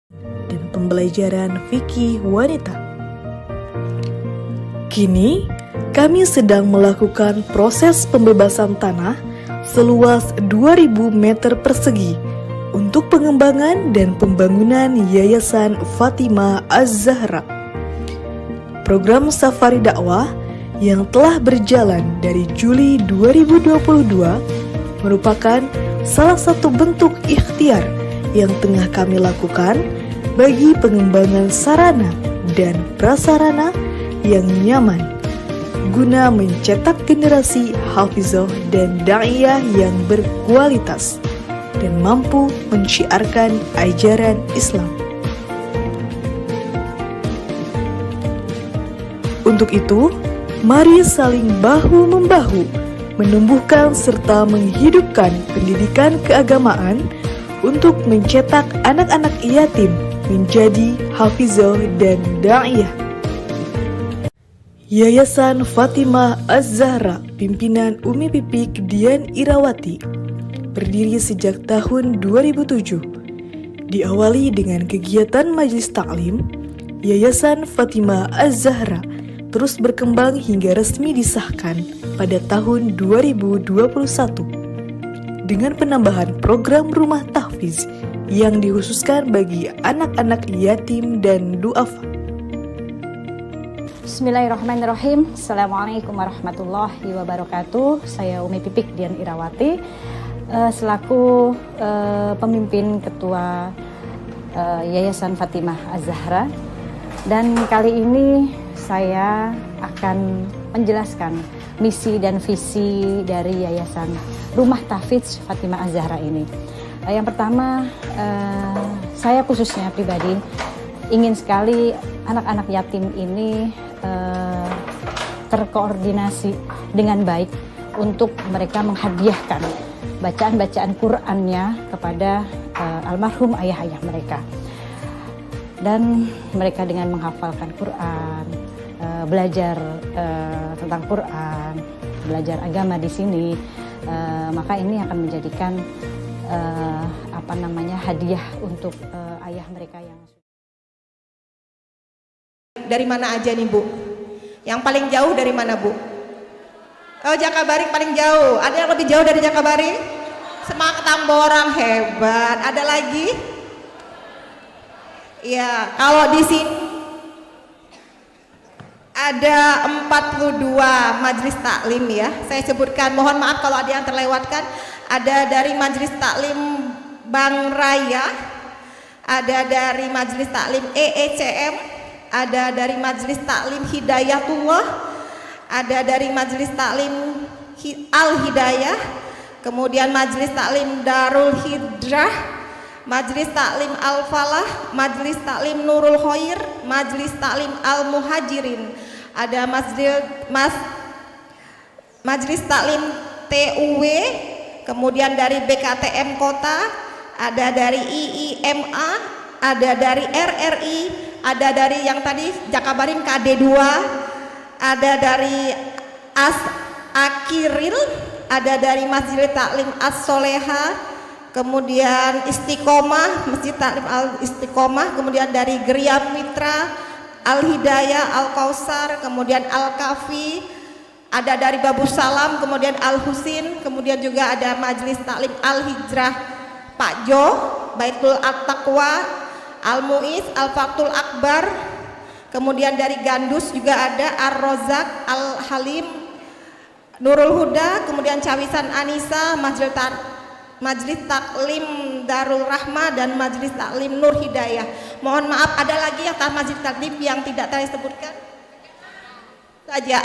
dan pembelajaran fikih wanita. Kini, kami sedang melakukan proses pembebasan tanah seluas 2.000 meter persegi untuk pengembangan dan pembangunan Yayasan Fatimah Az-Zahra. Program Safari Dakwah yang telah berjalan dari Juli 2022 merupakan salah satu bentuk ikhtiar yang tengah kami lakukan bagi pengembangan sarana dan prasarana yang nyaman guna mencetak generasi hafizah dan da'iyah yang berkualitas dan mampu mensyiarkan ajaran Islam. Untuk itu, mari saling bahu-membahu menumbuhkan serta menghidupkan pendidikan keagamaan untuk mencetak anak-anak yatim menjadi hafizah dan da'iyah. Yayasan Fatimah Az-Zahra pimpinan Umi Pipik Dian Irawati berdiri sejak tahun 2007. Diawali dengan kegiatan majelis taklim, Yayasan Fatimah Az-Zahra terus berkembang hingga resmi disahkan pada tahun 2021 dengan penambahan program rumah tahfiz yang dikhususkan bagi anak-anak yatim dan du'afa. Bismillahirrahmanirrahim. Assalamualaikum warahmatullahi wabarakatuh. Saya Umi Pipik Dian Irawati selaku pemimpin ketua Yayasan Fatimah Az-Zahra, dan kali ini saya akan menjelaskan misi dan visi dari Yayasan Rumah Tahfiz Fatimah Az-Zahra ini. Yang pertama, saya khususnya pribadi ingin sekali anak-anak yatim ini terkoordinasi dengan baik untuk mereka menghadiahkan bacaan-bacaan Qur'annya kepada almarhum ayah-ayah mereka. Dan mereka dengan menghafalkan Qur'an, belajar tentang Qur'an, belajar agama di sini, maka ini akan menjadikan hadiah untuk ayah mereka yang. Dari mana aja nih Bu? Yang paling jauh dari mana Bu? Oh, Jakabari paling jauh. Ada yang lebih jauh dari Jakabari? Semak Tamborang, hebat. Ada lagi? Ya, kalau di sini ada 42 majelis taklim ya. Saya sebutkan, mohon maaf kalau ada yang terlewatkan. Ada dari majelis taklim Bang Raya, ada dari majelis taklim EECM, ada dari majelis taklim Hidayatullah, ada dari majelis taklim Al-Hidayah, kemudian majelis taklim Darul Hijrah, majelis taklim Al-Falah, majelis taklim Nurul Khair, majelis taklim Al-Muhajirin, ada majelis taklim TUW, kemudian dari BKTM Kota, ada dari IIMA, ada dari RRI, ada dari yang tadi Jakabaring KD2, ada dari Akiril, ada dari Masjid Taklim As-Soleha, kemudian Istiqomah, Masjid Taklim Al-Istiqomah, kemudian dari Geria Mitra, Al-Hidayah, Al-Kausar, kemudian Al-Kafi, ada dari Babu Salam, kemudian Al-Husin, kemudian juga ada Majelis Taklim Al-Hijrah Pak Jo, Baitul At-Taqwa, Al-Mu'iz, Al-Faktul Akbar, kemudian dari Gandus juga ada Ar-Rozak, Al-Halim, Nurul Huda, kemudian Cawisan Anissa, Majelis Taklim Darul Rahmah, dan Majelis Taklim Nur Hidayah. Mohon maaf, ada lagi yang majelis taklim yang tidak saya sebutkan? Saja,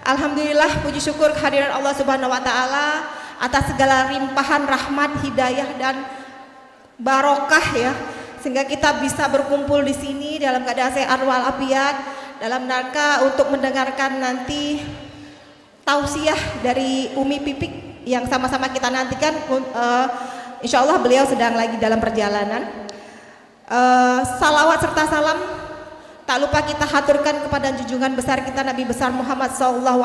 alhamdulillah, puji syukur kehadiran Allah Subhanahu wa taala atas segala limpahan rahmat, hidayah dan barokah ya, sehingga kita bisa berkumpul di sini dalam keadaan sehat walafiat dalam rangka untuk mendengarkan nanti tausiah dari Umi Pipik yang sama-sama kita nantikan. Insya Allah beliau sedang lagi dalam perjalanan. Salawat serta salam tak lupa kita haturkan kepada junjungan besar kita Nabi besar Muhammad SAW,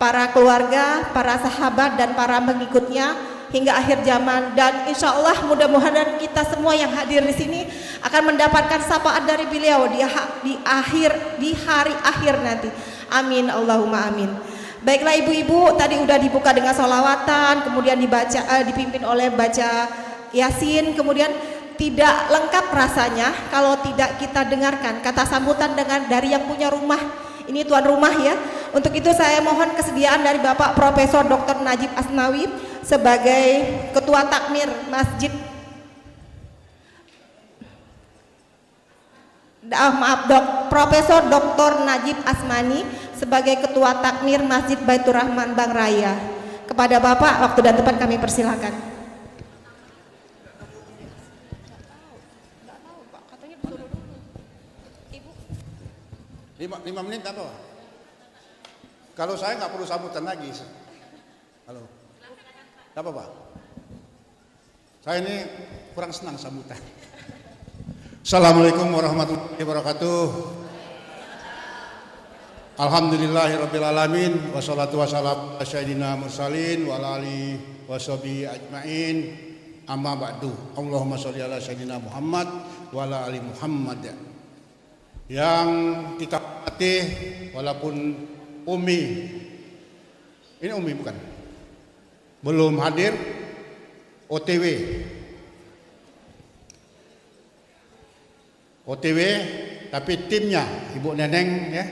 para keluarga, para sahabat dan para pengikutnya, hingga akhir zaman, dan insya Allah mudah-mudahan kita semua yang hadir di sini akan mendapatkan syafaat dari beliau di hari akhir nanti. Amin, Allahumma amin. Baiklah ibu-ibu, tadi udah dibuka dengan sholawatan, kemudian dipimpin oleh baca Yasin, kemudian tidak lengkap rasanya kalau tidak kita dengarkan kata sambutan dari yang punya rumah. Ini tuan rumah ya. Untuk itu saya mohon kesediaan dari Bapak Profesor Dr. Najib Asnawi sebagai Ketua Takmir Masjid. Profesor Dr. Najib Asmani sebagai Ketua Takmir Masjid Baitur Rahman Bang Raya. Kepada Bapak, waktu dan tempat kami persilakan. 5 menit apa? Kalau saya nggak perlu sambutan lagi. Halo. Apa Pak? Saya ini kurang senang sambutan. Assalamualaikum warahmatullahi wabarakatuh. Alhamdulillahirabbil alamin wassalatu wassalamu ala sayyidina mursalin wa ala alihi washabihi ajmain. Amma ba'du. Allahumma sholli ala sayyidina Muhammad wa ala ali Muhammad. Yang kita hormati, walaupun Umi, ini Umi bukan, belum hadir, OTW, tapi timnya Ibu Neneng ya,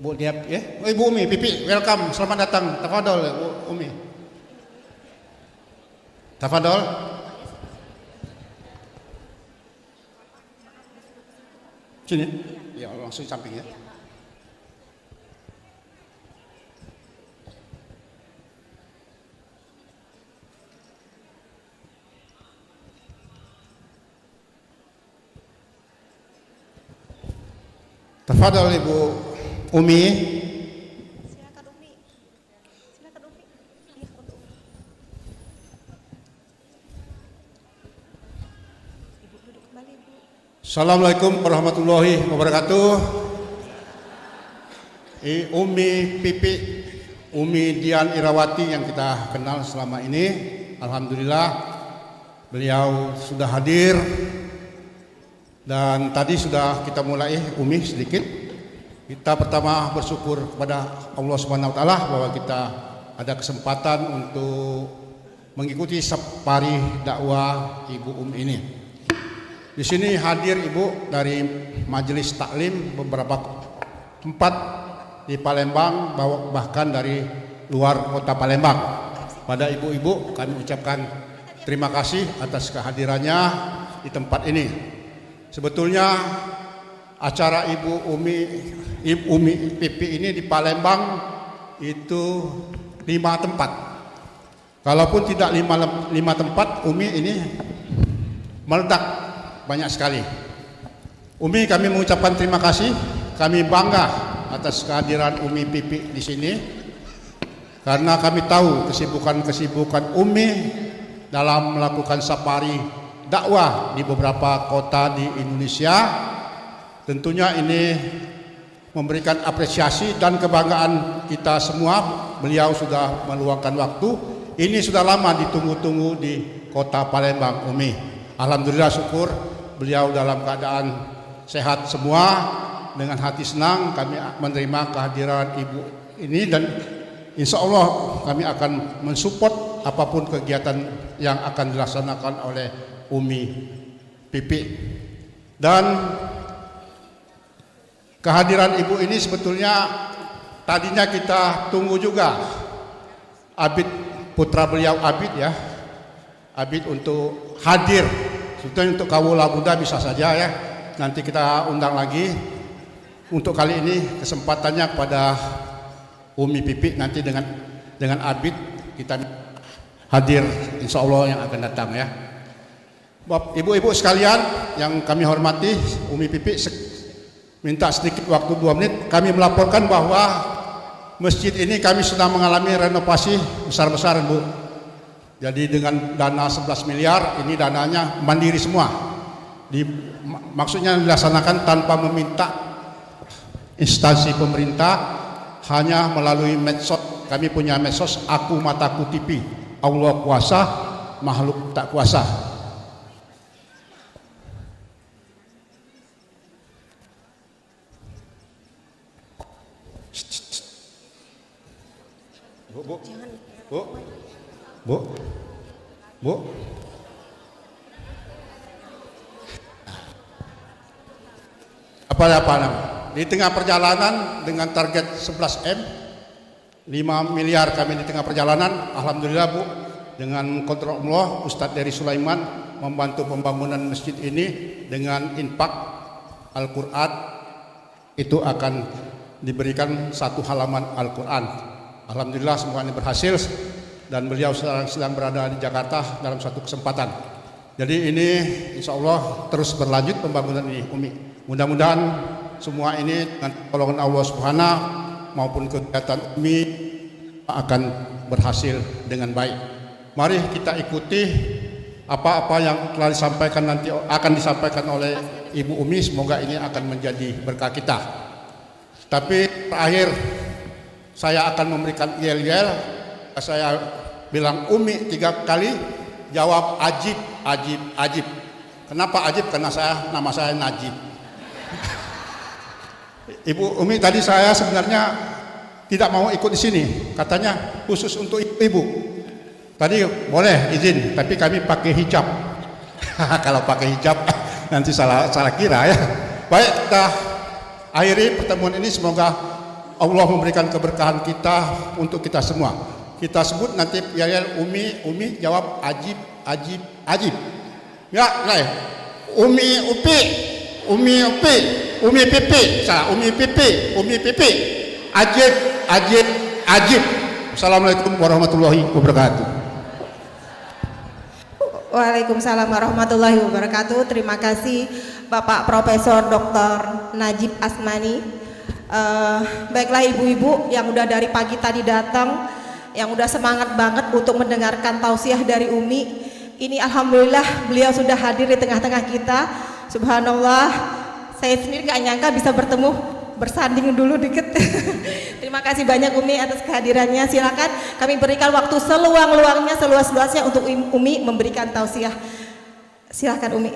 Bu Diap ya, Ibu Umi, Pipi, welcome, selamat datang, tafadhol Bu Umi, tafadhol. Sini, ya langsung samping ya. Tafadhol Ibu Umi. Silakan Umi. Silakan Umi. Ibu duduk kembali, Bu. Assalamualaikum warahmatullahi wabarakatuh. Umi Pipi, Umi Dian Irawati yang kita kenal selama ini, alhamdulillah beliau sudah hadir. Dan tadi sudah kita mulai Umi sedikit. Kita pertama bersyukur kepada Allah Subhanahu wa taala bahwa kita ada kesempatan untuk mengikuti safari dakwah Ibu Umi ini. Di sini hadir Ibu dari majelis taklim beberapa tempat di Palembang, bahkan dari luar kota Palembang. Pada ibu-ibu kami ucapkan terima kasih atas kehadirannya di tempat ini. Sebetulnya acara Ibu Umi Pipi ini di Palembang itu 5 tempat. Kalaupun tidak 5 tempat, Umi ini meledak banyak sekali. Umi, kami mengucapkan terima kasih. Kami bangga atas kehadiran Umi Pipi di sini, karena kami tahu kesibukan Umi dalam melakukan safari dakwah di beberapa kota di Indonesia. Tentunya ini memberikan apresiasi dan kebanggaan kita semua. Beliau sudah meluangkan waktu. Ini sudah lama ditunggu-tunggu di kota Palembang, Umi. Alhamdulillah, syukur beliau dalam keadaan sehat semua. Dengan hati senang kami menerima kehadiran Ibu ini, dan insya Allah kami akan mensupport apapun kegiatan yang akan dilaksanakan oleh Umi Pipi. Dan kehadiran Ibu ini sebetulnya tadinya kita tunggu juga Abid, putra beliau Abid ya, Abid untuk hadir. Sebetulnya untuk kawula muda bisa saja ya, nanti kita undang lagi. Untuk kali ini kesempatannya kepada Umi Pipi, nanti dengan Abid kita hadir insya Allah yang akan datang ya. Ibu-ibu sekalian yang kami hormati, Umi Pipi minta sedikit waktu 2 menit. Kami melaporkan bahwa masjid ini kami sedang mengalami renovasi besar-besaran, Bu. Jadi dengan dana 11 miliar, ini dananya mandiri semua. Maksudnya dilaksanakan tanpa meminta instansi pemerintah, hanya melalui medsos. Kami punya medsos Aku Mataku TV. Allah kuasa, makhluk tak kuasa. Bu. Apa di tengah perjalanan dengan target 11M, 5 miliar kami di tengah perjalanan. Alhamdulillah Bu, dengan kontrol Allah, Ustadz dari Sulaiman membantu pembangunan masjid ini dengan infak Al-Quran, itu akan diberikan 1 halaman Al-Quran. Alhamdulillah semuanya berhasil, dan beliau sedang berada di Jakarta dalam satu kesempatan. Jadi ini insya Allah terus berlanjut pembangunan ini Umi. Mudah-mudahan semua ini dengan pertolongan Allah Subhanahu maupun kegiatan Umi akan berhasil dengan baik. Mari kita ikuti apa-apa yang telah disampaikan, nanti akan disampaikan oleh Ibu Umi. Semoga ini akan menjadi berkah kita. Tapi terakhir saya akan memberikan yel-yel. Saya bilang Umi 3 kali, jawab ajib, ajib, ajib. Kenapa ajib? Karena nama saya Najib. Ibu Umi tadi saya sebenarnya tidak mau ikut di sini, katanya khusus untuk ibu. Tadi boleh izin, tapi kami pakai hijab. Kalau pakai hijab nanti salah kira ya. Baik, kita akhiri pertemuan ini. Semoga Allah memberikan keberkahan kita untuk kita semua. Kita sebut nanti yel Umi jawab ajib, ajib, ajib. Ya, Umi Upi, Umi Upi, Umi Pipi, Umi Pipi, Umi Pipi, ajib, ajib, ajib. Assalamualaikum warahmatullahi wabarakatuh. Waalaikumsalam warahmatullahi wabarakatuh. Terima kasih Bapak Profesor Dr. Najib Asmani. Baiklah ibu-ibu yang udah dari pagi tadi datang, yang udah semangat banget untuk mendengarkan tausiah dari Umi. Ini alhamdulillah beliau sudah hadir di tengah-tengah kita. Subhanallah, saya sendiri gak nyangka bisa bertemu, bersanding dulu dikit. Terima kasih banyak Umi atas kehadirannya. Silakan kami berikan waktu seluang-luangnya, seluas-luasnya untuk Umi memberikan tausiah. Silakan Umi.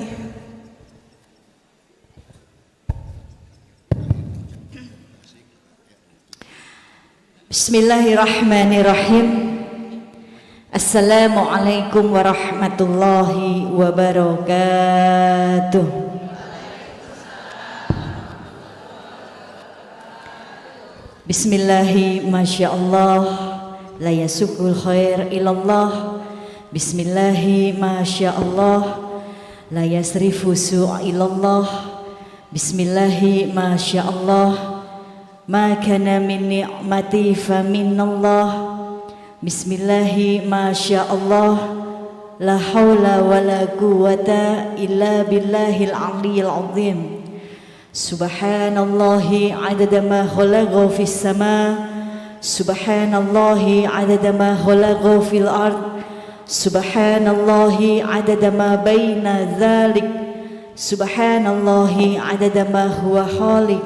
Bismillahirrahmanirrahim. Assalamualaikum warahmatullahi wabarakatuh. Bismillahi masyaallah, la yasukul khair ilallah. Bismillahi masyaallah, la yasrifu su' ilallah. Bismillahi masyaallah, ma kana min ni'mati fa minallah. Bismillahi masyaallah, la haula wa la quwwata illa billahil aliyyil azim. Subhanallahi adada ma khalaqa fis sama, subhanallahi adada ma khalaqa fil ard, subhanallahi adada ma baina dzalik, subhanallahi adada ma huwa khaliq.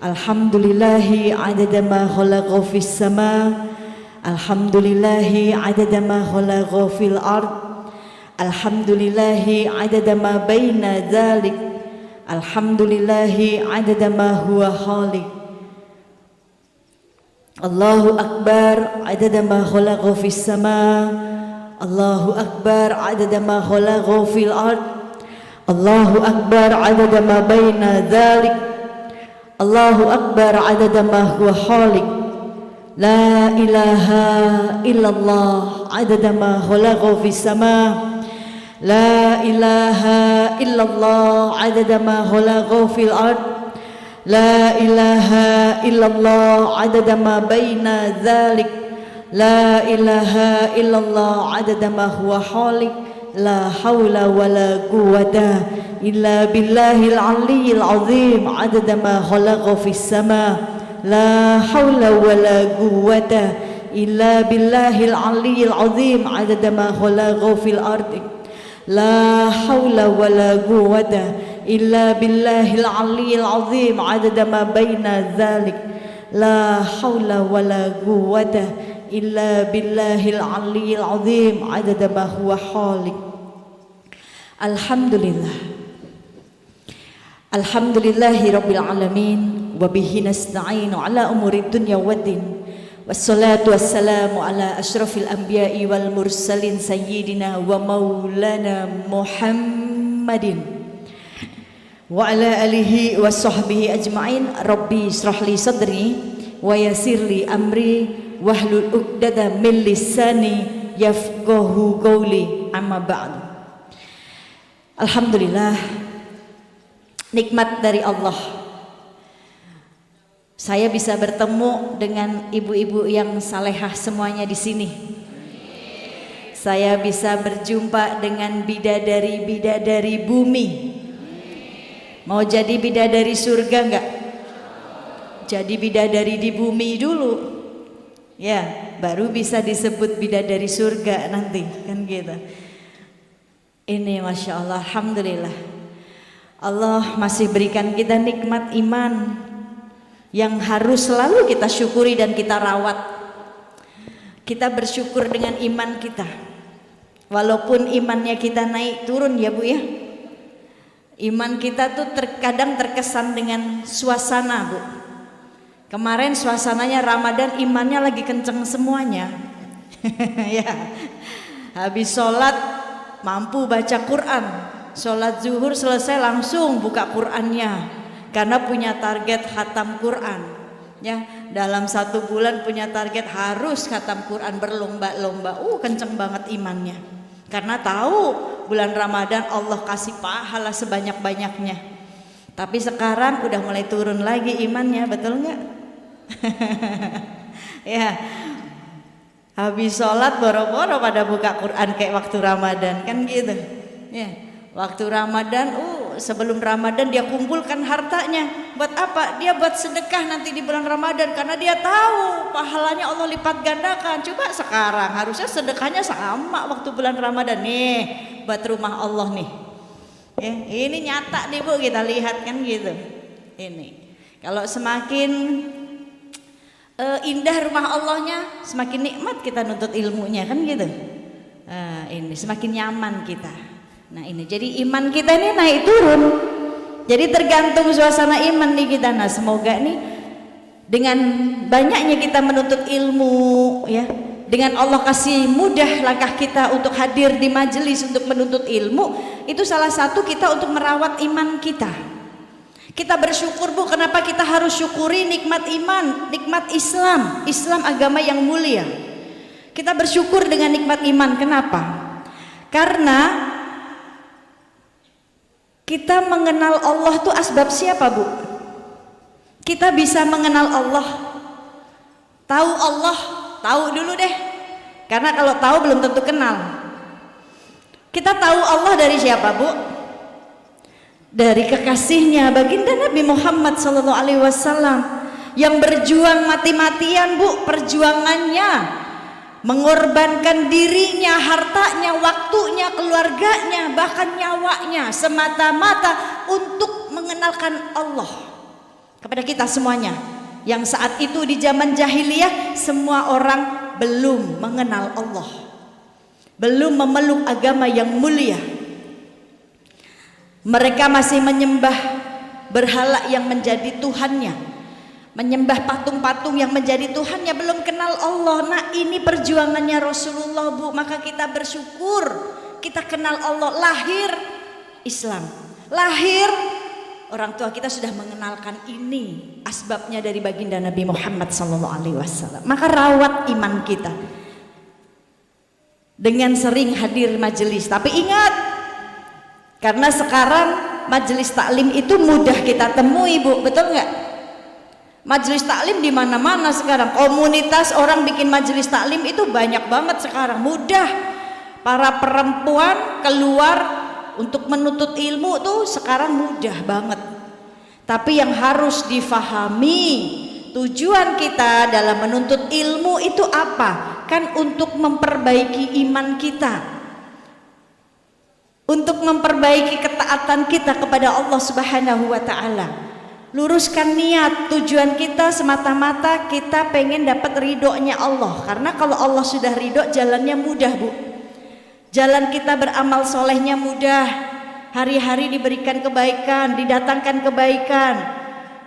Alhamdulillahi adada ma khalaqa fis sama, alhamdulillahi adada ma khalaqa fil ard, alhamdulillahi adada ma baina dzalik, alhamdulillahi adada ma huwa khaliq. Allahu akbar adada ma khalaqa fis sama, Allahu akbar adada ma khalaqa fil ard, Allahu akbar adada ma baina dzalik, Allahu akbar adada ma huwa khaliq. La ilaha illallah adada ma khalaqa fis sama, la ilaha illallah adada ma khalaqa fil ard, la ilaha illallah adada ma baina dzalik, la ilaha illallah adada ma huwa khaliq. La haula wa la quwwata illa billahil aliyyil azim adada ma khalaqa fis sama, la haula wa la quwwata illa billahil aliyyil azim adada ma khalaqa fil ardi, la haula wa la quwwata illa billahil aliyyil azim adada ma baina dzalik, la haula wa la quwwata إلا بالله العلي العظيم عدد ما هو خالق. الحمد لله الحمد لله رب العالمين وبه نستعين على أمور الدنيا والدين والصلاة والسلام على أشرف الأنبياء والمرسلين سيدنا ومولانا محمد وعلى آله وصحبه أجمعين. ربي اشرح لي صدري ويسر لي أمري واحلل عقدة من لساني yafqahu qawli. Amma ba'du. Alhamdulillah, nikmat dari Allah, saya bisa bertemu dengan ibu-ibu yang salehah semuanya di sini. Saya bisa berjumpa dengan bidadari-bidadari bumi. Mau jadi bidadari surga enggak? Jadi bidadari di bumi dulu, ya, baru bisa disebut bidadari surga nanti, kan gitu. Ini Masya Allah, Alhamdulillah, Allah masih berikan kita nikmat iman yang harus selalu kita syukuri dan kita rawat. Kita bersyukur dengan iman kita, walaupun imannya kita naik turun ya Bu ya. Iman kita tuh terkadang terkesan dengan suasana Bu. Kemarin suasananya Ramadan, imannya lagi kenceng semuanya. Ya, habis sholat mampu baca Quran, sholat zuhur selesai langsung buka Qurannya, karena punya target khatam Quran. Ya, dalam 1 bulan punya target harus khatam Quran, berlomba-lomba. Kenceng banget imannya, karena tahu bulan Ramadan Allah kasih pahala sebanyak-banyaknya. Tapi sekarang udah mulai turun lagi imannya, betul nggak? Ya, habis sholat boro-boro pada buka Quran kayak waktu Ramadan, kan gitu. Ya, waktu Ramadan, sebelum Ramadan dia kumpulkan hartanya. Buat apa? Dia buat sedekah nanti di bulan Ramadan, karena dia tahu pahalanya Allah lipat gandakan. Coba sekarang harusnya sedekahnya sama waktu bulan Ramadan. Nih, buat rumah Allah nih. Ya, ini nyata nih Bu, kita lihat kan gitu. Ini kalau semakin indah rumah Allahnya, semakin nikmat kita nuntut ilmunya, kan gitu. Ini semakin nyaman kita. Nah ini, jadi iman kita ini naik turun. Jadi tergantung suasana iman nih kita. Nah semoga nih dengan banyaknya kita menuntut ilmu, ya, dengan Allah kasih mudah langkah kita untuk hadir di majelis untuk menuntut ilmu, itu salah satu kita untuk merawat iman kita. Kita bersyukur Bu, kenapa kita harus syukuri nikmat iman, nikmat Islam, Islam agama yang mulia. Kita bersyukur dengan nikmat iman, kenapa? Karena kita mengenal Allah tuh asbab siapa Bu? Kita bisa mengenal Allah, tahu Allah, tahu dulu deh. Karena kalau tahu belum tentu kenal. Kita tahu Allah dari siapa Bu? Dari kekasihnya baginda Nabi Muhammad SAW yang berjuang mati-matian Bu, perjuangannya mengorbankan dirinya, hartanya, waktunya, keluarganya, bahkan nyawanya semata-mata untuk mengenalkan Allah kepada kita semuanya, yang saat itu di zaman jahiliyah semua orang belum mengenal Allah, belum memeluk agama yang mulia. Mereka masih menyembah berhala yang menjadi Tuhannya, menyembah patung-patung yang menjadi Tuhannya, belum kenal Allah. Nah ini perjuangannya Rasulullah Bu, maka kita bersyukur kita kenal Allah. Lahir Islam, lahir orang tua kita sudah mengenalkan ini, asbabnya dari baginda Nabi Muhammad SAW. Maka rawat iman kita dengan sering hadir majelis. Tapi ingat, karena sekarang majelis taklim itu mudah kita temui Bu, betul nggak? Majelis taklim di mana-mana sekarang, komunitas orang bikin majelis taklim itu banyak banget sekarang, mudah. Para perempuan keluar untuk menuntut ilmu tuh sekarang mudah banget. Tapi yang harus difahami, tujuan kita dalam menuntut ilmu itu apa? Kan untuk memperbaiki iman kita, untuk memperbaiki ketaatan kita kepada Allah Subhanahu wa Ta'ala. Luruskan niat. Tujuan kita semata-mata kita pengen dapat ridhonya Allah. Karena kalau Allah sudah ridho, jalannya mudah, Bu. Jalan kita beramal solehnya mudah. Hari-hari diberikan kebaikan, didatangkan kebaikan,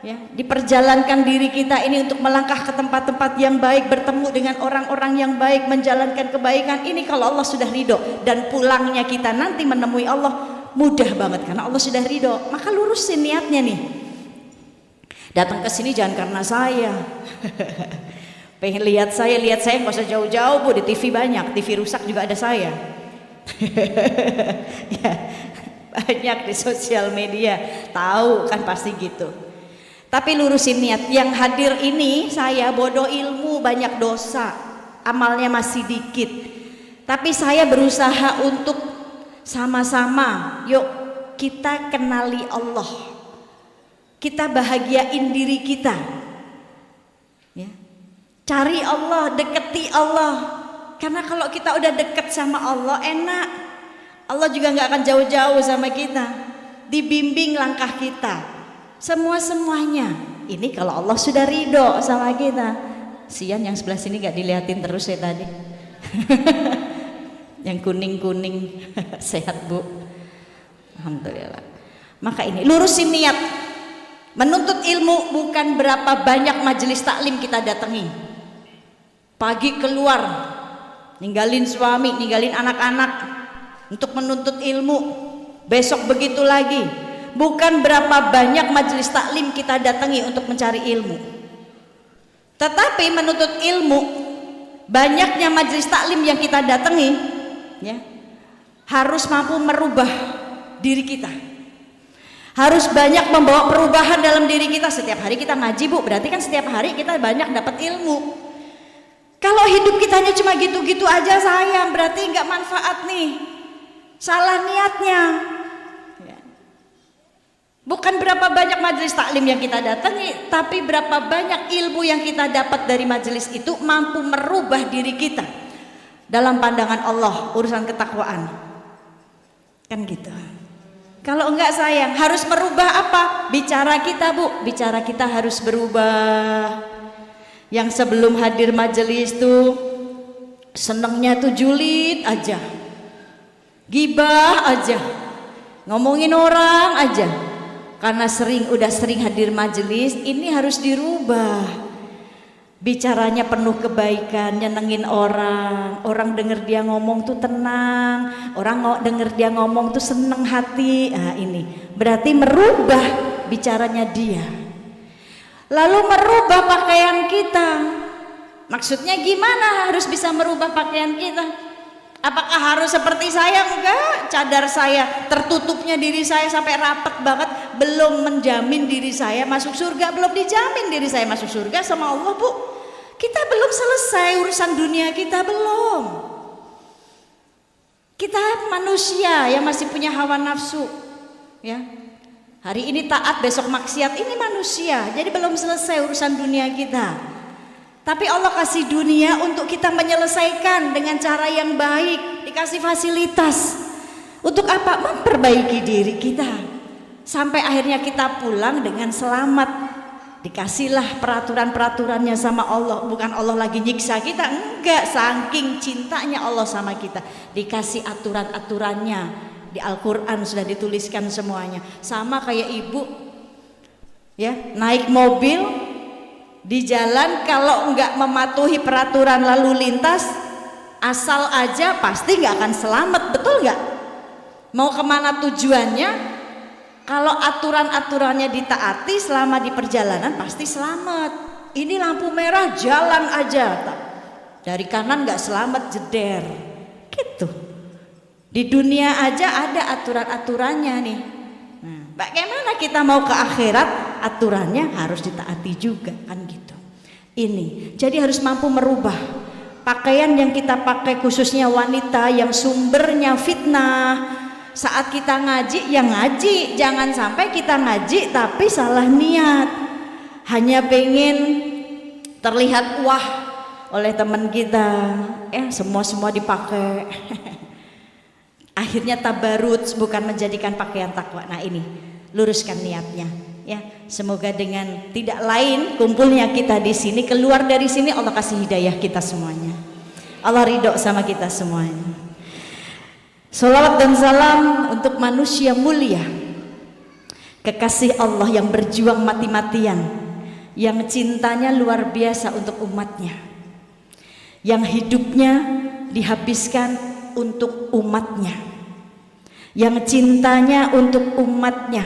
ya, diperjalankan diri kita ini untuk melangkah ke tempat-tempat yang baik, bertemu dengan orang-orang yang baik, menjalankan kebaikan. Ini kalau Allah sudah ridho, dan pulangnya kita nanti menemui Allah mudah banget karena Allah sudah ridho. Maka lurusin niatnya nih. Datang ke sini jangan karena saya. Pengen lihat saya nggak usah jauh-jauh, Bu. Di TV banyak, TV rusak juga ada saya. Ya, banyak di sosial media, tahu kan pasti gitu. Tapi lurusin niat. Yang hadir ini saya bodoh ilmu, banyak dosa, amalnya masih dikit. Tapi saya berusaha untuk sama-sama, yuk kita kenali Allah. Kita bahagiain diri kita, ya. Cari Allah, deketi Allah. Karena kalau kita udah deket sama Allah enak. Allah juga nggak akan jauh-jauh sama kita. Dibimbing langkah kita, semuanya. Ini kalau Allah sudah ridho sama kita. Sian yang sebelah sini nggak dilihatin terus ya tadi. Yang kuning-kuning sehat, Bu. Alhamdulillah. Maka ini lurusin niat. Menuntut ilmu bukan berapa banyak majelis taklim kita datangi. Pagi keluar, ninggalin suami, ninggalin anak-anak untuk menuntut ilmu. Besok begitu lagi. Bukan berapa banyak majelis taklim kita datangi untuk mencari ilmu. Tetapi menuntut ilmu, banyaknya majelis taklim yang kita datangi, ya, harus mampu merubah diri kita. Harus banyak membawa perubahan dalam diri kita. Setiap hari kita ngaji, Bu, berarti kan setiap hari kita banyak dapat ilmu. Kalau hidup kitanya cuma gitu-gitu aja sayang, berarti nggak manfaat nih. Salah niatnya. Ya. Bukan berapa banyak majelis taklim yang kita datangi, tapi berapa banyak ilmu yang kita dapat dari majelis itu mampu merubah diri kita dalam pandangan Allah, urusan ketakwaan. Kan gitu. Kalau enggak sayang, harus merubah apa? Bicara kita, Bu. Bicara kita harus berubah. Yang sebelum hadir majelis tuh senengnya tuh julid aja, gibah aja, ngomongin orang aja. Karena udah sering hadir majelis, ini harus dirubah. Bicaranya penuh kebaikan, nyenengin orang. Orang denger dia ngomong tuh tenang. Orang denger dia ngomong tuh seneng hati. Nah ini berarti merubah bicaranya dia. Lalu merubah pakaian kita. Maksudnya gimana harus bisa merubah pakaian kita? Apakah harus seperti saya? Enggak. Cadar saya, tertutupnya diri saya sampai rapat banget, belum menjamin diri saya masuk surga. Belum dijamin diri saya masuk surga sama Allah, Bu. Kita belum selesai urusan dunia kita, belum. Kita manusia yang masih punya hawa nafsu, ya. Hari ini taat, besok maksiat, ini manusia. Jadi belum selesai urusan dunia kita. Tapi Allah kasih dunia untuk kita menyelesaikan dengan cara yang baik, dikasih fasilitas. Untuk apa? Memperbaiki diri kita. Sampai akhirnya kita pulang dengan selamat. Dikasihlah peraturan-peraturannya sama Allah. Bukan Allah lagi nyiksa kita, enggak. Saking cintanya Allah sama kita, dikasih aturan-aturannya. Di Al-Quran sudah dituliskan semuanya. Sama kayak ibu, ya, naik mobil di jalan, kalau enggak mematuhi peraturan lalu lintas, asal aja pasti enggak akan selamat, betul enggak? Mau kemana tujuannya? Kalau aturan-aturannya ditaati selama di perjalanan pasti selamat. Ini lampu merah jalan aja, dari kanan nggak selamat, jeder, gitu. Di dunia aja ada aturan-aturannya nih. Nah, bagaimana kita mau ke akhirat? Aturannya harus ditaati juga, kan gitu. Ini, jadi harus mampu merubah pakaian yang kita pakai, khususnya wanita yang sumbernya fitnah. Saat kita ngaji, ya ngaji, jangan sampai kita ngaji tapi salah niat, hanya pengen terlihat wah oleh teman kita, semua dipakai. Akhirnya tabarut, bukan menjadikan pakaian takwa. Nah ini, luruskan niatnya. Ya, semoga dengan tidak lain kumpulnya kita di sini, keluar dari sini Allah kasih hidayah kita semuanya. Allah ridho sama kita semuanya. Sholawat dan salam untuk manusia mulia, kekasih Allah yang berjuang mati-matian, yang cintanya luar biasa untuk umatnya, yang hidupnya dihabiskan untuk umatnya, yang cintanya untuk umatnya,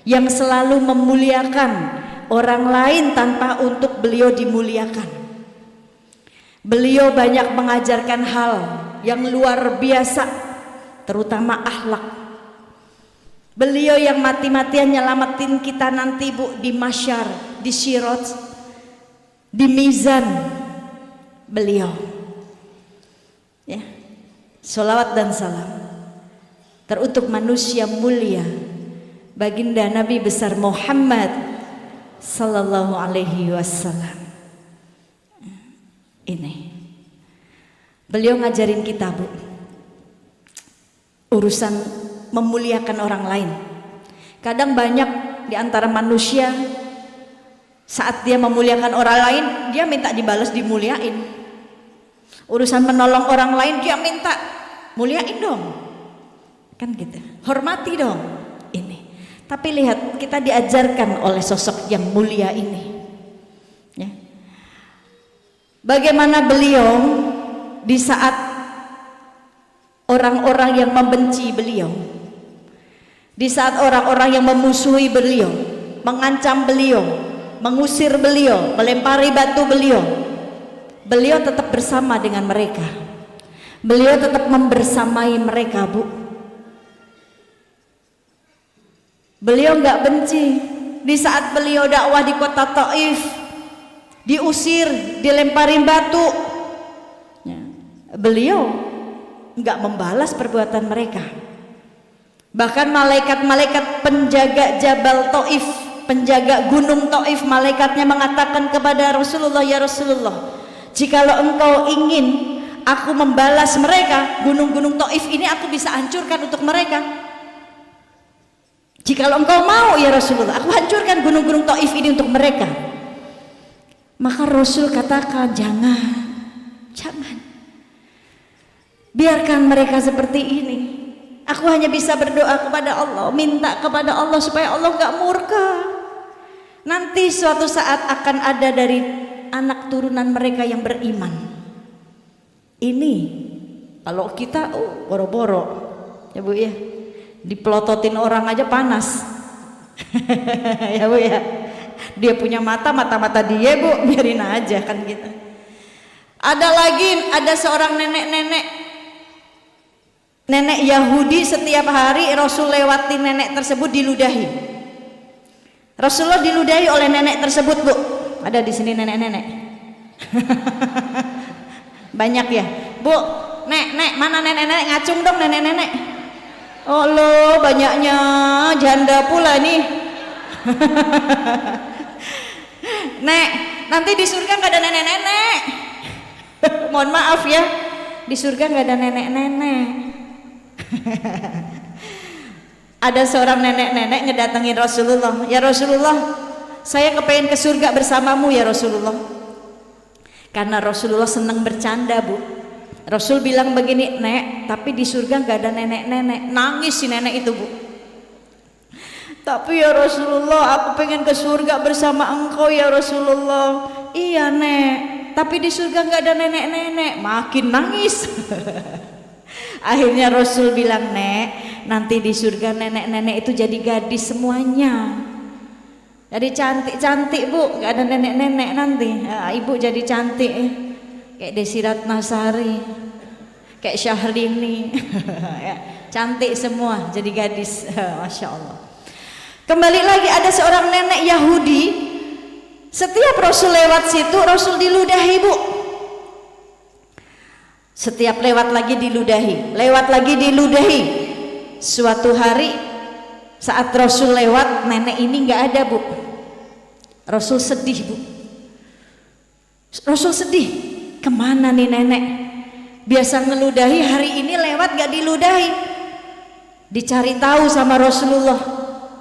yang selalu memuliakan orang lain tanpa untuk beliau dimuliakan. Beliau banyak mengajarkan hal yang luar biasa, terutama akhlak. Beliau yang mati-matian nyelamatin kita nanti Bu, di mahsyar, di sirat, di mizan. Beliau, ya, sholawat dan salam teruntuk manusia mulia, baginda Nabi besar Muhammad sallallahu alaihi wasallam. Ini beliau ngajarin kita Bu, urusan memuliakan orang lain. Kadang banyak di antara manusia saat dia memuliakan orang lain, dia minta dibalas dimuliain. Urusan menolong orang lain dia minta muliain dong, kan gitu, hormati dong. Ini tapi lihat, kita diajarkan oleh sosok yang mulia ini, ya. Bagaimana beliau di saat orang-orang yang membenci beliau, di saat orang-orang yang memusuhi beliau, mengancam beliau, mengusir beliau, melempari batu beliau, beliau tetap bersama dengan mereka. Beliau tetap membersamai mereka Bu. Beliau nggak benci. Di saat beliau dakwah di kota Taif, diusir, dilemparin batu, ya, beliau nggak membalas perbuatan mereka. Bahkan malaikat-malaikat penjaga Jabal Taif, penjaga gunung Taif, malaikatnya mengatakan kepada Rasulullah, ya Rasulullah, jikalau engkau ingin aku membalas mereka, gunung-gunung Taif ini aku bisa hancurkan untuk mereka. Jikalau engkau mau ya Rasulullah, aku hancurkan gunung-gunung Taif ini untuk mereka. Maka Rasul katakan, jangan, jangan, biarkan mereka seperti ini. Aku hanya bisa berdoa kepada Allah, minta kepada Allah supaya Allah gak murka. Nanti suatu saat akan ada dari anak turunan mereka yang beriman. Ini kalau kita boro-boro ya Bu ya, dipelototin orang aja panas. Ya Bu ya, dia punya mata dia Bu, biarin aja kan gitu. Ada lagi, ada seorang nenek Yahudi, setiap hari Rasul lewati nenek tersebut diludahi. Rasulullah diludahi oleh nenek tersebut Bu. Ada di sini nenek-nenek. Banyak ya Bu. Nek mana nenek-nenek, ngacung dong nenek-nenek. Oh lo banyaknya janda pula nih. Nek, nanti di surga nggak ada nenek-nenek. Mohon maaf ya, di surga nggak ada nenek-nenek. Ada seorang nenek-nenek ngedatengin Rasulullah, ya Rasulullah, saya kepengen ke surga bersamamu ya Rasulullah. Karena Rasulullah senang bercanda Bu. Rasul bilang begini, Nek, tapi di surga nggak ada nenek-nenek. Nangis si nenek itu Bu. Tapi ya Rasulullah, aku pengen ke surga bersama engkau ya Rasulullah. Iya Nek, tapi di surga nggak ada nenek-nenek. Makin nangis. Akhirnya Rasul bilang, Nek, nanti di surga nenek-nenek itu jadi gadis semuanya. Jadi cantik-cantik Bu, nggak ada nenek-nenek nanti. Ya, ibu jadi cantik, kayak Desi Ratnasari, kayak Syahrini. Ya, cantik semua, jadi gadis. Masya Allah. Kembali lagi, ada seorang nenek Yahudi, setiap Rasul lewat situ Rasul diludahi Bu. Setiap lewat lagi diludahi, lewat lagi diludahi. Suatu hari saat Rasul lewat, nenek ini nggak ada Bu. Rasul sedih Bu. Rasul sedih, kemana nih nenek? Biasa ngeludahi, hari ini lewat gak diludahi. Dicari tahu sama Rasulullah.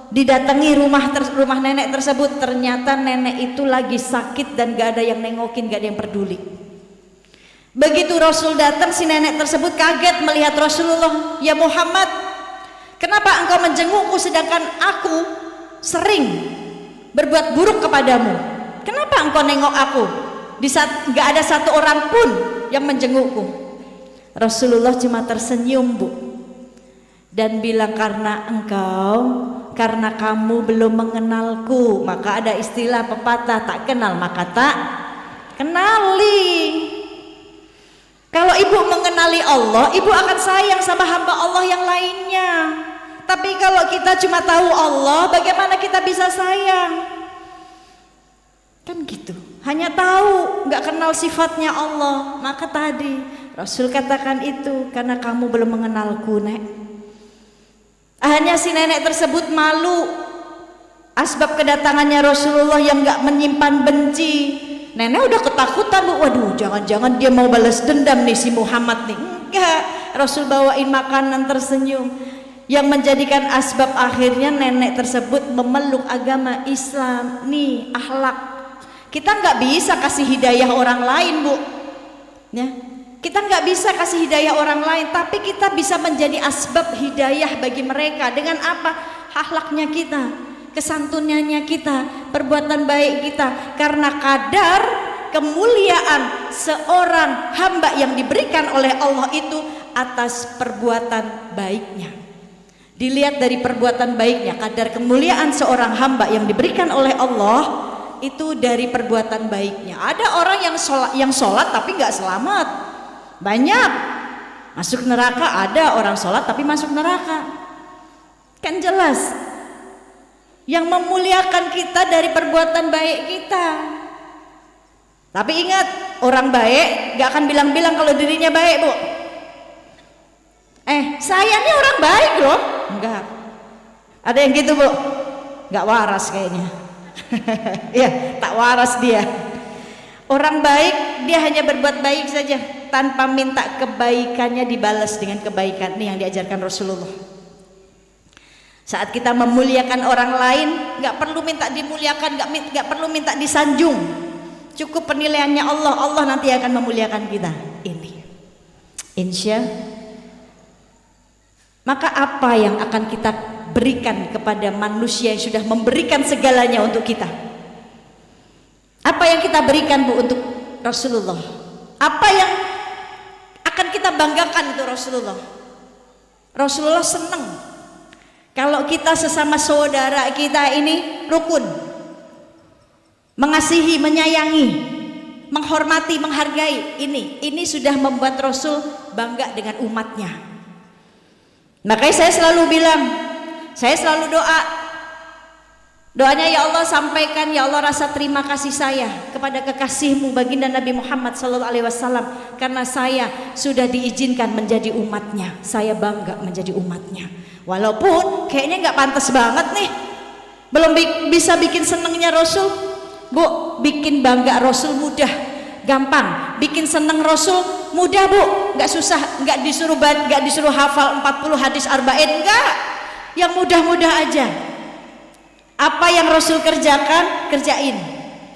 didatangi rumah nenek tersebut, ternyata nenek itu lagi sakit dan gak ada yang nengokin, gak ada yang peduli. Begitu Rasul datang, si nenek tersebut kaget melihat Rasulullah. Ya Muhammad, kenapa engkau menjengukku sedangkan aku sering berbuat buruk kepadamu? Kenapa engkau nengok aku di saat gak ada satu orang pun yang menjengukku? Rasulullah cuma tersenyum, Bu, dan bilang, karena kamu belum mengenalku. Maka ada istilah pepatah, tak kenal maka tak kenali. Kalau ibu mengenali Allah, ibu akan sayang sama hamba Allah yang lainnya. Tapi kalau kita cuma tahu Allah, bagaimana kita bisa sayang? Kan gitu, hanya tahu, nggak kenal sifatnya Allah. Maka tadi Rasul katakan itu, karena kamu belum mengenalku, Nek. Hanya si nenek tersebut malu asbab kedatangannya Rasulullah yang nggak menyimpan benci. Nenek udah ketakutan, Bu. Waduh, jangan-jangan dia mau balas dendam nih si Muhammad nih. Enggak, Rasul bawain makanan, tersenyum. Yang menjadikan asbab akhirnya nenek tersebut memeluk agama Islam. Nih, akhlak. Kita nggak bisa kasih hidayah orang lain, Bu. Ya, kita nggak bisa kasih hidayah orang lain, tapi kita bisa menjadi asbab hidayah bagi mereka. Dengan apa? Akhlaknya kita, kesantunannya kita, perbuatan baik kita. Karena kadar kemuliaan seorang hamba yang diberikan oleh Allah itu atas perbuatan baiknya. Dilihat dari perbuatan baiknya, kadar kemuliaan seorang hamba yang diberikan oleh Allah itu dari perbuatan baiknya. Ada orang yang sholat tapi nggak selamat, banyak masuk neraka. Ada orang sholat tapi masuk neraka. Kan jelas. Yang memuliakan kita dari perbuatan baik kita. Tapi ingat, orang baik gak akan bilang-bilang kalau dirinya baik, Bu. Saya ini orang baik loh. Enggak. Ada yang gitu, Bu? Gak waras kayaknya. Ya, tak waras dia. Orang baik, dia hanya berbuat baik saja tanpa minta kebaikannya dibalas dengan kebaikan. Ini yang diajarkan Rasulullah. Saat kita memuliakan orang lain, nggak perlu minta dimuliakan, nggak perlu minta disanjung. Cukup penilaiannya Allah, Allah nanti akan memuliakan kita. Ini, insya. Maka apa yang akan kita berikan kepada manusia yang sudah memberikan segalanya untuk kita? Apa yang kita berikan, Bu, untuk Rasulullah? Apa yang akan kita banggakan untuk Rasulullah? Rasulullah senang kalau kita sesama saudara kita ini rukun, mengasihi, menyayangi, menghormati, menghargai. Ini sudah membuat Rasul bangga dengan umatnya. Makanya saya selalu bilang, saya selalu doanya, ya Allah, sampaikan ya Allah rasa terima kasih saya kepada kekasihmu baginda Nabi Muhammad SAW, karena saya sudah diizinkan menjadi umatnya. Saya bangga menjadi umatnya. Walaupun kayaknya nggak pantas banget nih, belum bisa bikin senengnya Rasul. Bu, bikin bangga Rasul mudah, gampang. Bikin seneng Rasul mudah, Bu, nggak susah, nggak disuruh hafal 40 hadis arba'in, enggak. Yang mudah-mudah aja. Apa yang Rasul kerjakan, kerjain.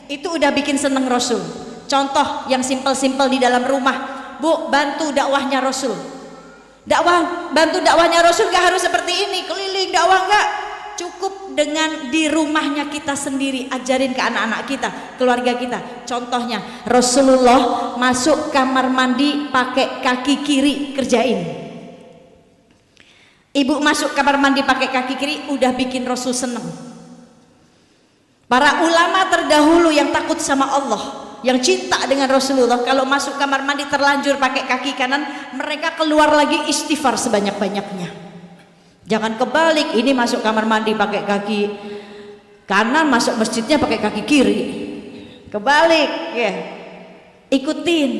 Itu udah bikin seneng Rasul. Contoh yang simpel-simpel di dalam rumah, Bu, bantu dakwahnya Rasul. Bantu dakwahnya Rasul gak harus seperti ini, keliling dakwah, enggak. Cukup dengan di rumahnya kita sendiri, ajarin ke anak-anak kita, keluarga kita. Contohnya, Rasulullah masuk kamar mandi pakai kaki kiri, kerjain. Ibu masuk kamar mandi pakai kaki kiri, udah bikin Rasul seneng. Para ulama terdahulu yang takut sama Allah, yang cinta dengan Rasulullah, kalau masuk kamar mandi terlanjur pakai kaki kanan, mereka keluar lagi istighfar sebanyak-banyaknya. Jangan kebalik, ini masuk kamar mandi pakai kaki kanan, masuk masjidnya pakai kaki kiri. Kebalik, ya. Ikutin.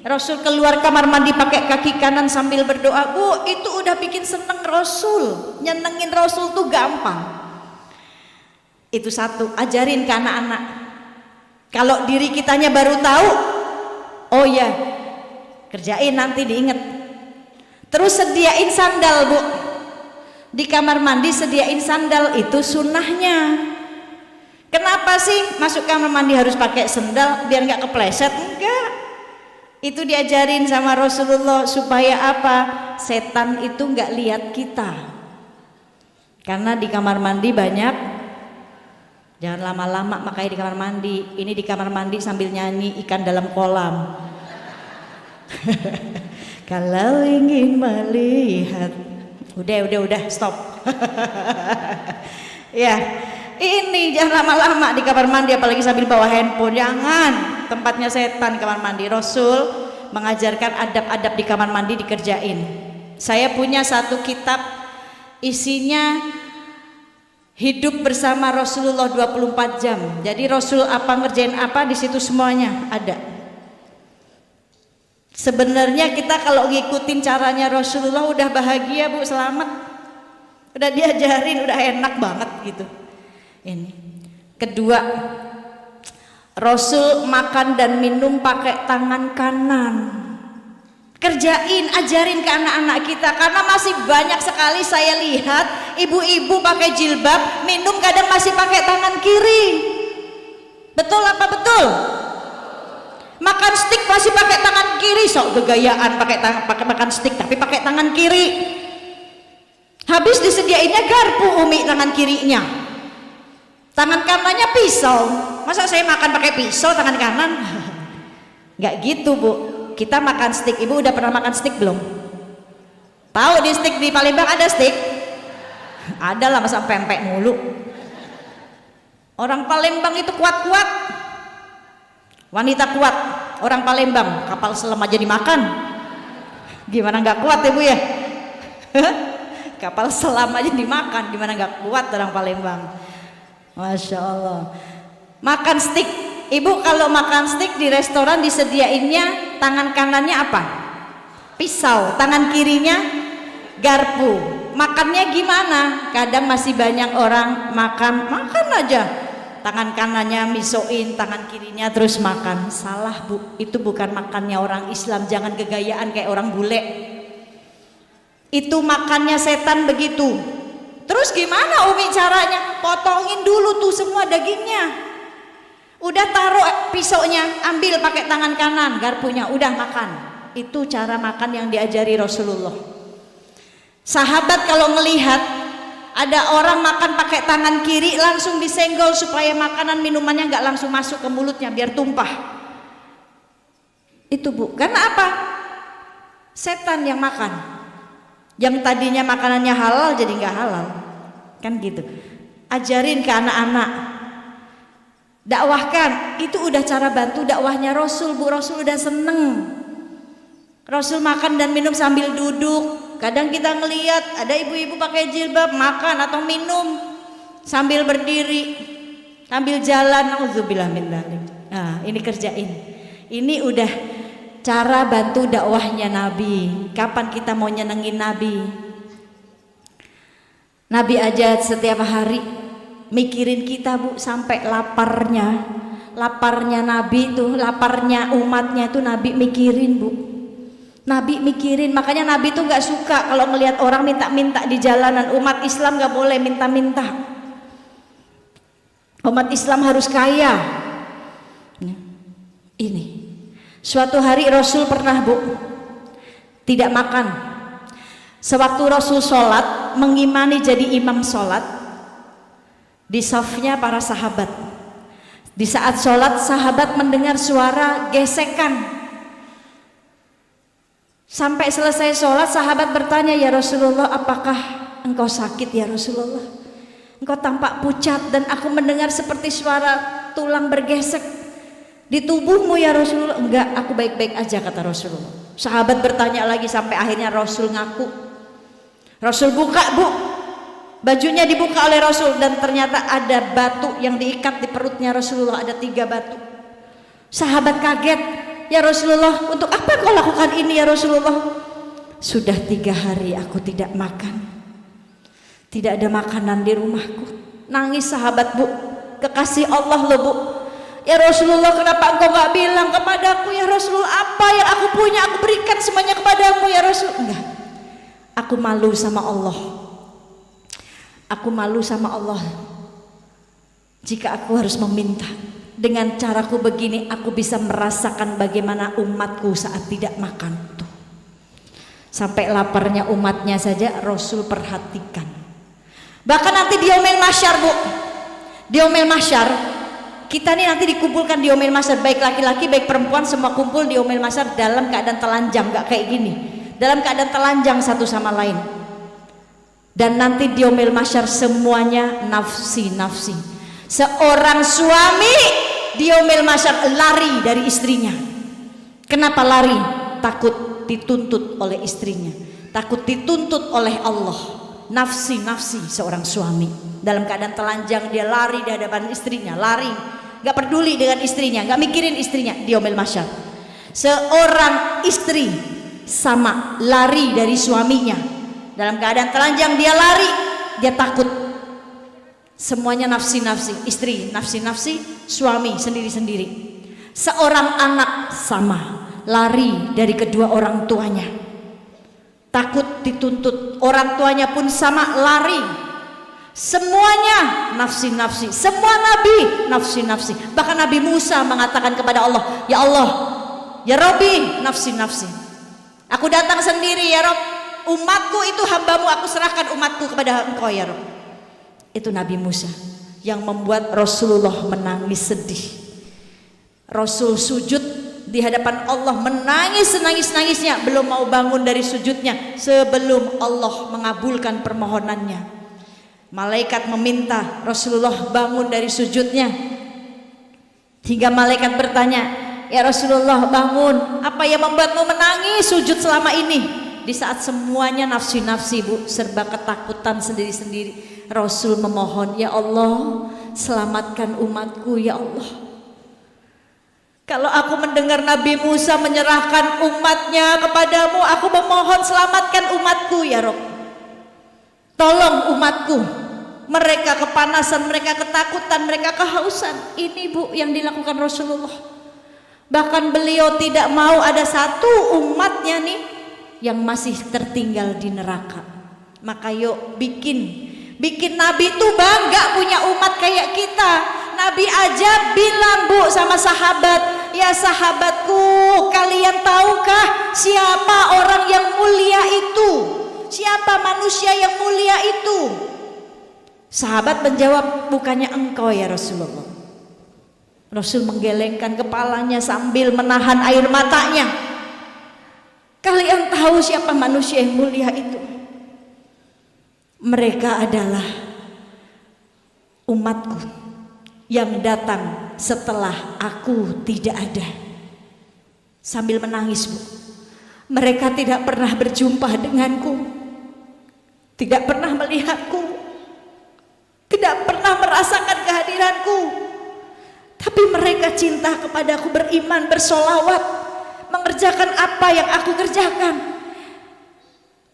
Rasul keluar kamar mandi pakai kaki kanan sambil berdoa. Bu, itu udah bikin seneng Rasul. Nyenengin Rasul tuh gampang. Itu satu, ajarin ke anak-anak. Kalau diri kitanya baru tahu, oh ya, kerjain nanti diinget. Terus sediain sandal, Bu. Di kamar mandi sediain sandal, itu sunnahnya. Kenapa sih masuk kamar mandi harus pakai sandal biar nggak kepleset? Enggak. Itu diajarin sama Rasulullah supaya apa? Setan itu nggak lihat kita. Karena di kamar mandi banyak, jangan lama-lama makanya di kamar mandi. Ini di kamar mandi sambil nyanyi ikan dalam kolam. Kalau ingin melihat, udah stop. Ya, ini jangan lama-lama di kamar mandi apalagi sambil bawa handphone. Jangan, tempatnya setan kamar mandi. Rasul mengajarkan adab-adab di kamar mandi dikerjain. Saya punya satu kitab isinya hidup bersama Rasulullah 24 jam. Jadi Rasul apa ngerjain apa di situ semuanya ada. Sebenarnya kita kalau ngikutin caranya Rasulullah udah bahagia Bu, selamat. Udah diajarin, udah enak banget gitu. Ini. Kedua, Rasul makan dan minum pakai tangan kanan. Kerjain, ajarin ke anak-anak kita, karena masih banyak sekali saya lihat ibu-ibu pakai jilbab, minum kadang masih pakai tangan kiri. Betul apa betul? Makan stik masih pakai tangan kiri, sok gegayaan pakai makan stik tapi pakai tangan kiri. Habis disediainnya garpu umi tangan kirinya. Tangan kanannya pisau. Masa saya makan pakai pisau tangan kanan? Nggak gitu Bu. Kita makan stik. Ibu udah pernah makan stik belum? Tahu di stik di Palembang ada stik? Ada lah, masa pempek mulu. Orang Palembang itu kuat-kuat. Wanita kuat. Orang Palembang kapal selam aja dimakan. Gimana nggak kuat ya Bu ya? Kapal selam aja dimakan. Gimana nggak kuat orang Palembang? Masya Allah. Makan stik. Ibu kalau makan stik di restoran disediainnya tangan kanannya apa? Pisau. Tangan kirinya garpu. Makannya gimana? Kadang masih banyak orang makan aja. Tangan kanannya misoin, tangan kirinya terus makan. Salah Bu. Itu bukan makannya orang Islam. Jangan kegayaan kayak orang bule. Itu makannya setan begitu. Terus gimana Umi caranya? Potongin dulu tuh semua dagingnya. Udah taruh pisaunya, ambil pakai tangan kanan, garpunya, udah makan. Itu cara makan yang diajari Rasulullah. Sahabat kalau melihat ada orang makan pakai tangan kiri, langsung disenggol supaya makanan minumannya nggak langsung masuk ke mulutnya biar tumpah. Itu Bu, karena apa? Setan yang makan. Yang tadinya makanannya halal jadi nggak halal, kan gitu. Ajarin ke anak-anak, dakwahkan. Itu udah cara bantu dakwahnya Rasul Bu. Rasul udah seneng. Rasul makan dan minum sambil duduk. Kadang kita ngelihat ada ibu-ibu pakai jilbab makan atau minum sambil berdiri, sambil jalan. Auzubillah min dzalik. Nah, ini kerjain. Ini udah cara bantu dakwahnya Nabi. Kapan kita mau nyenengin Nabi? Nabi aja setiap hari mikirin kita Bu, sampai laparnya Nabi tuh, laparnya umatnya itu Nabi mikirin Bu. Nabi mikirin, makanya Nabi tuh nggak suka kalau ngelihat orang minta-minta di jalanan. Umat Islam nggak boleh minta-minta. Umat Islam harus kaya. Ini suatu hari Rasul pernah Bu tidak makan. Sewaktu Rasul sholat, mengimani jadi imam sholat di safnya para sahabat. Di saat sholat, sahabat mendengar suara gesekan. Sampai selesai sholat, sahabat bertanya, ya Rasulullah, apakah engkau sakit ya Rasulullah? Engkau tampak pucat dan aku mendengar seperti suara tulang bergesek di tubuhmu ya Rasulullah. Enggak, aku baik-baik aja, kata Rasulullah. Sahabat bertanya lagi sampai akhirnya Rasul ngaku. Rasul buka Bu, bajunya dibuka oleh Rasul dan ternyata ada batu yang diikat di perutnya Rasulullah, ada 3 batu. Sahabat kaget, ya Rasulullah, untuk apa kau lakukan ini ya Rasulullah? Sudah 3 hari aku tidak makan, tidak ada makanan di rumahku. Nangis sahabat Bu, kekasih Allah loh Bu. Ya Rasulullah, kenapa engkau gak bilang kepadaku ya Rasulullah, apa yang aku punya aku berikan semuanya kepadamu ya Rasul? Enggak, aku malu sama Allah. Aku malu sama Allah jika aku harus meminta. Dengan caraku begini aku bisa merasakan bagaimana umatku saat tidak makan. Tuh. Sampai laparnya umatnya saja Rasul perhatikan. Bahkan nanti di yaumil mahsyar, Bu. Di yaumil mahsyar kita nih nanti dikumpulkan di yaumil mahsyar, baik laki-laki baik perempuan semua kumpul di yaumil mahsyar dalam keadaan telanjang, gak kayak gini. Dalam keadaan telanjang satu sama lain. Dan nanti di yaumil mahsyar semuanya nafsi-nafsi. Seorang suami di yaumil mahsyar lari dari istrinya. Kenapa lari? Takut dituntut oleh istrinya, takut dituntut oleh Allah. Nafsi-nafsi seorang suami dalam keadaan telanjang dia lari di hadapan istrinya, lari, gak peduli dengan istrinya, gak mikirin istrinya di yaumil mahsyar. Seorang istri sama lari dari suaminya dalam keadaan telanjang, dia lari, dia takut. Semuanya nafsi-nafsi, istri nafsi-nafsi, suami sendiri-sendiri. Seorang anak sama lari dari kedua orang tuanya, takut dituntut. Orang tuanya pun sama lari. Semuanya nafsi-nafsi. Semua nabi nafsi-nafsi. Bahkan Nabi Musa mengatakan kepada Allah, ya Allah, ya Rabbi, nafsi-nafsi. Aku datang sendiri ya Rabb. Umatku itu hambamu, aku serahkan umatku kepada engkau ya Rabb. Itu Nabi Musa yang membuat Rasulullah menangis sedih. Rasul sujud di hadapan Allah menangis senangis-nangisnya, belum mau bangun dari sujudnya sebelum Allah mengabulkan permohonannya. Malaikat meminta Rasulullah bangun dari sujudnya, hingga malaikat bertanya, ya Rasulullah bangun, apa yang membuatmu menangis sujud selama ini? Di saat semuanya nafsi-nafsi, Bu, serba ketakutan sendiri-sendiri, Rasul memohon, ya Allah selamatkan umatku ya Allah. Kalau aku mendengar Nabi Musa menyerahkan umatnya kepadamu, aku memohon selamatkan umatku ya Rabb. Tolong umatku. Mereka kepanasan, mereka ketakutan, mereka kehausan. Ini, Bu, yang dilakukan Rasulullah. Bahkan beliau tidak mau ada satu umatnya nih yang masih tertinggal di neraka. Maka yuk bikin Nabi itu bangga punya umat kayak kita. Nabi aja bilang, Bu, sama sahabat, ya sahabatku, kalian tahukah siapa orang yang mulia itu? Siapa manusia yang mulia itu? Sahabat menjawab, bukannya engkau ya Rasulullah. Rasul menggelengkan kepalanya sambil menahan air matanya. Kalian tahu siapa manusia yang mulia itu? Mereka adalah umatku yang datang setelah aku tidak ada. Sambil menangis, Bu. Mereka tidak pernah berjumpa denganku, tidak pernah melihatku, tidak pernah merasakan kehadiranku, tapi mereka cinta kepadaku, beriman, bersolawat, mengerjakan apa yang aku kerjakan.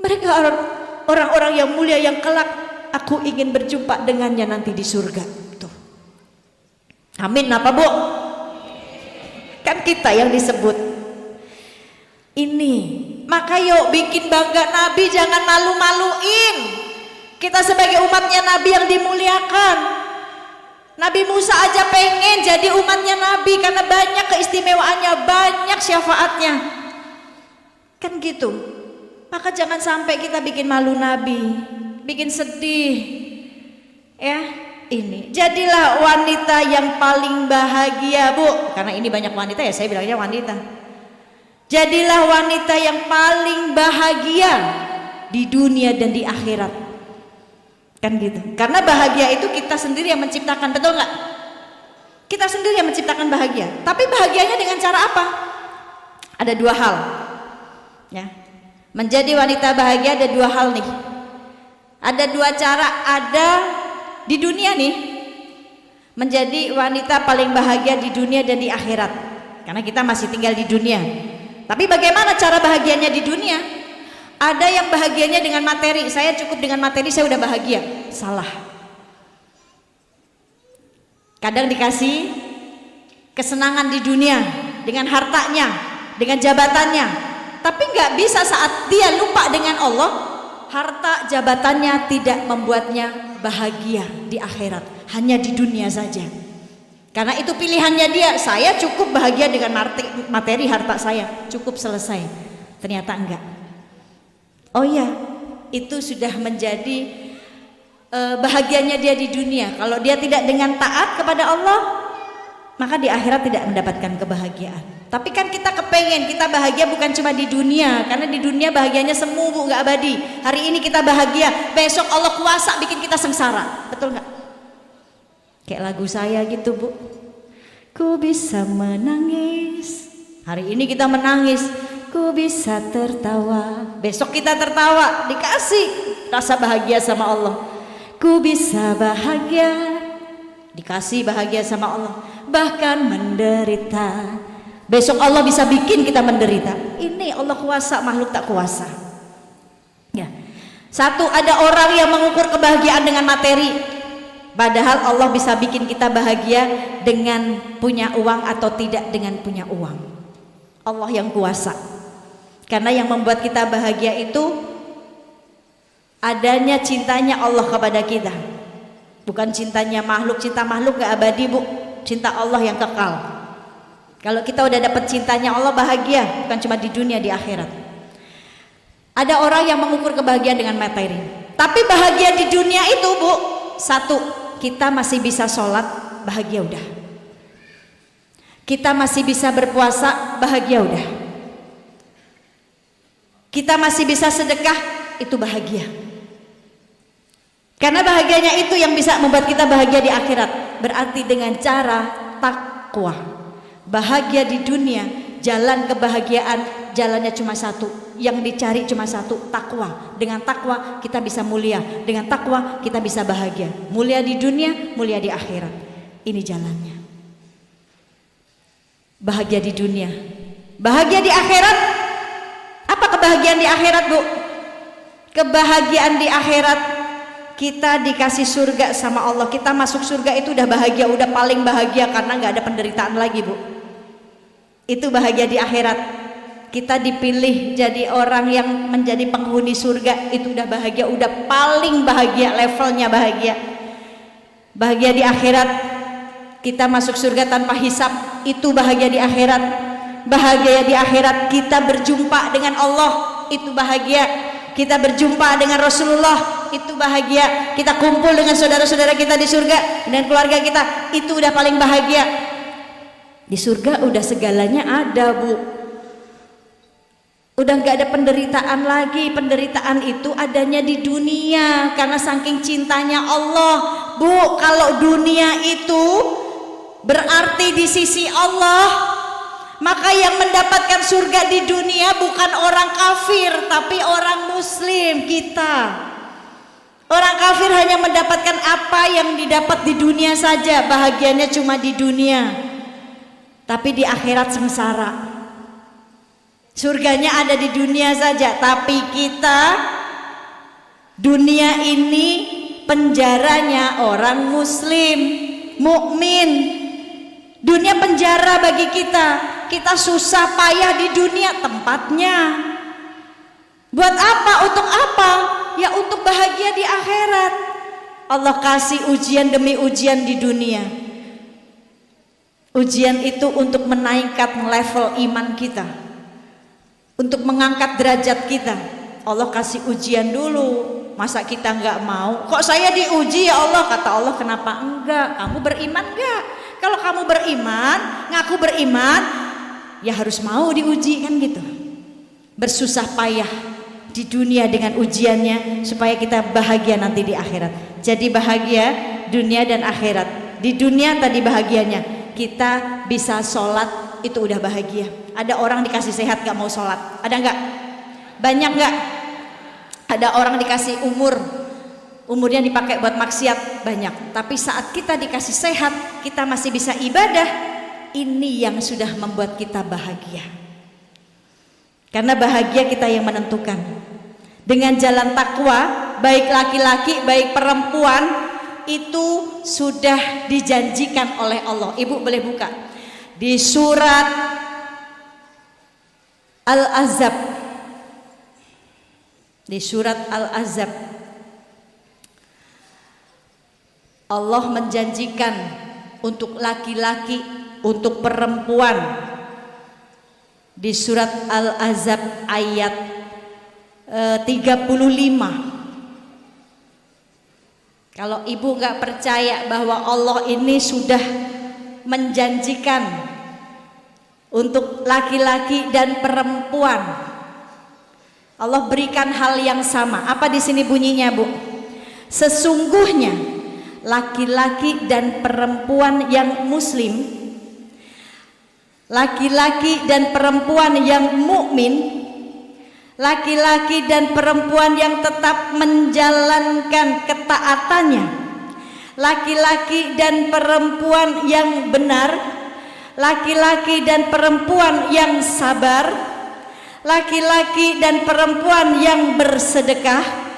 Mereka orang-orang yang mulia yang kelak aku ingin berjumpa dengannya nanti di surga. Tuh. Amin apa, Bu? Kan kita yang disebut ini. Maka yuk bikin bangga Nabi, jangan malu-maluin. Kita sebagai umatnya Nabi yang dimuliakan. Nabi Musa aja pengen jadi umatnya Nabi karena banyak keistimewaannya, banyak syafaatnya. Kan gitu. Maka jangan sampai kita bikin malu Nabi, bikin sedih. Ya, ini. Jadilah wanita yang paling bahagia, Bu. Karena ini banyak wanita ya, saya bilangnya wanita. Jadilah wanita yang paling bahagia di dunia dan di akhirat. Kan gitu. Karena bahagia itu kita sendiri yang menciptakan, betul nggak? Kita sendiri yang menciptakan bahagia. Tapi bahagianya dengan cara apa? Ada dua hal. Ya. Menjadi wanita bahagia ada dua hal nih. Ada dua cara. Ada di dunia nih, menjadi wanita paling bahagia di dunia dan di akhirat. Karena kita masih tinggal di dunia. Tapi bagaimana cara bahagianya di dunia? Ada yang bahagianya dengan materi. Saya cukup dengan materi, saya udah bahagia. Salah. Kadang dikasih kesenangan di dunia dengan hartanya, dengan jabatannya, tapi nggak bisa saat dia lupa dengan Allah, harta jabatannya tidak membuatnya bahagia di akhirat, hanya di dunia saja. Karena itu pilihannya dia, saya cukup bahagia dengan materi harta saya, cukup selesai. Ternyata enggak. Oh iya, itu sudah menjadi bahagianya dia di dunia. Kalau dia tidak dengan taat kepada Allah, maka di akhirat tidak mendapatkan kebahagiaan. Tapi kan kita kepengen kita bahagia bukan cuma di dunia, karena di dunia bahagianya semu Bu, nggak abadi. Hari ini kita bahagia, besok Allah kuasa bikin kita sengsara, betul nggak? Kayak lagu saya gitu Bu, ku bisa menangis, hari ini kita menangis, ku bisa tertawa, besok kita tertawa, dikasih rasa bahagia sama Allah. Ku bisa bahagia, dikasih bahagia sama Allah, bahkan menderita, besok Allah bisa bikin kita menderita. Ini Allah kuasa, makhluk tak kuasa. Ya. Satu, ada orang yang mengukur kebahagiaan dengan materi, padahal Allah bisa bikin kita bahagia dengan punya uang atau tidak dengan punya uang. Allah yang kuasa. Karena yang membuat kita bahagia itu adanya cintanya Allah kepada kita, bukan cintanya makhluk. Cinta makhluk gak abadi Bu, cinta Allah yang kekal. Kalau kita udah dapat cintanya Allah, bahagia bukan cuma di dunia, di akhirat. Ada orang yang mengukur kebahagiaan dengan materi, tapi bahagia di dunia itu Bu, satu, kita masih bisa sholat, bahagia udah. Kita masih bisa berpuasa, bahagia udah. Kita masih bisa sedekah, itu bahagia. Karena bahagianya itu yang bisa membuat kita bahagia di akhirat. Berarti dengan cara takwa. Bahagia di dunia, jalan kebahagiaan jalannya cuma satu, yang dicari cuma satu, takwa. Dengan takwa kita bisa mulia, dengan takwa kita bisa bahagia. Mulia di dunia, mulia di akhirat. Ini jalannya. Bahagia di dunia, bahagia di akhirat. Apa kebahagiaan di akhirat Bu? Kebahagiaan di akhirat, kita dikasih surga sama Allah. Kita masuk surga itu udah bahagia, udah paling bahagia, karena nggak ada penderitaan lagi Bu. Itu bahagia di akhirat. Kita dipilih jadi orang yang menjadi penghuni surga, itu udah bahagia, udah paling bahagia, levelnya bahagia. Bahagia di akhirat, kita masuk surga tanpa hisab, itu bahagia di akhirat. Bahagia di akhirat, kita berjumpa dengan Allah, itu bahagia. Kita berjumpa dengan Rasulullah, itu bahagia. Kita kumpul dengan saudara-saudara kita di surga dan keluarga kita, itu udah paling bahagia. Di surga udah segalanya ada Bu, udah gak ada penderitaan lagi. Penderitaan itu adanya di dunia karena saking cintanya Allah Bu. Kalau dunia itu berarti di sisi Allah, maka yang mendapatkan surga di dunia bukan orang kafir, tapi orang muslim kita. Orang kafir hanya mendapatkan apa yang didapat di dunia saja, bahagianya cuma di dunia. Tapi di akhirat sengsara. Surganya ada di dunia saja, tapi kita dunia ini penjaranya orang muslim, mukmin. Dunia penjara bagi kita. Kita susah payah di dunia, tempatnya. Buat apa? Untuk apa? Ya untuk bahagia di akhirat. Allah kasih ujian demi ujian di dunia. Ujian itu untuk menaikkan level iman kita, untuk mengangkat derajat kita. Allah kasih ujian dulu. Masa kita nggak mau? Kok saya diuji ya Allah? Kata Allah, kenapa enggak? Kamu beriman enggak? Kalau kamu beriman, ngaku beriman, ya harus mau diuji kan gitu. Bersusah payah di dunia dengan ujiannya supaya kita bahagia nanti di akhirat. Jadi bahagia dunia dan akhirat. Di dunia tadi bahagianya kita bisa sholat, itu udah bahagia. Ada orang dikasih sehat gak mau sholat, ada nggak? Banyak nggak? Ada orang dikasih umurnya dipakai buat maksiat, banyak. Tapi saat kita dikasih sehat, kita masih bisa ibadah. Ini yang sudah membuat kita bahagia. Karena bahagia kita yang menentukan. Dengan jalan takwa, baik laki-laki, baik perempuan, itu sudah dijanjikan oleh Allah. Ibu boleh buka di surat Al-Ahzab. Di surat Al-Ahzab Allah menjanjikan untuk laki-laki, untuk perempuan di surat Al-Ahzab ayat 35. Kalau ibu nggak percaya bahwa Allah ini sudah menjanjikan untuk laki-laki dan perempuan, Allah berikan hal yang sama. Apa di sini bunyinya, Bu? Sesungguhnya laki-laki dan perempuan yang muslim, laki-laki dan perempuan yang mukmin, laki-laki dan perempuan yang tetap menjalankan ketaatannya, laki-laki dan perempuan yang benar, laki-laki dan perempuan yang sabar, laki-laki dan perempuan yang bersedekah,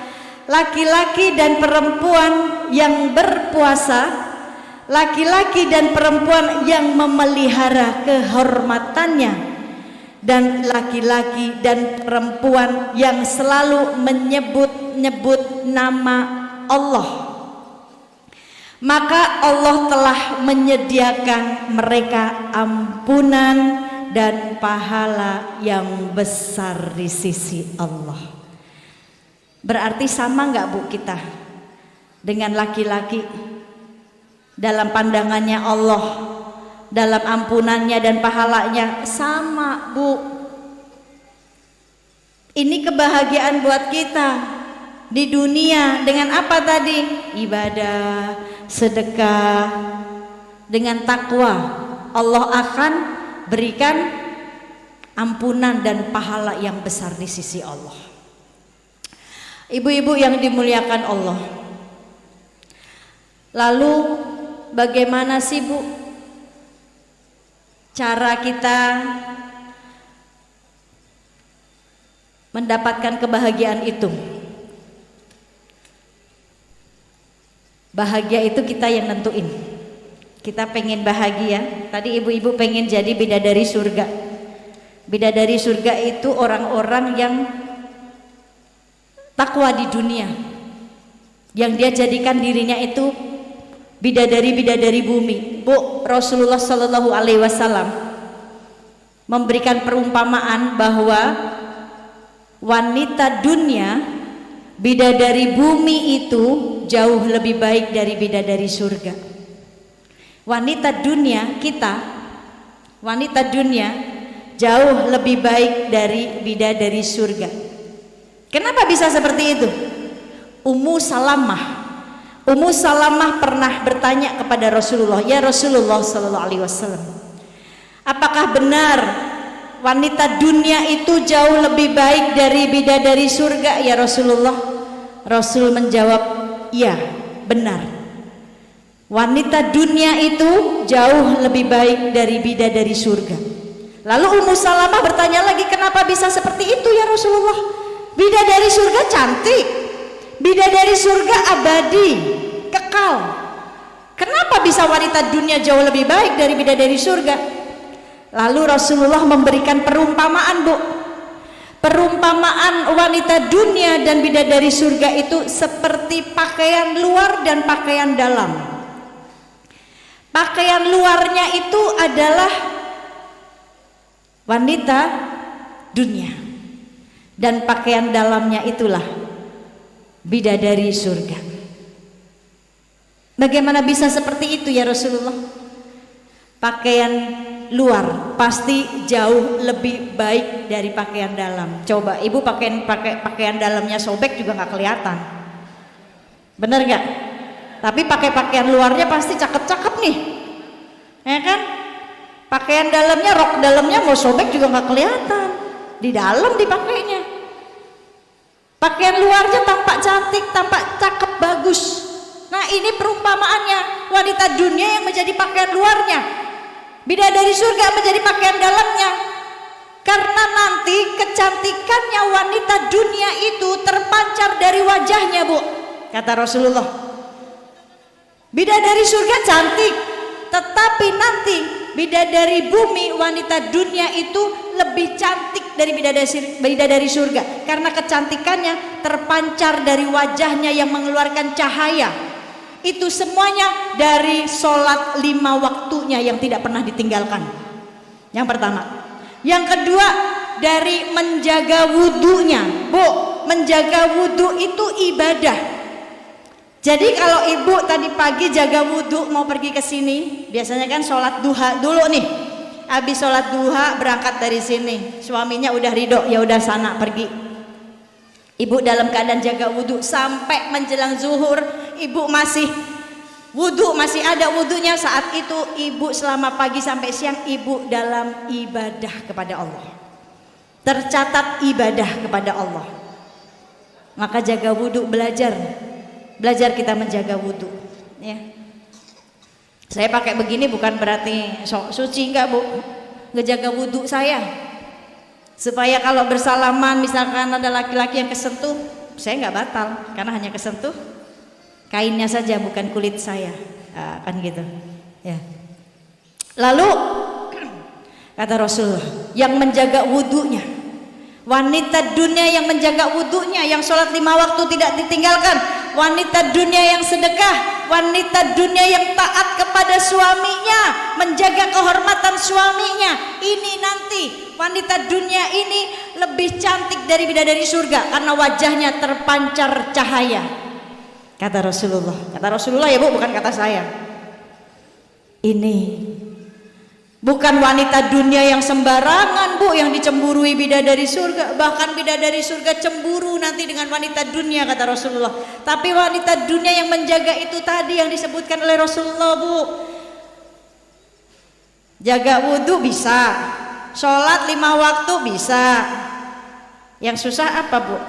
laki-laki dan perempuan yang berpuasa, laki-laki dan perempuan yang memelihara kehormatannya, dan laki-laki dan perempuan yang selalu menyebut-nyebut nama Allah. Maka Allah telah menyediakan mereka ampunan dan pahala yang besar di sisi Allah. Berarti sama nggak, Bu, kita dengan laki-laki dalam pandangannya Allah, dalam ampunannya dan pahalanya? Sama, Bu. Ini kebahagiaan buat kita di dunia. Dengan apa tadi? Ibadah, sedekah, dengan takwa. Allah akan berikan ampunan dan pahala yang besar di sisi Allah. Ibu-ibu yang dimuliakan Allah, lalu bagaimana sih, Bu, cara kita mendapatkan kebahagiaan itu? Bahagia itu kita yang nentuin. Kita pengen bahagia. Tadi ibu-ibu pengen jadi bidadari surga. Bidadari surga itu orang-orang yang takwa di dunia, yang dia jadikan dirinya itu bidadari-bidadari bumi. Bu, Rasulullah Shallallahu Alaihi Wasallam memberikan perumpamaan bahwa wanita dunia, bidadari bumi itu jauh lebih baik dari bidadari surga. Wanita dunia kita, wanita dunia jauh lebih baik dari bidadari surga. Kenapa bisa seperti itu? Ummu Salamah pernah bertanya kepada Rasulullah, ya Rasulullah Sallallahu Alaihi Wasallam, apakah benar wanita dunia itu jauh lebih baik dari bidadari surga ya Rasulullah? Rasul menjawab, iya benar, wanita dunia itu jauh lebih baik dari bidadari surga. Lalu Ummu Salamah bertanya lagi, kenapa bisa seperti itu ya Rasulullah? Bidadari surga cantik, bidadari surga abadi, kekal. Kenapa bisa wanita dunia jauh lebih baik dari bidadari surga? Lalu Rasulullah memberikan perumpamaan, Bu. Perumpamaan wanita dunia dan bidadari surga itu seperti pakaian luar dan pakaian dalam. Pakaian luarnya itu adalah wanita dunia, dan pakaian dalamnya itulah bidadari surga. Bagaimana bisa seperti itu ya Rasulullah? Pakaian luar pasti jauh lebih baik dari pakaian dalam. Coba ibu pakai pakaian dalamnya sobek juga nggak kelihatan, bener nggak? Tapi pakai pakaian luarnya pasti cakep-cakep nih, ya kan? Pakaian dalamnya, rok dalamnya mau sobek juga nggak kelihatan, di dalam dipakainya. Pakaian luarnya tampak cantik, tampak cakep, bagus. Nah ini perumpamaannya, wanita dunia yang menjadi pakaian luarnya, bidadari surga menjadi pakaian dalamnya. Karena nanti kecantikannya wanita dunia itu terpancar dari wajahnya, Bu, kata Rasulullah. Bidadari surga cantik, tetapi nanti bidadari bumi, wanita dunia itu lebih cantik dari bidadari surga, karena kecantikannya terpancar dari wajahnya yang mengeluarkan cahaya, Itu semuanya dari sholat 5 waktunya yang tidak pernah ditinggalkan. Yang pertama. Yang kedua, dari menjaga wudhunya. Bu, menjaga wudhu itu ibadah. Jadi kalau ibu tadi pagi jaga wudhu mau pergi ke sini, biasanya kan sholat duha dulu nih. Habis sholat duha berangkat dari sini, suaminya udah ridho, ya udah sana pergi. Ibu dalam keadaan jaga wudhu sampai menjelang zuhur, ibu masih wudhu, masih ada wudhunya. Saat itu ibu selama pagi sampai siang ibu dalam ibadah kepada Allah. Tercatat ibadah kepada Allah. Maka jaga wudhu, belajar kita menjaga wudhu, ya. Saya pakai begini bukan berarti sok suci, enggak Bu, ngejaga wudhu saya supaya kalau bersalaman misalkan ada laki-laki yang kesentuh, saya nggak batal karena hanya kesentuh kainnya saja, bukan kulit saya, kan gitu, ya. Lalu kata Rasulullah, yang menjaga wudhunya, wanita dunia yang menjaga wudhunya, yang sholat 5 waktu tidak ditinggalkan, wanita dunia yang sedekah, wanita dunia yang taat kepada suaminya, menjaga kehormatan suaminya, ini nanti wanita dunia ini lebih cantik dari bidadari surga karena wajahnya terpancar cahaya. Kata Rasulullah ya Bu, bukan kata saya. Ini bukan wanita dunia yang sembarangan Bu yang dicemburui bidadari surga, bahkan bidadari surga cemburu nanti dengan wanita dunia kata Rasulullah. Tapi wanita dunia yang menjaga itu tadi yang disebutkan oleh Rasulullah Bu. Jaga wudhu bisa, sholat 5 waktu bisa. Yang susah apa Bu?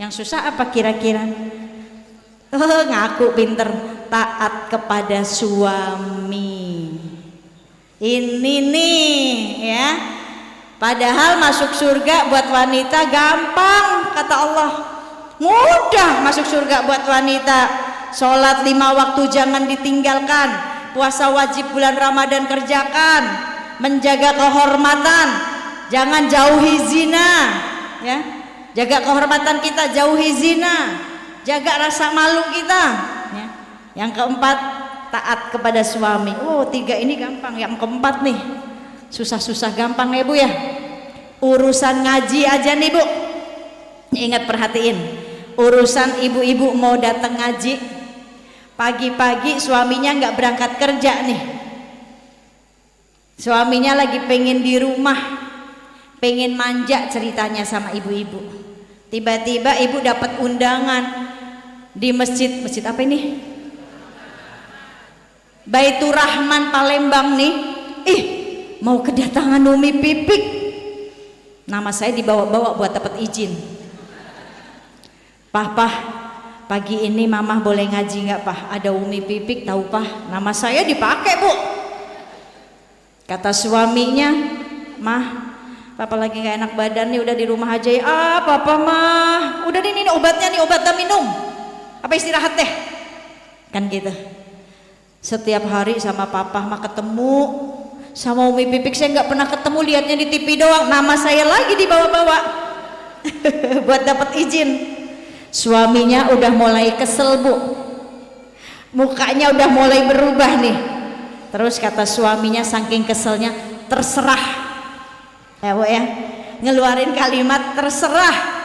Yang susah apa kira-kira? Ngaku pinter, taat kepada suami. Ini nih ya, padahal masuk surga buat wanita gampang kata Allah, mudah masuk surga buat wanita. Sholat 5 waktu jangan ditinggalkan, puasa wajib bulan Ramadan kerjakan, menjaga kehormatan, jangan jauhi zina, ya, jaga kehormatan kita, jauhi zina, jaga rasa malu kita, ya. Yang keempat, taat kepada suami. Oh, 3 ini gampang. Yang keempat nih susah-susah gampang ya Bu ya. Urusan ngaji aja nih Bu, ingat perhatiin, urusan ibu-ibu mau datang ngaji, pagi-pagi suaminya nggak berangkat kerja nih, suaminya lagi pengen di rumah, pengen manja ceritanya sama ibu-ibu. Tiba-tiba ibu dapat undangan di masjid apa ini, Baitur Rahman Palembang nih, mau kedatangan Umi Pipik, nama saya dibawa-bawa buat dapat izin. Pah, pagi ini Mamah boleh ngaji nggak Pah? Ada Umi Pipik, tahu Pah? Nama saya dipakai Bu. Kata suaminya, Mah, Papa lagi nggak enak badan nih, udah di rumah aja ya. Papa mah, udah nih obatnya nih, obat minum. Apa istirahat deh, kan gitu. Setiap hari sama Papa mah ketemu, sama Umi Pipik saya nggak pernah ketemu, lihatnya di TV doang. Nama saya lagi dibawa-bawa buat dapat izin. Suaminya udah mulai kesel Bu, mukanya udah mulai berubah nih. Terus kata suaminya saking keselnya, terserah ya Bu ya, ngeluarin kalimat terserah.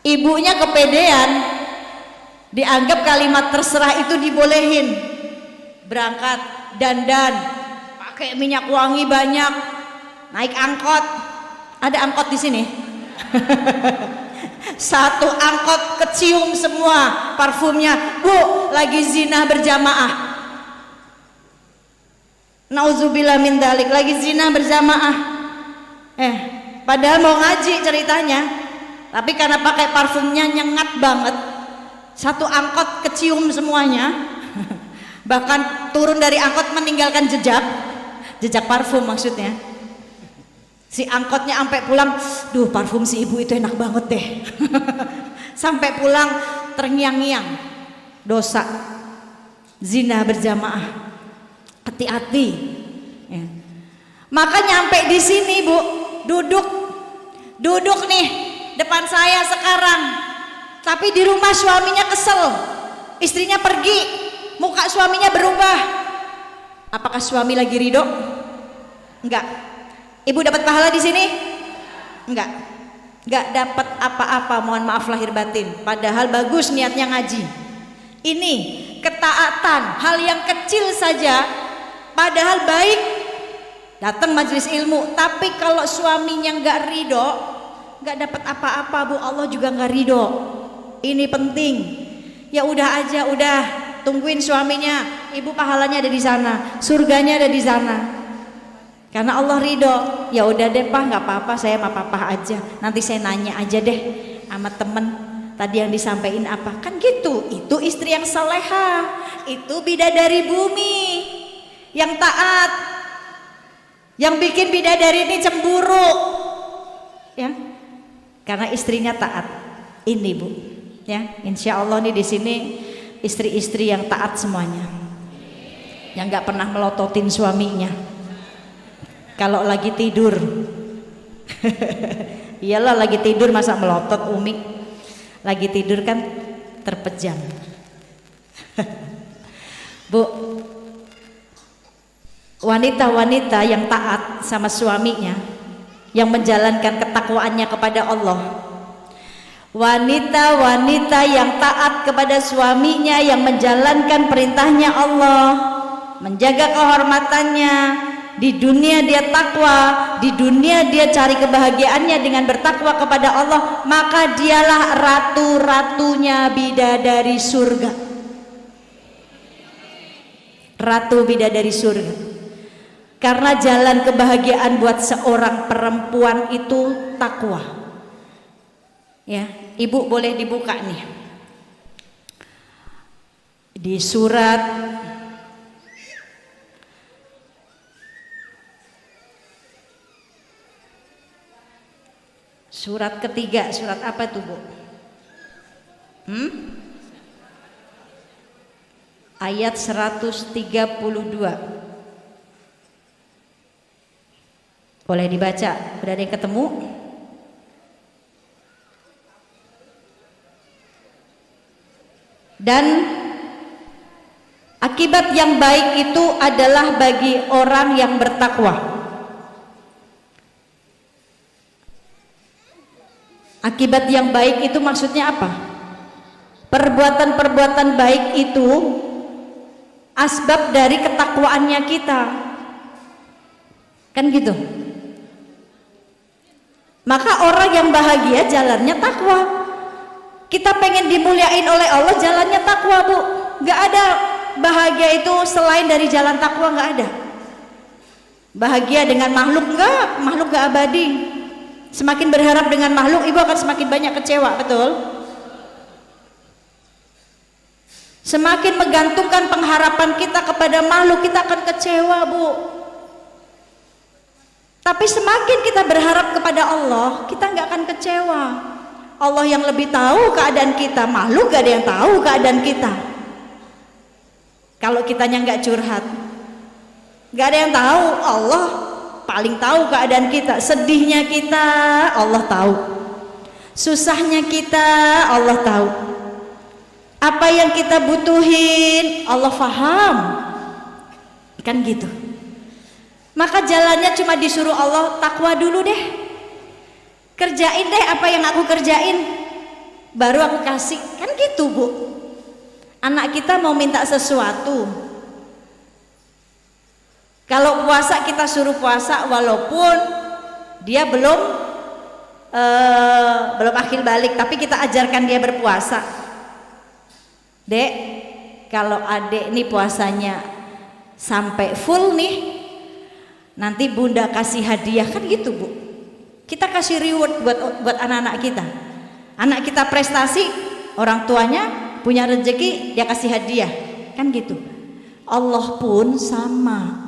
Ibunya kepedean, dianggap kalimat terserah itu dibolehin. Berangkat dandan, pakai minyak wangi banyak, naik angkot. Ada angkot di sini? Satu angkot kecium semua parfumnya. Bu, lagi zina berjamaah. Nauzubillah min dalik, lagi zina berjamaah. Padahal mau ngaji ceritanya, tapi karena pakai parfumnya nyengat banget, satu angkot kecium semuanya. Bahkan turun dari angkot meninggalkan jejak parfum maksudnya. Si angkotnya sampai pulang, duh parfum si ibu itu enak banget deh. Sampai pulang terngiang-ngiang, dosa zina berjamaah. Hati-hati ya. Maka nyampe di sini Bu, duduk nih depan saya sekarang, tapi di rumah suaminya kesel, istrinya pergi, muka suaminya berubah. Apakah suami lagi ridho? Enggak. Ibu dapat pahala di sini? Enggak. Enggak dapat apa-apa, mohon maaf lahir batin. Padahal bagus niatnya ngaji. Ini ketaatan, hal yang kecil saja padahal baik. Datang majelis ilmu, tapi kalau suaminya enggak ridho, enggak dapat apa-apa Bu, Allah juga enggak ridho. Ini penting. Ya udah aja, udah tungguin suaminya, ibu pahalanya ada di sana, surganya ada di sana. Karena Allah ridho. Ya udah deh Pak, nggak apa-apa, saya sama papa aja. Nanti saya nanya aja deh sama temen tadi yang disampaikan apa. Kan gitu. Itu istri yang saleha, itu bidadari bumi yang taat. Yang bikin bidadari ini cemburu, ya, karena istrinya taat. Ini Bu. Ya, insya Allah nih di sini istri-istri yang taat semuanya, yang nggak pernah melototin suaminya kalau lagi tidur. Iyalah lagi tidur masa melotot, Umi? Lagi tidur kan terpejam. Bu, wanita-wanita yang taat sama suaminya, yang menjalankan ketakwaannya kepada Allah, wanita-wanita yang taat kepada suaminya, yang menjalankan perintahnya Allah, menjaga kehormatannya, di dunia dia takwa, di dunia dia cari kebahagiaannya dengan bertakwa kepada Allah, maka dialah ratu-ratunya bidadari surga. Ratu bidadari surga. Karena jalan kebahagiaan buat seorang perempuan itu takwa. Ya, Ibu boleh dibuka nih di surat ketiga. Surat apa tuh Bu? Ayat 132. Boleh dibaca? Udah ada yang ketemu? Dan akibat yang baik itu adalah bagi orang yang bertakwa. Akibat yang baik itu maksudnya apa? Perbuatan-perbuatan baik itu asbab dari ketakwaannya kita. Kan gitu. Maka orang yang bahagia jalannya takwa. Kita pengen dimuliain oleh Allah, jalannya takwa Bu. Gak ada bahagia itu selain dari jalan takwa, gak ada. Bahagia dengan makhluk enggak, makhluk gak abadi. Semakin berharap dengan makhluk, ibu akan semakin banyak kecewa, betul? Semakin menggantungkan pengharapan kita kepada makhluk, kita akan kecewa Bu. Tapi semakin kita berharap kepada Allah, kita nggak akan kecewa. Allah yang lebih tahu keadaan kita, makhluk gak ada yang tahu keadaan kita. Kalau kitanya nggak curhat, nggak ada yang tahu. Allah paling tahu keadaan kita. Sedihnya kita, Allah tahu. Susahnya kita, Allah tahu. Apa yang kita butuhin, Allah faham. Kan gitu. Maka jalannya cuma disuruh Allah, takwa dulu deh, kerjain deh apa yang aku kerjain, baru aku kasih. Kan gitu Bu. Anak kita mau minta sesuatu, kalau puasa kita suruh puasa walaupun dia belum akil balik, tapi kita ajarkan dia berpuasa. Dek, kalau adek nih puasanya sampai full nih, nanti bunda kasih hadiah. Kan gitu Bu. Kita kasih reward buat anak-anak kita. Anak kita prestasi, orang tuanya punya rezeki, dia kasih hadiah. Kan gitu. Allah pun sama.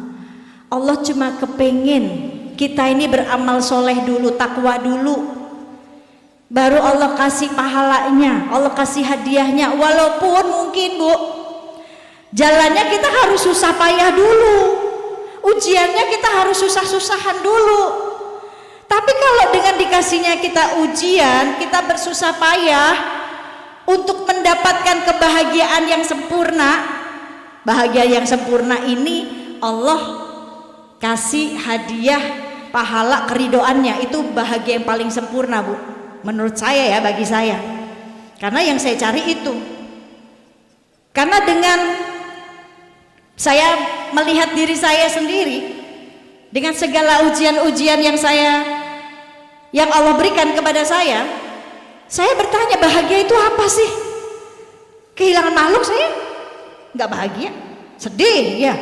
Allah cuma kepengen kita ini beramal soleh dulu, takwa dulu, baru Allah kasih pahalanya, Allah kasih hadiahnya. Walaupun mungkin Bu, jalannya kita harus susah payah dulu, ujiannya kita harus susah-susahan dulu. Tapi kalau dengan dikasihnya kita ujian, kita bersusah payah, untuk mendapatkan kebahagiaan yang sempurna. Bahagia yang sempurna ini Allah kasih hadiah pahala keridoannya, itu bahagia yang paling sempurna, Bu. Menurut saya ya, bagi saya. Karena yang saya cari itu. Karena dengan saya melihat diri saya sendiri, dengan segala ujian-ujian yang Allah berikan kepada saya bertanya, bahagia itu apa sih? Kehilangan makhluk saya nggak bahagia, sedih ya.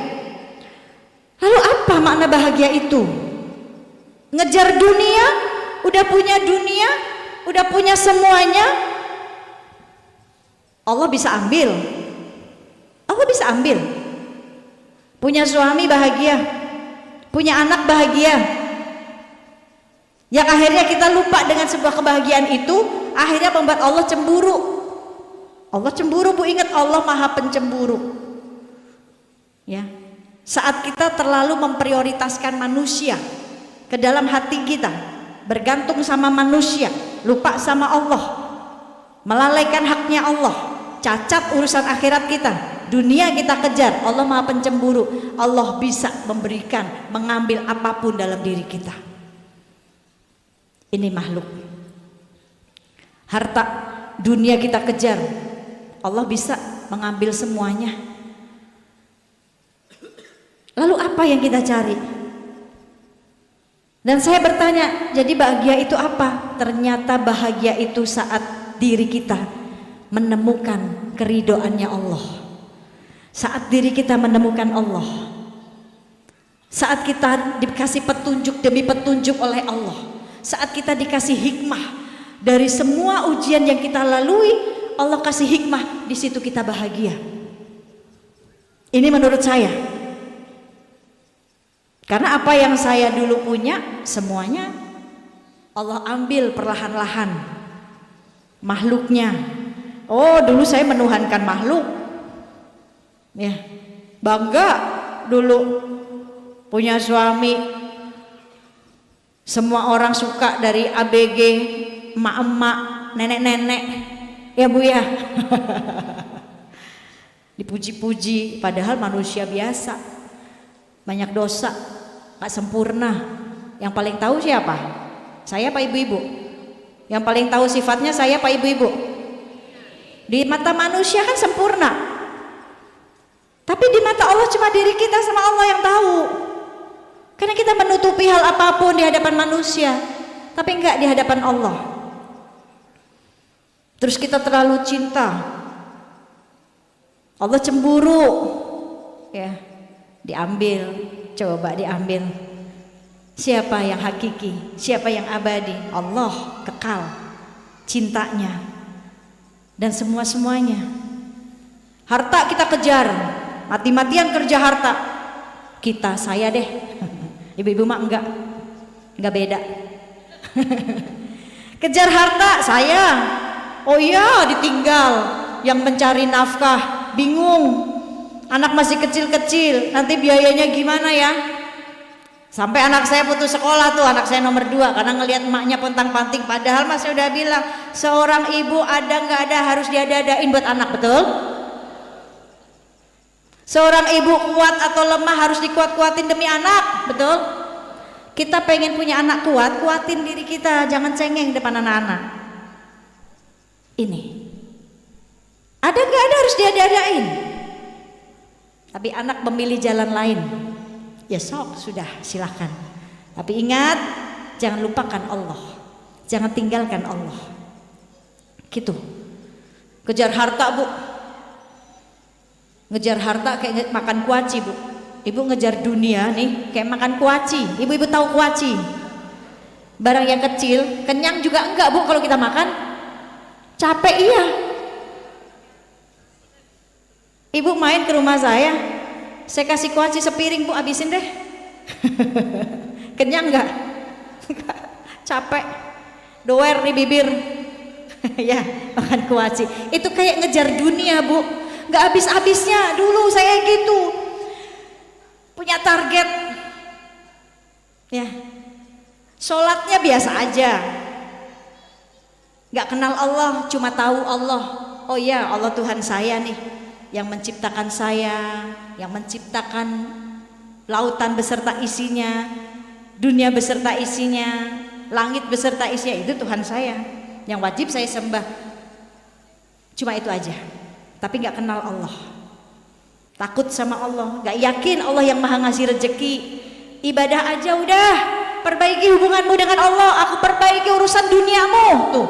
Lalu apa makna bahagia itu? Ngejar dunia, udah punya dunia, udah punya semuanya, Allah bisa ambil. Allah bisa ambil. Punya suami bahagia, punya anak bahagia, yang akhirnya kita lupa dengan sebuah kebahagiaan itu, akhirnya membuat Allah cemburu. Allah cemburu, Bu, ingat Allah Maha Pencemburu. Ya. Saat kita terlalu memprioritaskan manusia ke dalam hati kita, bergantung sama manusia, lupa sama Allah, melalaikan haknya Allah, cacat urusan akhirat kita, dunia kita kejar, Allah Maha Pencemburu. Allah bisa memberikan, mengambil apapun dalam diri kita. Ini makhluk. Harta dunia kita kejar, Allah bisa mengambil semuanya. Lalu apa yang kita cari? Dan saya bertanya, jadi bahagia itu apa? Ternyata bahagia itu saat diri kita menemukan keridoannya Allah. Saat diri kita menemukan Allah, saat kita dikasih petunjuk demi petunjuk oleh Allah, saat kita dikasih hikmah dari semua ujian yang kita lalui, Allah kasih hikmah, di situ kita bahagia. Ini menurut saya. Karena apa yang saya dulu punya, semuanya Allah ambil perlahan-lahan. Makhluknya, oh dulu saya menuhankan makhluk, ya bangga dulu punya suami, semua orang suka, dari ABG, emak-emak, nenek-nenek, ya Bu ya. Dipuji-puji, padahal manusia biasa, banyak dosa, gak sempurna. Yang paling tahu siapa? Saya apa ibu-ibu? Yang paling tahu sifatnya saya apa ibu-ibu? Di mata manusia kan sempurna, tapi di mata Allah cuma diri kita sama Allah yang tahu. Karena kita menutupi hal apapun di hadapan manusia, tapi enggak di hadapan Allah. Terus kita terlalu cinta, Allah cemburu, ya diambil, coba diambil. Siapa yang hakiki, siapa yang abadi? Allah kekal cintanya dan semua-semuanya. Harta kita kejar, mati-matian kerja harta. Kita, saya deh, ibu-ibu mah enggak beda. Kejar harta, saya, oh iya ditinggal, yang mencari nafkah bingung, anak masih kecil-kecil, nanti biayanya gimana ya? Sampai anak saya putus sekolah tuh, anak saya nomor 2, karena ngelihat emaknya pontang-panting. Padahal mas saya udah bilang, seorang ibu ada nggak ada harus diada-adain buat anak, betul? Seorang ibu kuat atau lemah harus dikuat-kuatin demi anak, betul? Kita pengen punya anak kuat, kuatin diri kita, jangan cengeng depan anak-anak. Ini ada nggak ada harus diada-adain. Tapi anak memilih jalan lain, ya sok, sudah silahkan. Tapi ingat, jangan lupakan Allah, jangan tinggalkan Allah. Gitu. Kejar harta, Bu. Ngejar harta kayak makan kuaci, Bu. Ibu ngejar dunia nih kayak makan kuaci. Ibu-ibu tahu kuaci? Barang yang kecil, kenyang juga enggak, Bu, kalau kita makan. Capek iya. Ibu main ke rumah saya kasih kuaci sepiring, Bu, habisin deh. Kenyang enggak? Capek. Doer di bibir. Ya, makan kuaci. Itu kayak ngejar dunia, Bu. Gak habis-habisnya. Dulu saya gitu, punya target, ya sholatnya biasa aja, gak kenal Allah, cuma tahu Allah oh ya Allah Tuhan saya nih, yang menciptakan saya, yang menciptakan lautan beserta isinya, dunia beserta isinya, langit beserta isinya, itu Tuhan saya yang wajib saya sembah. Cuma itu aja, tapi nggak kenal Allah, takut sama Allah, nggak yakin Allah yang maha ngasih rezeki. Ibadah aja udah, perbaiki hubunganmu dengan Allah, aku perbaiki urusan duniamu. Tuh,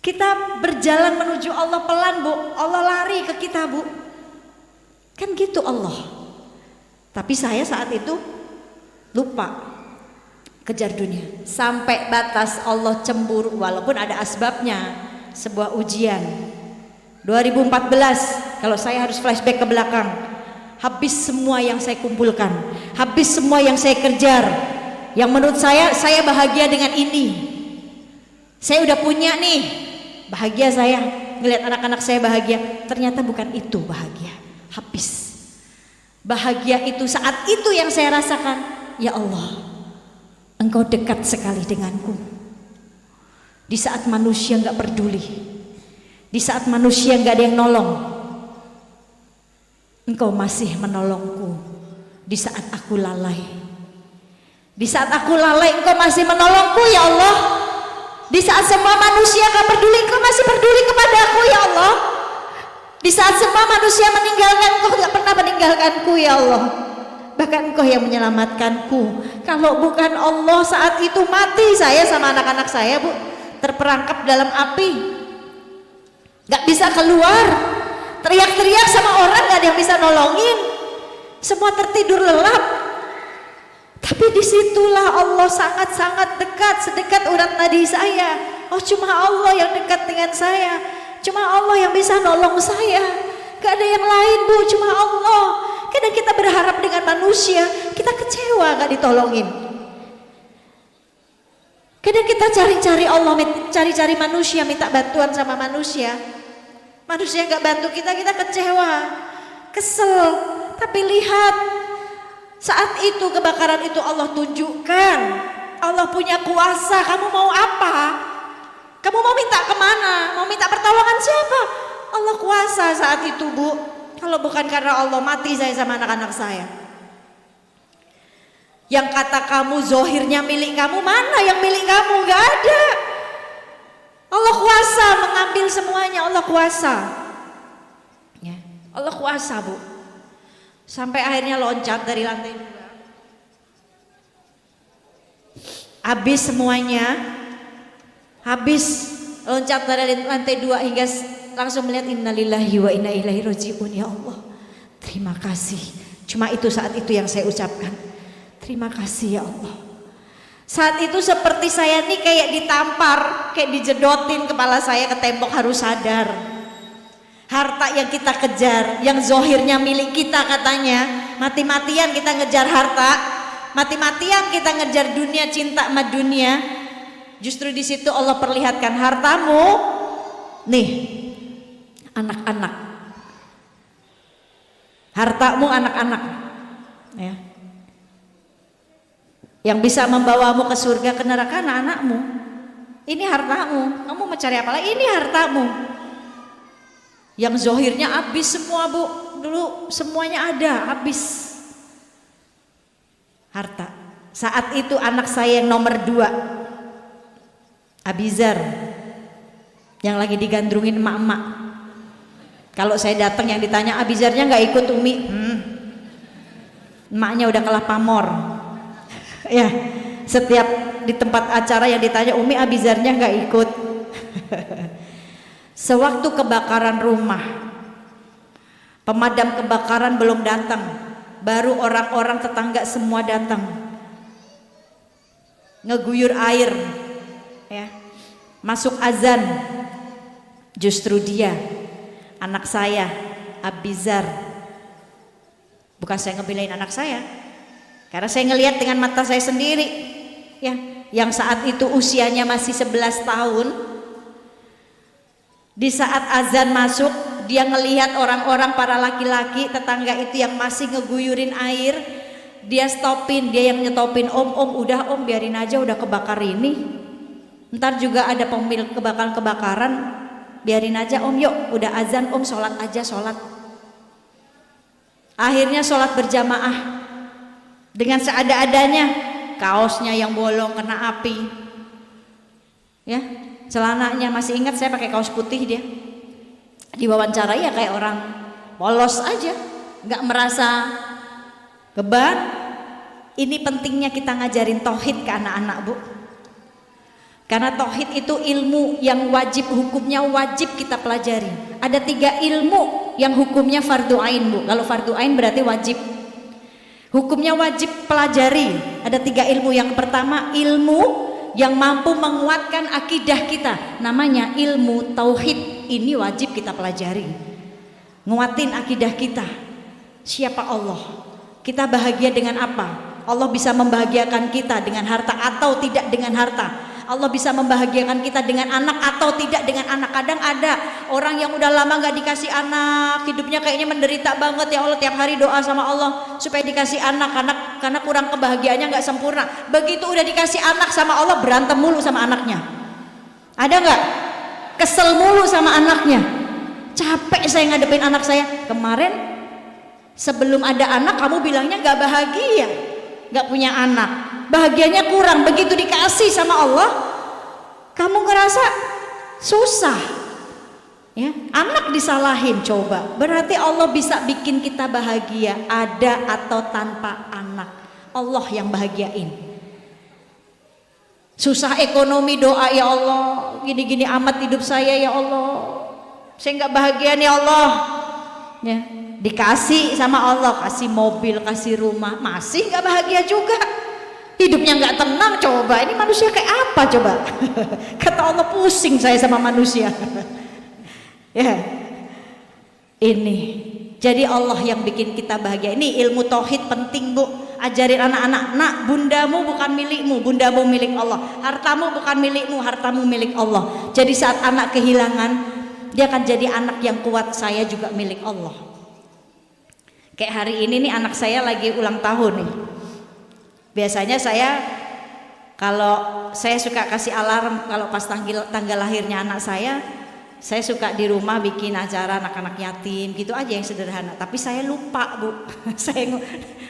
kita berjalan menuju Allah pelan bu, Allah lari ke kita bu, kan gitu Allah. Tapi saya saat itu lupa, kejar dunia sampai batas Allah cemburu, walaupun ada asbabnya. Sebuah ujian 2014, kalau saya harus flashback ke belakang, habis semua yang saya kumpulkan, habis semua yang saya kejar, yang menurut saya bahagia dengan ini, saya udah punya nih, bahagia saya ngelihat anak-anak saya bahagia. Ternyata bukan itu bahagia, habis. Bahagia itu saat itu yang saya rasakan, ya Allah, Engkau dekat sekali denganku. Di saat manusia nggak peduli, di saat manusia nggak ada yang nolong, Engkau masih menolongku. Di saat aku lalai, di saat aku lalai, Engkau masih menolongku ya Allah. Di saat semua manusia nggak peduli, Engkau masih peduli kepadaku ya Allah. Di saat semua manusia meninggalkan, Engkau nggak pernah meninggalkanku ya Allah. Bahkan Engkau yang menyelamatkanku. Kalau bukan Allah, saat itu mati saya sama anak-anak saya bu, terperangkap dalam api, nggak bisa keluar, teriak-teriak sama orang nggak ada yang bisa nolongin, semua tertidur lelap. Tapi disitulah Allah sangat-sangat dekat, sedekat urat nadi saya. Oh cuma Allah yang dekat dengan saya, cuma Allah yang bisa nolong saya, gak ada yang lain bu, cuma Allah. Kadang kita berharap dengan manusia, kita kecewa gak ditolongin. Kadang kita cari-cari Allah, cari-cari manusia, minta bantuan sama manusia. Manusia nggak bantu kita, kita kecewa, kesel. Tapi lihat, saat itu kebakaran itu Allah tunjukkan, Allah punya kuasa. Kamu mau apa? Kamu mau minta kemana? Mau minta pertolongan siapa? Allah kuasa saat itu bu. Kalau bukan karena Allah, mati saya sama anak-anak saya. Yang kata kamu zohirnya milik kamu, mana yang milik kamu? Gak ada. Allah kuasa mengambil semuanya, Allah kuasa ya. Allah kuasa bu. Sampai akhirnya loncat dari lantai 2. Habis semuanya, habis loncat dari lantai 2 hingga langsung melihat innalillahi wa inna ilaihi rajiun. Ya Allah, terima kasih. Cuma itu saat itu yang saya ucapkan, terima kasih ya Allah. Saat itu seperti saya nih kayak ditampar, kayak dijedotin kepala saya ke tembok. Harus sadar, harta yang kita kejar, yang zohirnya milik kita katanya, mati-matian kita ngejar harta, mati-matian kita ngejar dunia, cinta sama dunia. Justru di situ Allah perlihatkan hartamu nih, anak-anak, hartamu anak-anak ya. Yang bisa membawamu ke surga, ke neraka anak-anakmu. Ini hartamu. Kamu mau cari apa lagi? Ini hartamu. Yang zohirnya habis semua bu. Dulu semuanya ada, habis harta. Saat itu anak saya yang nomor 2, Abizar, yang lagi digandrungin emak-emak. Kalau saya datang yang ditanya, Abizarnya nggak ikut Umi. Emaknya udah kalah pamor. Ya, setiap di tempat acara yang ditanya, Umi Abizarnya nggak ikut. Sewaktu kebakaran rumah, pemadam kebakaran belum datang, baru orang-orang tetangga semua datang, ngeguyur air, ya, masuk azan. Justru dia, anak saya, Abizar. Bukan saya ngebelain anak saya, karena saya ngelihat dengan mata saya sendiri, ya, yang saat itu usianya masih 11 tahun. Di saat azan masuk, dia ngelihat orang-orang, para laki-laki tetangga itu yang masih ngeguyurin air, dia stopin, dia yang nyetopin. Om, udah om, biarin aja, udah kebakar ini. Ntar juga ada pemilik kebakaran. biarin aja om, yuk udah azan om sholat aja sholat. Akhirnya sholat berjamaah dengan seada-adanya, kaosnya yang bolong kena api, ya celananya masih ingat saya pakai kaos putih, dia diwawancara ya kayak orang polos aja, nggak merasa beban. Ini pentingnya kita ngajarin tauhid ke anak-anak, Bu. Karena tauhid itu ilmu yang wajib, hukumnya wajib kita pelajari. Ada 3 ilmu yang hukumnya fardu ain, Bu. Kalau fardu ain berarti wajib. Hukumnya wajib pelajari. Ada 3 ilmu. Yang pertama ilmu yang mampu menguatkan akidah kita, namanya ilmu tauhid. Ini wajib kita pelajari. Nguatin akidah kita. Siapa Allah? Kita bahagia dengan apa? Allah bisa membahagiakan kita dengan harta atau tidak dengan harta. Allah bisa membahagiakan kita dengan anak atau tidak dengan anak. Kadang ada orang yang udah lama gak dikasih anak, hidupnya kayaknya menderita banget, ya Allah tiap hari doa sama Allah supaya dikasih anak karena kurang kebahagiaannya gak sempurna. Begitu udah dikasih anak sama Allah, berantem mulu sama anaknya. Ada gak? Kesel mulu sama anaknya. Capek saya ngadepin anak saya. Kemarin sebelum ada anak kamu bilangnya gak bahagia, gak punya anak, bahagianya kurang. Begitu dikasih sama Allah kamu ngerasa susah, ya. Anak disalahin, coba berarti Allah bisa bikin kita bahagia ada atau tanpa anak. Allah yang bahagiain. Susah ekonomi, doa, ya Allah gini-gini amat hidup saya, ya Allah saya nggak bahagia nih Allah, ya. Dikasih sama Allah, kasih mobil, kasih rumah, masih nggak bahagia juga, hidupnya nggak tenang. Coba ini manusia kayak apa coba? Kata Allah, pusing saya sama manusia. Ya, ini jadi Allah yang bikin kita bahagia. Ini ilmu tauhid penting, Bu. Ajarin anak-anak, nak, bundamu bukan milikmu, bundamu milik Allah. Hartamu bukan milikmu, hartamu milik Allah. Jadi saat anak kehilangan, dia akan jadi anak yang kuat. Saya juga milik Allah. Kayak hari ini nih anak saya lagi ulang tahun nih. Biasanya kalau saya suka kasih alarm kalau pas tanggal lahirnya anak saya suka di rumah bikin acara anak-anak yatim gitu aja yang sederhana. Tapi saya lupa, Bu.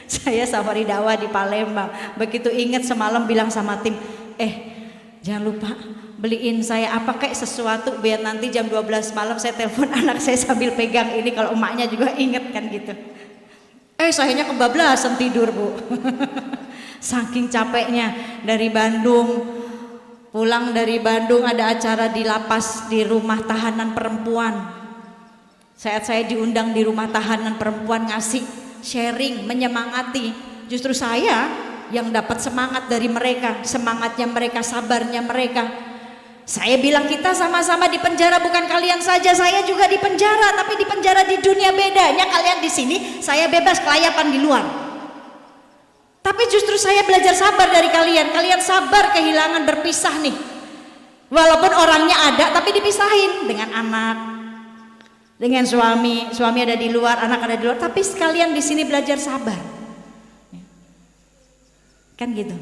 saya safari dakwah di Palembang. Begitu ingat semalam bilang sama tim, jangan lupa beliin saya apa kayak sesuatu biar nanti jam 12 malam saya telepon anak saya sambil pegang ini kalau emaknya juga inget kan gitu. Sayanya kebablasan tidur, Bu. Saking capeknya dari Bandung, pulang dari Bandung ada acara di lapas, di rumah tahanan perempuan. Saat saya diundang di rumah tahanan perempuan ngasih sharing, menyemangati, justru saya yang dapat semangat dari mereka, semangatnya mereka, sabarnya mereka. Saya bilang kita sama-sama di penjara, bukan kalian saja, saya juga di penjara, tapi di penjara di dunia. Bedanya kalian di sini, saya bebas kelayapan di luar. Tapi justru saya belajar sabar dari kalian. Kalian sabar kehilangan, berpisah nih. Walaupun orangnya ada tapi dipisahin dengan anak, dengan suami ada di luar, anak ada di luar, tapi sekalian di sini belajar sabar. Kan gitu.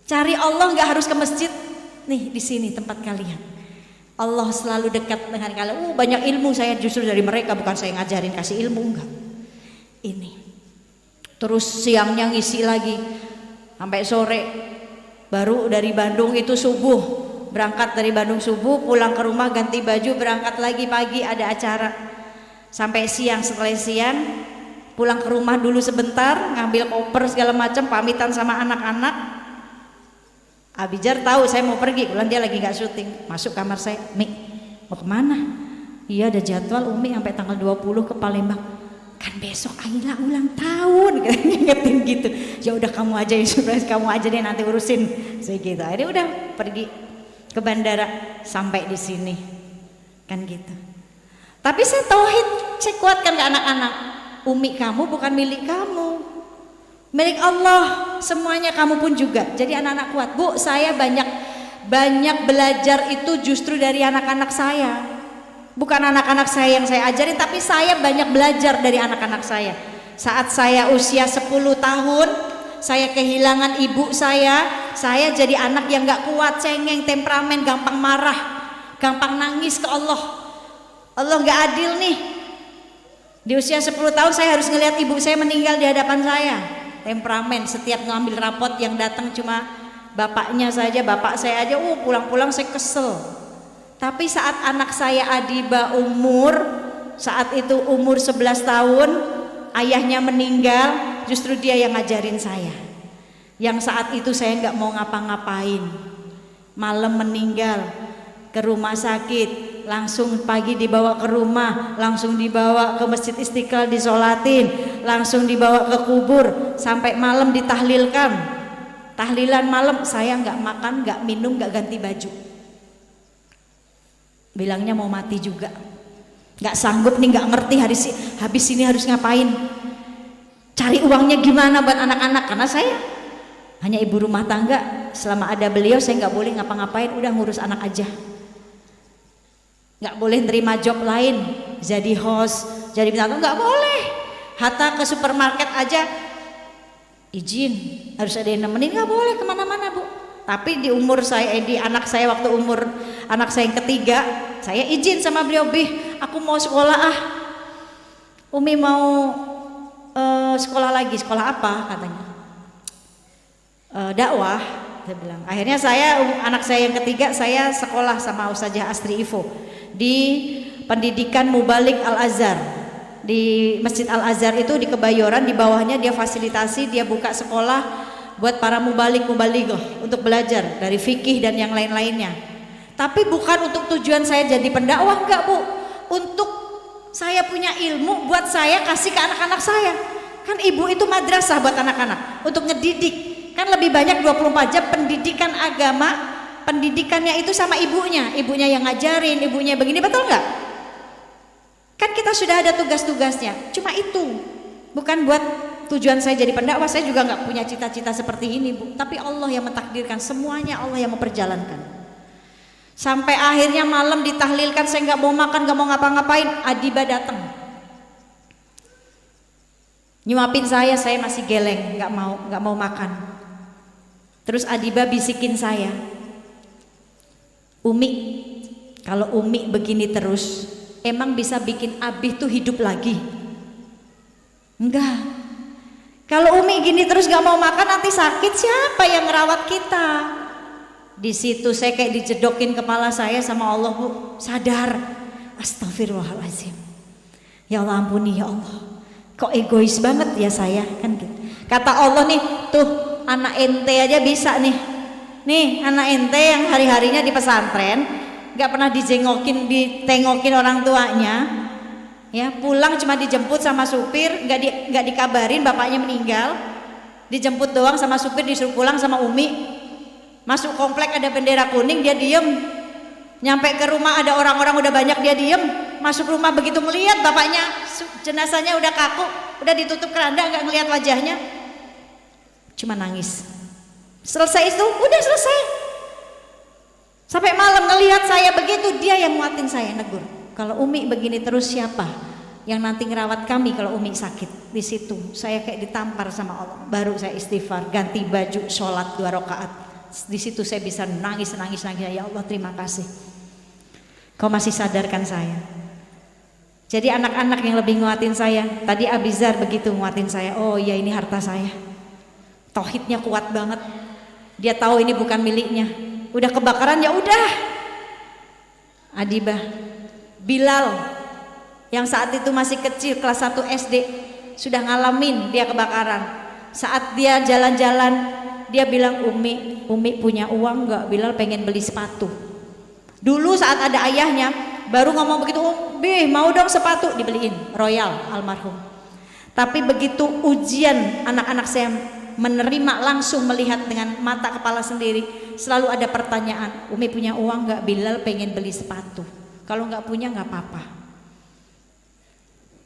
Cari Allah nggak harus ke masjid. Nih di sini tempat kalian. Allah selalu dekat dengan kalian. Banyak ilmu saya justru dari mereka, bukan saya ngajarin kasih ilmu, enggak. Ini. Terus siangnya ngisi lagi sampai sore. Baru dari Bandung itu subuh, berangkat dari Bandung subuh, pulang ke rumah ganti baju, berangkat lagi pagi ada acara. Sampai siang, setelah siang pulang ke rumah dulu sebentar, ngambil koper segala macam, pamitan sama anak-anak. Abijar tahu saya mau pergi, bulan dia lagi nggak syuting, masuk kamar saya, Mi, mau kemana? Iya ada jadwal Umi sampai tanggal 20 ke Palembang. Kan besok Aila ulang tahun, ngingetin gitu. Ya udah kamu aja yang surprise, kamu aja deh nanti urusin. Saya gitu. Akhirnya udah pergi ke bandara, sampai di sini, kan gitu. Tapi saya tauhid, saya kuatkan ke anak-anak. Umi kamu bukan milik kamu. Milik Allah, semuanya kamu pun juga. Jadi anak-anak kuat. Bu, saya banyak belajar itu justru dari anak-anak saya. Bukan anak-anak saya yang saya ajarin, tapi saya banyak belajar dari anak-anak saya. Saat saya usia 10 tahun, saya kehilangan ibu saya jadi anak yang gak kuat, cengeng, temperamen, gampang marah. gampang nangis ke Allah. Allah nggak adil nih. Di usia 10 tahun saya harus ngelihat ibu saya meninggal di hadapan saya. Temperamen, setiap ngambil rapot yang datang cuma bapaknya saja, bapak saya aja, pulang-pulang saya kesel. Tapi saat anak saya Adiba saat itu umur 11 tahun, ayahnya meninggal, justru dia yang ngajarin saya. Yang saat itu saya nggak mau ngapa-ngapain. Malam meninggal, ke rumah sakit, langsung pagi dibawa ke rumah, langsung dibawa ke Masjid Istiqlal disolatin, langsung dibawa ke kubur, sampai malam ditahlilkan. Tahlilan malam saya nggak makan, nggak minum, nggak ganti baju. Bilangnya mau mati juga, nggak sanggup nih, nggak ngerti habis ini harus ngapain, cari uangnya gimana buat anak-anak, karena saya hanya ibu rumah tangga. Selama ada beliau saya nggak boleh ngapa-ngapain, udah ngurus anak aja. Nggak boleh nerima job lain, jadi host, jadi bintang, nggak boleh. Hatta ke supermarket aja izin, harus ada yang nemenin, nggak boleh kemana-mana bu. Tapi di umur saya, di anak saya, waktu umur anak saya yang ketiga, saya izin sama beliau, aku mau sekolah Umi mau sekolah lagi. Sekolah apa katanya? Dakwah, saya bilang. Akhirnya anak saya yang ketiga, saya sekolah sama Ustazah Astri Ivo di pendidikan Mubalik Al-Azhar di Masjid Al-Azhar itu di Kebayoran. Di bawahnya dia fasilitasi, dia buka sekolah buat para mubalighah untuk belajar dari fikih dan yang lain-lainnya. Tapi bukan untuk tujuan saya jadi pendakwah, enggak bu, untuk saya punya ilmu buat saya kasih ke anak-anak saya. Kan ibu itu madrasah buat anak-anak untuk ngedidik. Kan lebih banyak 24 jam pendidikan agama, pendidikannya itu sama ibunya yang ngajarin, ibunya begini, betul nggak? Kan kita sudah ada tugas-tugasnya, cuma itu bukan buat tujuan saya jadi pendakwah. Saya juga nggak punya cita-cita seperti ini bu, tapi Allah yang mentakdirkan semuanya, Allah yang memperjalankan. Sampai akhirnya malam ditahlilkan, saya nggak mau makan, nggak mau ngapa-ngapain, Adiba datang nyuapin saya masih geleng, nggak mau makan. Terus Adiba bisikin saya, Umi, kalau Umi begini terus, emang bisa bikin Abi tuh hidup lagi? Enggak. Kalau Umi gini terus gak mau makan, nanti sakit, siapa yang ngerawat kita? Di situ saya kayak dijedokin kepala saya sama Allah bu, sadar, astagfirullahaladzim. Ya Allah ampuni ya Allah, kok egois banget ya saya, kan gitu. Kata Allah nih, tuh anak ente aja bisa nih anak ente yang hari-harinya di pesantren nggak pernah ditengokin orang tuanya, ya pulang cuma dijemput sama supir, nggak dikabarin bapaknya meninggal, dijemput doang sama supir, disuruh pulang sama Umi. Masuk komplek ada bendera kuning dia diem, nyampe ke rumah ada orang-orang udah banyak dia diem, masuk rumah begitu melihat bapaknya jenazahnya udah kaku, udah ditutup keranda, nggak ngelihat wajahnya, cuma nangis. Selesai itu udah selesai. Sampai malam ngelihat saya begitu, dia yang nguatin saya, negur, kalau Umi begini terus siapa yang nanti ngerawat kami kalau Umi sakit? Di situ saya kayak ditampar sama Allah. Baru saya istighfar, ganti baju, sholat 2 rakaat. Di situ saya bisa nangis. Ya Allah terima kasih, kau masih sadarkan saya. Jadi anak-anak yang lebih nguatin saya. Tadi Abizar begitu nguatin saya, oh iya ini harta saya. Tauhidnya kuat banget. Dia tahu ini bukan miliknya. Udah kebakaran ya udah. Adibah, Bilal yang saat itu masih kecil kelas 1 SD sudah ngalamin dia kebakaran. Saat dia jalan-jalan dia bilang, Umi punya uang nggak? Bilal pengen beli sepatu. Dulu saat ada ayahnya baru ngomong begitu, Umi mau dong sepatu, dibeliin Royal almarhum. Tapi begitu ujian anak-anak saya menerima langsung, melihat dengan mata kepala sendiri, selalu ada pertanyaan, Umi punya uang nggak? Bilal pengen beli sepatu. Kalau nggak punya nggak apa-apa.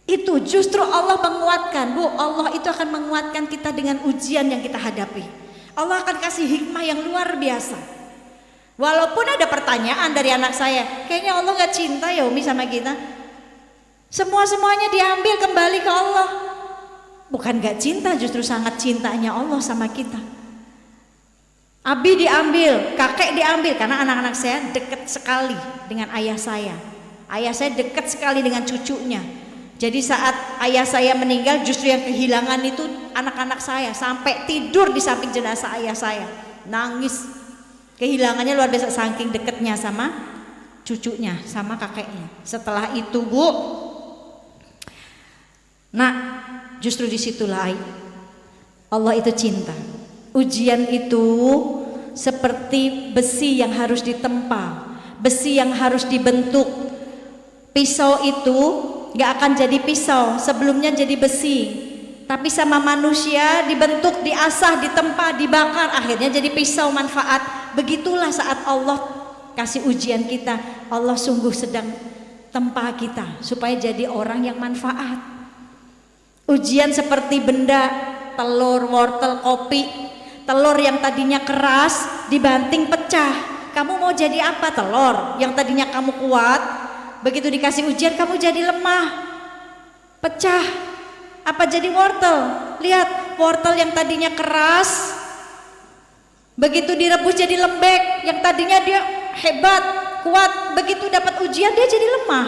Itu justru Allah menguatkan, bu. Allah itu akan menguatkan kita dengan ujian yang kita hadapi. Allah akan kasih hikmah yang luar biasa. Walaupun ada pertanyaan dari anak saya, kayaknya Allah nggak cinta ya Umi sama kita. Semuanya diambil kembali ke Allah. Bukan nggak cinta, justru sangat cintanya Allah sama kita. Abi diambil, kakek diambil, karena anak-anak saya dekat sekali dengan ayah saya. Ayah saya dekat sekali dengan cucunya. Jadi saat ayah saya meninggal, justru yang kehilangan itu anak-anak saya. Sampai tidur di samping jenazah ayah saya, nangis. Kehilangannya luar biasa, saking dekatnya sama cucunya, sama kakeknya. Setelah itu Bu, nah justru disitulah Allah itu cinta. Ujian itu seperti besi yang harus ditempa, besi yang harus dibentuk. Pisau itu gak akan jadi pisau, sebelumnya jadi besi. Tapi sama manusia dibentuk, diasah, ditempa, dibakar, akhirnya jadi pisau manfaat. Begitulah saat Allah kasih ujian kita, Allah sungguh sedang tempa kita supaya jadi orang yang manfaat. Ujian seperti benda, telur, wortel, kopi. Telur yang tadinya keras dibanting pecah. Kamu mau jadi apa? Telur yang tadinya kamu kuat, begitu dikasih ujian kamu jadi lemah, pecah. Apa jadi wortel? Lihat, wortel yang tadinya keras, begitu direbus jadi lembek. Yang tadinya dia hebat, kuat, begitu dapat ujian dia jadi lemah.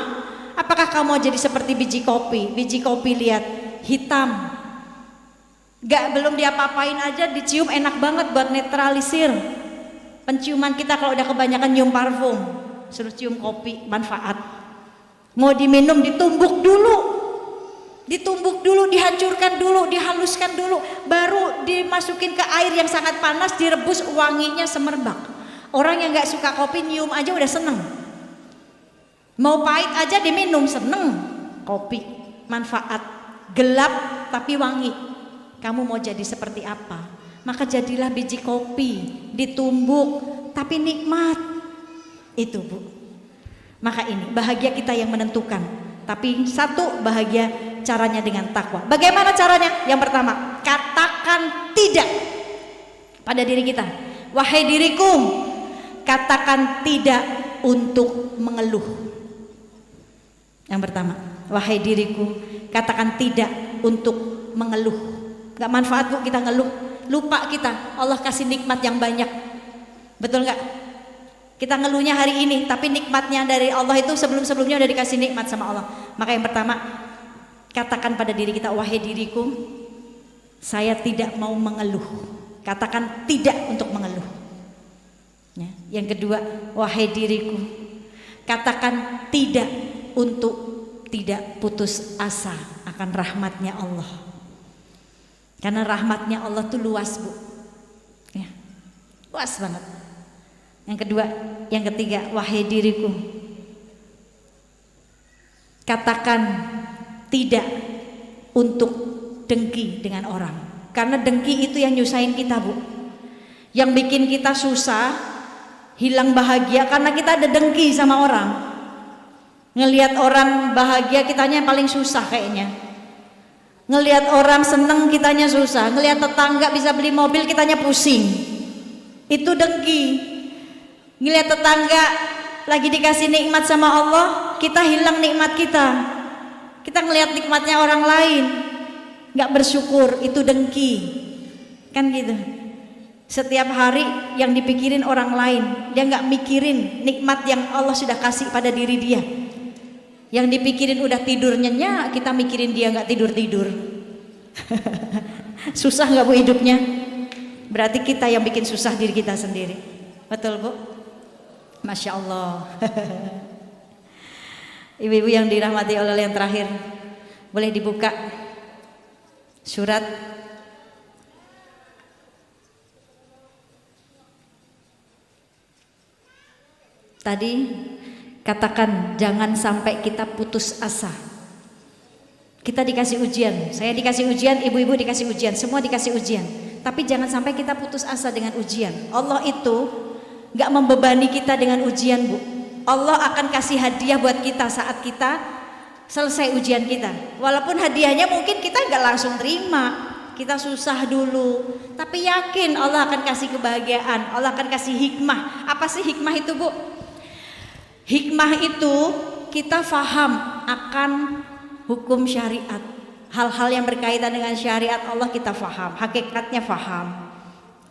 Apakah kamu mau jadi seperti biji kopi? Biji kopi lihat, hitam, gak belum diapa-apain aja dicium enak banget buat netralisir penciuman kita. Kalau udah kebanyakan nyium parfum, suruh cium kopi, manfaat. Mau diminum ditumbuk dulu, dihancurkan dulu, dihaluskan dulu, baru dimasukin ke air yang sangat panas, direbus, wanginya semerbak. Orang yang gak suka kopi nyium aja udah seneng. Mau pahit aja diminum, seneng. Kopi manfaat, gelap tapi wangi. Kamu mau jadi seperti apa? Maka jadilah biji kopi, ditumbuk tapi nikmat. Itu Bu. Maka ini bahagia kita yang menentukan. Tapi satu, bahagia caranya dengan takwa. Bagaimana caranya? Yang pertama, katakan tidak pada diri kita. Wahai diriku, katakan tidak untuk mengeluh. Yang pertama, wahai diriku, katakan tidak untuk mengeluh. Gak manfaat Bu kita ngeluh, lupa kita Allah kasih nikmat yang banyak. Betul gak? Kita ngeluhnya hari ini, tapi nikmatnya dari Allah itu sebelum-sebelumnya udah dikasih nikmat sama Allah. Maka yang pertama, katakan pada diri kita, wahai diriku, saya tidak mau mengeluh. Katakan tidak untuk mengeluh ya. Yang kedua, wahai diriku, katakan tidak untuk tidak putus asa akan rahmatnya Allah. Karena rahmatnya Allah tuh luas Bu ya, luas banget. Yang kedua, yang ketiga, wahai diriku, katakan tidak untuk dengki dengan orang. Karena dengki itu yang nyusahin kita Bu, yang bikin kita susah, hilang bahagia karena kita ada dengki sama orang. Ngelihat orang bahagia kitanya yang paling susah kayaknya. Ngelihat orang seneng kitanya susah, ngelihat tetangga bisa beli mobil kitanya pusing. Itu dengki. Ngelihat tetangga lagi dikasih nikmat sama Allah, kita hilang nikmat kita. Kita ngelihat nikmatnya orang lain, nggak bersyukur, itu dengki. Kan gitu. Setiap hari yang dipikirin orang lain, dia nggak mikirin nikmat yang Allah sudah kasih pada diri dia. Yang dipikirin udah tidur nyenyak, kita mikirin dia nggak tidur-tidur. Susah nggak Bu hidupnya? Berarti kita yang bikin susah diri kita sendiri. Betul Bu? Masya Allah. Ibu-ibu yang dirahmati Allah, yang terakhir, boleh dibuka surat tadi. Katakan jangan sampai kita putus asa. Kita dikasih ujian, saya dikasih ujian, ibu-ibu dikasih ujian, semua dikasih ujian. Tapi jangan sampai kita putus asa dengan ujian. Allah itu gak membebani kita dengan ujian Bu. Allah akan kasih hadiah buat kita saat kita selesai ujian kita. Walaupun hadiahnya mungkin kita gak langsung terima, kita susah dulu, tapi yakin Allah akan kasih kebahagiaan, Allah akan kasih hikmah. Apa sih hikmah itu Bu? Hikmah itu kita faham akan hukum syariat, hal-hal yang berkaitan dengan syariat Allah kita faham, hakikatnya faham,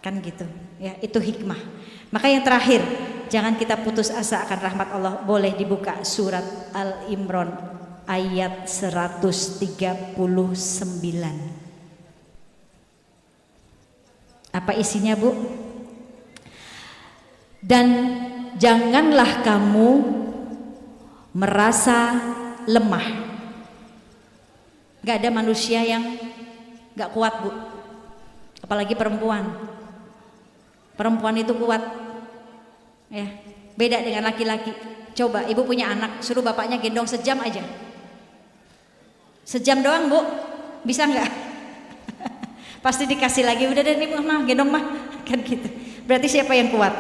kan gitu. Ya, itu hikmah. Maka yang terakhir, jangan kita putus asa akan rahmat Allah. Boleh dibuka surat Al-Imran ayat 139. Apa isinya, Bu? Dan janganlah kamu merasa lemah. Gak ada manusia yang gak kuat, Bu. Apalagi perempuan. Perempuan itu kuat. Ya, beda dengan laki-laki. Coba ibu punya anak, suruh bapaknya gendong sejam aja. Sejam doang, Bu. Bisa nggak? Pasti dikasih lagi, udah deh nih mah gendong mah. Kan gitu. Berarti siapa yang kuat?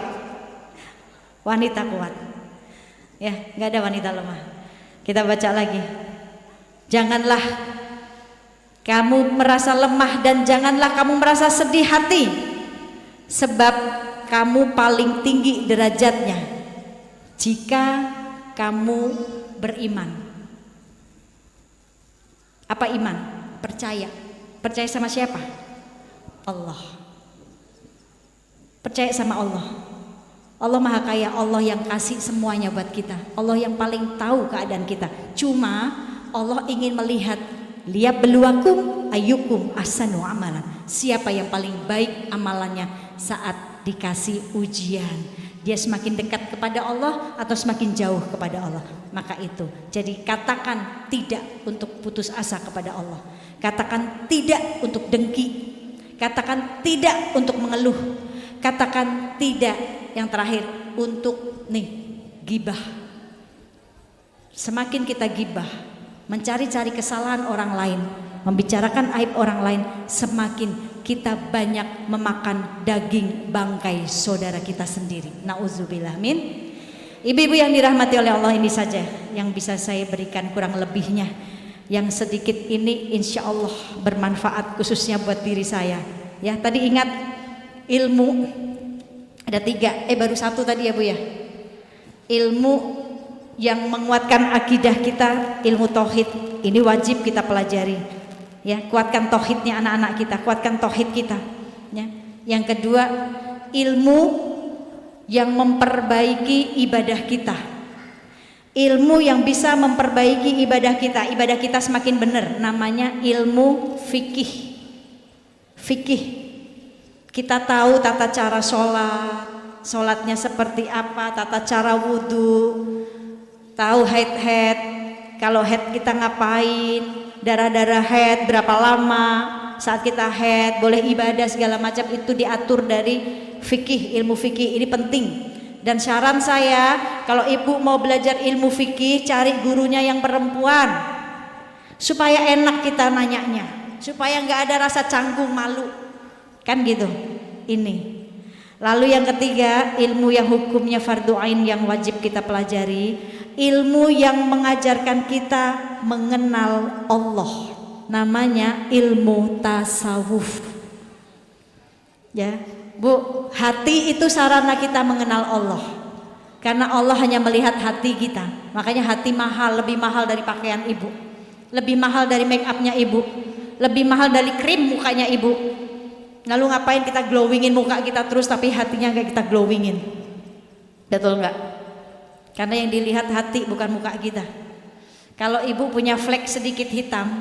Wanita kuat. Ya, nggak ada wanita lemah. Kita baca lagi. Janganlah kamu merasa lemah dan janganlah kamu merasa sedih hati, sebab kamu paling tinggi derajatnya jika kamu beriman. Apa iman? Percaya. Percaya sama siapa? Allah. Percaya sama Allah. Allah Maha Kaya, Allah yang kasih semuanya buat kita. Allah yang paling tahu keadaan kita. Cuma Allah ingin melihat, liyabluwakum ayyukum ahsanu amalan. Siapa yang paling baik amalannya saat dikasih ujian. Dia semakin dekat kepada Allah atau semakin jauh kepada Allah. Maka itu. Jadi katakan tidak untuk putus asa kepada Allah. Katakan tidak untuk dengki. Katakan tidak untuk mengeluh. Katakan tidak, yang terakhir, untuk gibah. Semakin kita gibah, mencari-cari kesalahan orang lain, membicarakan aib orang lain, semakin kita banyak memakan daging bangkai saudara kita sendiri. Nauzubillah min. Ibu-ibu yang dirahmati oleh Allah, ini saja yang bisa saya berikan, kurang lebihnya yang sedikit ini insya Allah bermanfaat khususnya buat diri saya. Ya, tadi ingat ilmu ada 3, baru 1 tadi ya Bu ya. Ilmu yang menguatkan akidah kita, ilmu tauhid, ini wajib kita pelajari. Ya, kuatkan tauhidnya anak-anak kita, kuatkan tauhid kita. Ya. Yang kedua, ilmu yang memperbaiki ibadah kita. Ilmu yang bisa memperbaiki ibadah kita semakin benar, namanya ilmu fikih. Fikih. Kita tahu tata cara sholatnya seperti apa, tata cara wudhu, tahu haid, kalau haid kita ngapain, darah-darah haid berapa lama, saat kita haid boleh ibadah segala macam, itu diatur dari fikih, ilmu fikih ini penting. Dan saran saya, kalau ibu mau belajar ilmu fikih, cari gurunya yang perempuan supaya enak kita nanyanya, supaya nggak ada rasa canggung malu, kan gitu. Ini. Lalu yang ketiga, ilmu yang hukumnya fardu ain yang wajib kita pelajari, ilmu yang mengajarkan kita mengenal Allah, namanya ilmu tasawuf. Ya, Bu, hati itu sarana kita mengenal Allah. Karena Allah hanya melihat hati kita. Makanya hati mahal, lebih mahal dari pakaian ibu, lebih mahal dari make upnya ibu, lebih mahal dari krim mukanya ibu. Lalu ngapain kita glowingin muka kita terus tapi hatinya gak kita glowingin? Betul nggak? Karena yang dilihat hati bukan muka kita. Kalau ibu punya flek sedikit hitam,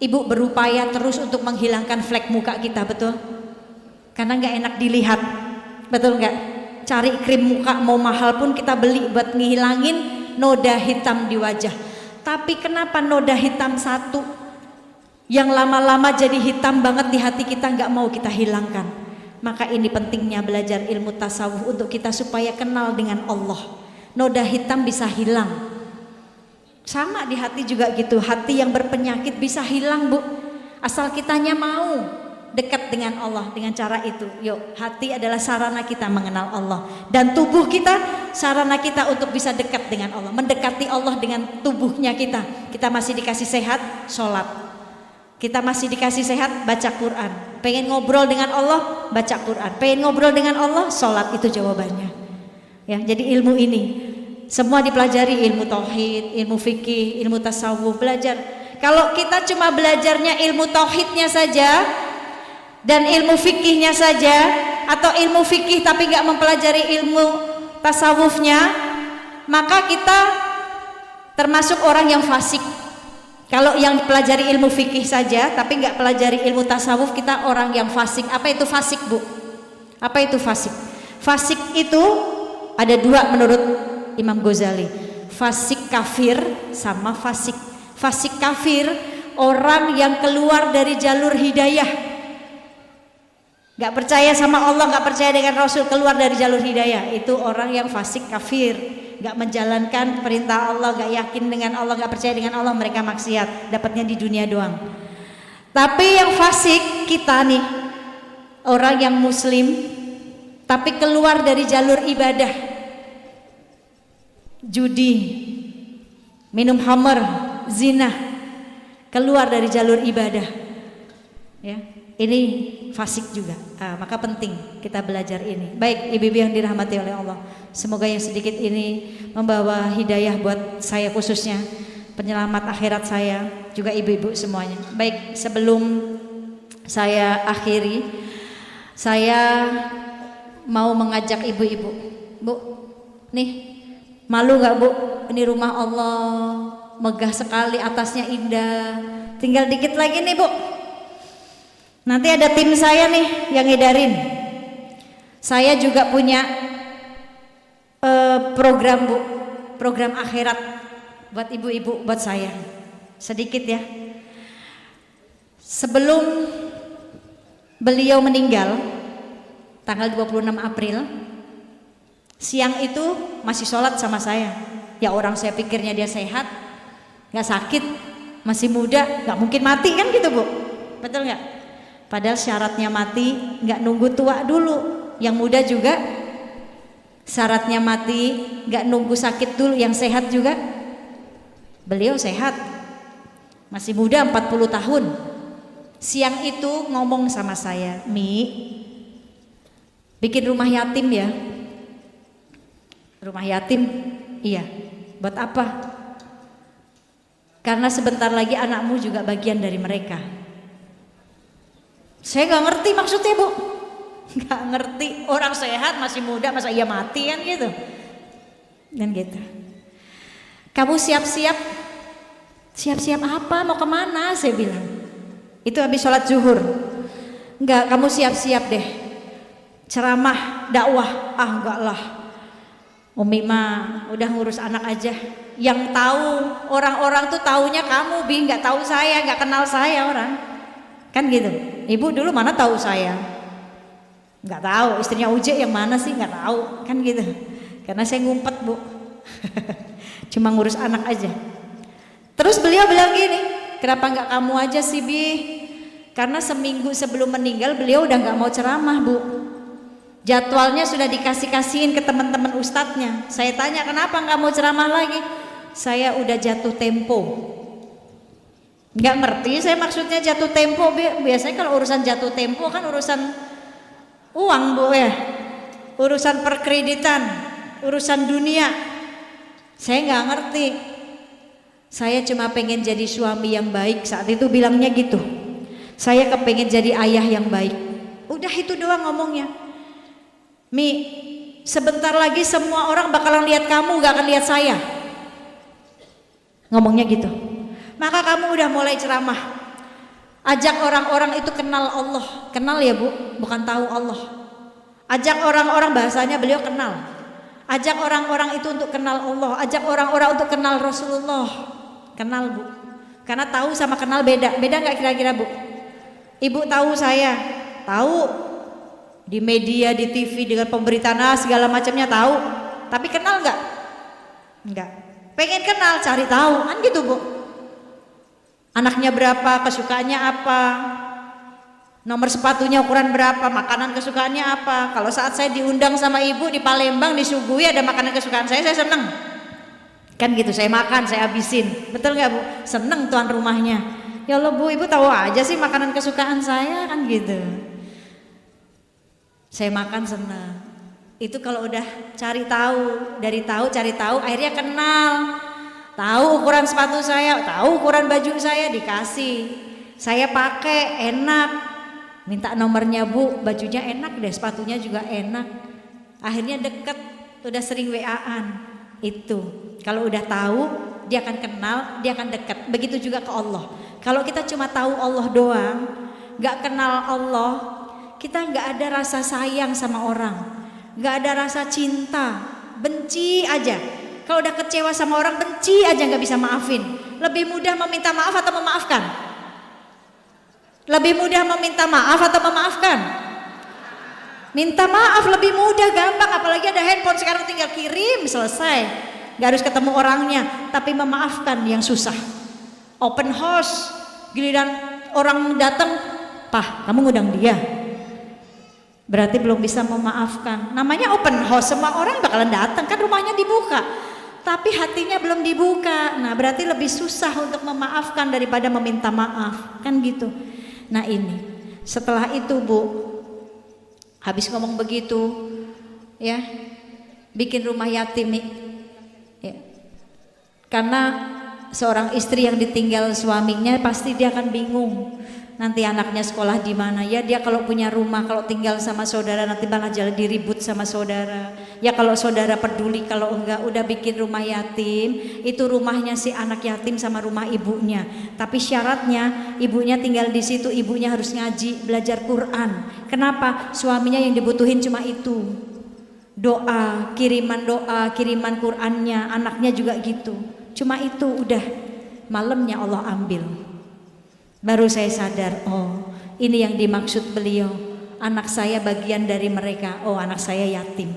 ibu berupaya terus untuk menghilangkan flek muka kita, betul? Karena nggak enak dilihat, betul nggak? Cari krim muka mau mahal pun kita beli buat ngilangin noda hitam di wajah. Tapi kenapa noda hitam satu yang lama-lama jadi hitam banget di hati kita nggak mau kita hilangkan? Maka ini pentingnya belajar ilmu tasawuf untuk kita supaya kenal dengan Allah. Noda hitam bisa hilang. Sama di hati juga gitu. Hati yang berpenyakit bisa hilang, Bu. Asal kitanya mau dekat dengan Allah dengan cara itu. Yuk, hati adalah sarana kita mengenal Allah, dan tubuh kita sarana kita untuk bisa dekat dengan Allah, mendekati Allah dengan tubuhnya kita. Kita masih dikasih sehat, sholat. Kita masih dikasih sehat, baca Quran. Pengen ngobrol dengan Allah, baca Quran. Pengen ngobrol dengan Allah, sholat, itu jawabannya. Ya, jadi ilmu ini semua dipelajari, ilmu tauhid, ilmu fikih, ilmu tasawuf, belajar. Kalau kita cuma belajarnya ilmu tauhidnya saja dan ilmu fikihnya saja, atau ilmu fikih tapi nggak mempelajari ilmu tasawufnya, maka kita termasuk orang yang fasik. Kalau yang pelajari ilmu fikih saja tapi nggak pelajari ilmu tasawuf, kita orang yang fasik. Apa itu fasik, Bu? Apa itu fasik? Fasik itu ada dua menurut Imam Ghazali. Fasik kafir sama fasik. Fasik kafir orang yang keluar dari jalur hidayah. Gak percaya sama Allah, gak percaya dengan Rasul, keluar dari jalur hidayah. Itu orang yang fasik kafir, gak menjalankan perintah Allah, gak yakin dengan Allah, gak percaya dengan Allah, mereka maksiat, dapatnya di dunia doang. Tapi yang fasik kita nih, orang yang muslim tapi keluar dari jalur ibadah, judi, minum khamr, zina, keluar dari jalur ibadah, ya. Ini fasik juga, maka penting kita belajar ini. Baik ibu-ibu yang dirahmati oleh Allah, semoga yang sedikit ini membawa hidayah buat saya khususnya, penyelamat akhirat saya, juga ibu-ibu semuanya. Baik, sebelum saya akhiri, saya mau mengajak ibu-ibu. Bu, nih malu gak Bu? Ini rumah Allah, megah sekali, atasnya indah. Tinggal dikit lagi nih Bu, nanti ada tim saya nih yang ngedarin. Saya juga punya program Bu, program akhirat buat ibu-ibu, buat saya. Sedikit ya. Sebelum beliau meninggal tanggal 26 April, siang itu masih sholat sama saya. Ya orang saya pikirnya dia sehat, gak sakit, masih muda, gak mungkin mati kan gitu Bu, betul gak? Padahal syaratnya mati nggak nunggu tua dulu. Yang muda juga syaratnya mati nggak nunggu sakit dulu. Yang sehat juga, beliau sehat, masih muda 40 tahun. Siang itu ngomong sama saya, Mi, bikin rumah yatim ya. Rumah yatim, iya. Buat apa? Karena sebentar lagi anakmu juga bagian dari mereka. Saya nggak ngerti maksudnya Bu, nggak ngerti. Orang sehat masih muda masa iya mati kan gitu, dan gitu. Kamu siap-siap apa? Mau kemana? Saya bilang. Itu habis sholat zuhur. Enggak, kamu siap-siap deh. Ceramah, dakwah. Ah enggak lah. Umi mah udah ngurus anak aja. Yang tahu orang-orang tuh taunya kamu, Bi, nggak tahu saya, nggak kenal saya orang. Kan gitu. Ibu dulu mana tahu saya? Nggak tahu. Istrinya Uje yang mana sih? Nggak tahu. Kan gitu. Karena saya ngumpet Bu. Cuma ngurus anak aja. Terus beliau bilang gini, kenapa nggak kamu aja sih Bi? Karena seminggu sebelum meninggal beliau udah nggak mau ceramah Bu. Jadwalnya sudah dikasih-kasihin ke teman-teman ustadznya. Saya tanya kenapa nggak mau ceramah lagi? Saya udah jatuh tempo. Nggak ngerti saya maksudnya jatuh tempo. Biasanya kalau urusan jatuh tempo kan urusan uang Bu ya, urusan perkreditan, urusan dunia. Saya nggak ngerti. Saya cuma pengen jadi suami yang baik. Saat itu bilangnya gitu. Saya kepengen jadi ayah yang baik. Udah itu doang ngomongnya. Mi, sebentar lagi semua orang bakalan lihat kamu, gak akan lihat saya. Ngomongnya gitu. Maka kamu udah mulai ceramah, ajak orang-orang itu kenal Allah. Kenal ya Bu, bukan tahu Allah. Ajak orang-orang, bahasanya beliau kenal. Ajak orang-orang itu untuk kenal Allah. Ajak orang-orang untuk kenal Rasulullah. Kenal Bu. Karena tahu sama kenal beda. Beda gak kira-kira Bu? Ibu tahu saya, tahu. Di media, di TV, dengan pemberitaan segala macamnya tahu. Tapi kenal gak? Enggak. Pengen kenal, cari tahu. Kan gitu Bu. Anaknya berapa, kesukaannya apa, nomor sepatunya ukuran berapa, makanan kesukaannya apa. Kalau saat saya diundang sama ibu di Palembang, disuguhi ada makanan kesukaan saya seneng. Kan gitu, saya makan, saya habisin. Betul nggak Bu? Seneng tuan rumahnya. Ya Allah Bu, ibu tahu aja sih makanan kesukaan saya, kan gitu. Saya makan seneng. Itu kalau udah cari tahu, dari tahu cari tahu, akhirnya kenal. Tahu ukuran sepatu saya, tahu ukuran baju saya, dikasih. Saya pakai enak, minta nomornya Bu, bajunya enak deh, sepatunya juga enak. Akhirnya deket, udah sering WA-an. Itu kalau udah tahu dia akan kenal, dia akan dekat. Begitu juga ke Allah. Kalau kita cuma tahu Allah doang, gak kenal Allah, kita gak ada rasa sayang sama orang, gak ada rasa cinta, benci aja. Kalau udah kecewa sama orang, benci aja, gak bisa maafin. Lebih mudah meminta maaf atau memaafkan? Lebih mudah meminta maaf atau memaafkan? Minta maaf lebih mudah, gampang. Apalagi ada handphone sekarang, tinggal kirim, selesai. Gak harus ketemu orangnya. Tapi memaafkan yang susah. Open house, giliran orang datang, Pah, kamu ngundang dia, berarti belum bisa memaafkan. Namanya open house, semua orang bakalan datang, kan rumahnya dibuka, tapi hatinya belum dibuka. Nah berarti lebih susah untuk memaafkan daripada meminta maaf, kan gitu. Nah ini setelah itu Bu, habis ngomong begitu ya, bikin rumah yatim nih ya. Karena seorang istri yang ditinggal suaminya pasti dia akan bingung, nanti anaknya sekolah di mana ya. Dia kalau punya rumah, kalau tinggal sama saudara nanti malah jalan diribut sama saudara ya. Kalau saudara peduli, kalau enggak udah bikin rumah yatim, itu rumahnya si anak yatim sama rumah ibunya. Tapi syaratnya ibunya tinggal di situ, ibunya harus ngaji, belajar Quran. Kenapa? Suaminya yang dibutuhin cuma itu, doa, kiriman Qurannya, anaknya juga gitu. Cuma itu udah, malamnya Allah ambil. Baru saya sadar, oh ini yang dimaksud beliau, anak saya bagian dari mereka. Oh anak saya yatim.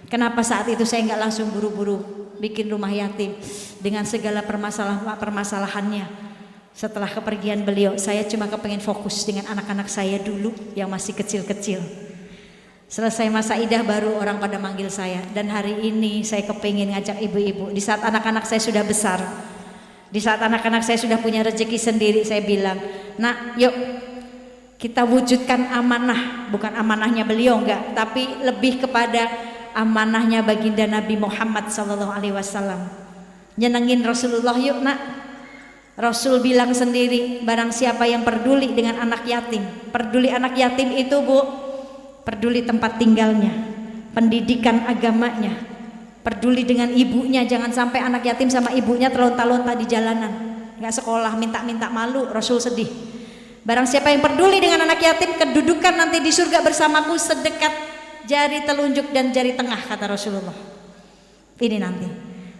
Kenapa saat itu saya nggak langsung buru-buru bikin rumah yatim dengan segala permasalahannya. Setelah kepergian beliau, saya cuma kepengen fokus dengan anak-anak saya dulu yang masih kecil-kecil. Selesai masa idah baru orang pada manggil saya. Dan hari ini saya kepengen ngajak ibu-ibu, di saat anak-anak saya sudah besar, di saat anak-anak saya sudah punya rezeki sendiri, saya bilang, nak yuk kita wujudkan amanah. Bukan amanahnya beliau enggak, tapi lebih kepada amanahnya baginda Nabi Muhammad SAW, nyenengin Rasulullah. Yuk nak, Rasul bilang sendiri, barang siapa yang peduli dengan anak yatim, peduli anak yatim itu Bu, peduli tempat tinggalnya, pendidikan agamanya, peduli dengan ibunya. Jangan sampai anak yatim sama ibunya terlonta-lonta di jalanan, nggak sekolah, minta-minta malu, Rasul sedih. Barang siapa yang peduli dengan anak yatim, kedudukan nanti di surga bersamaku sedekat jari telunjuk dan jari tengah, kata Rasulullah. Ini nanti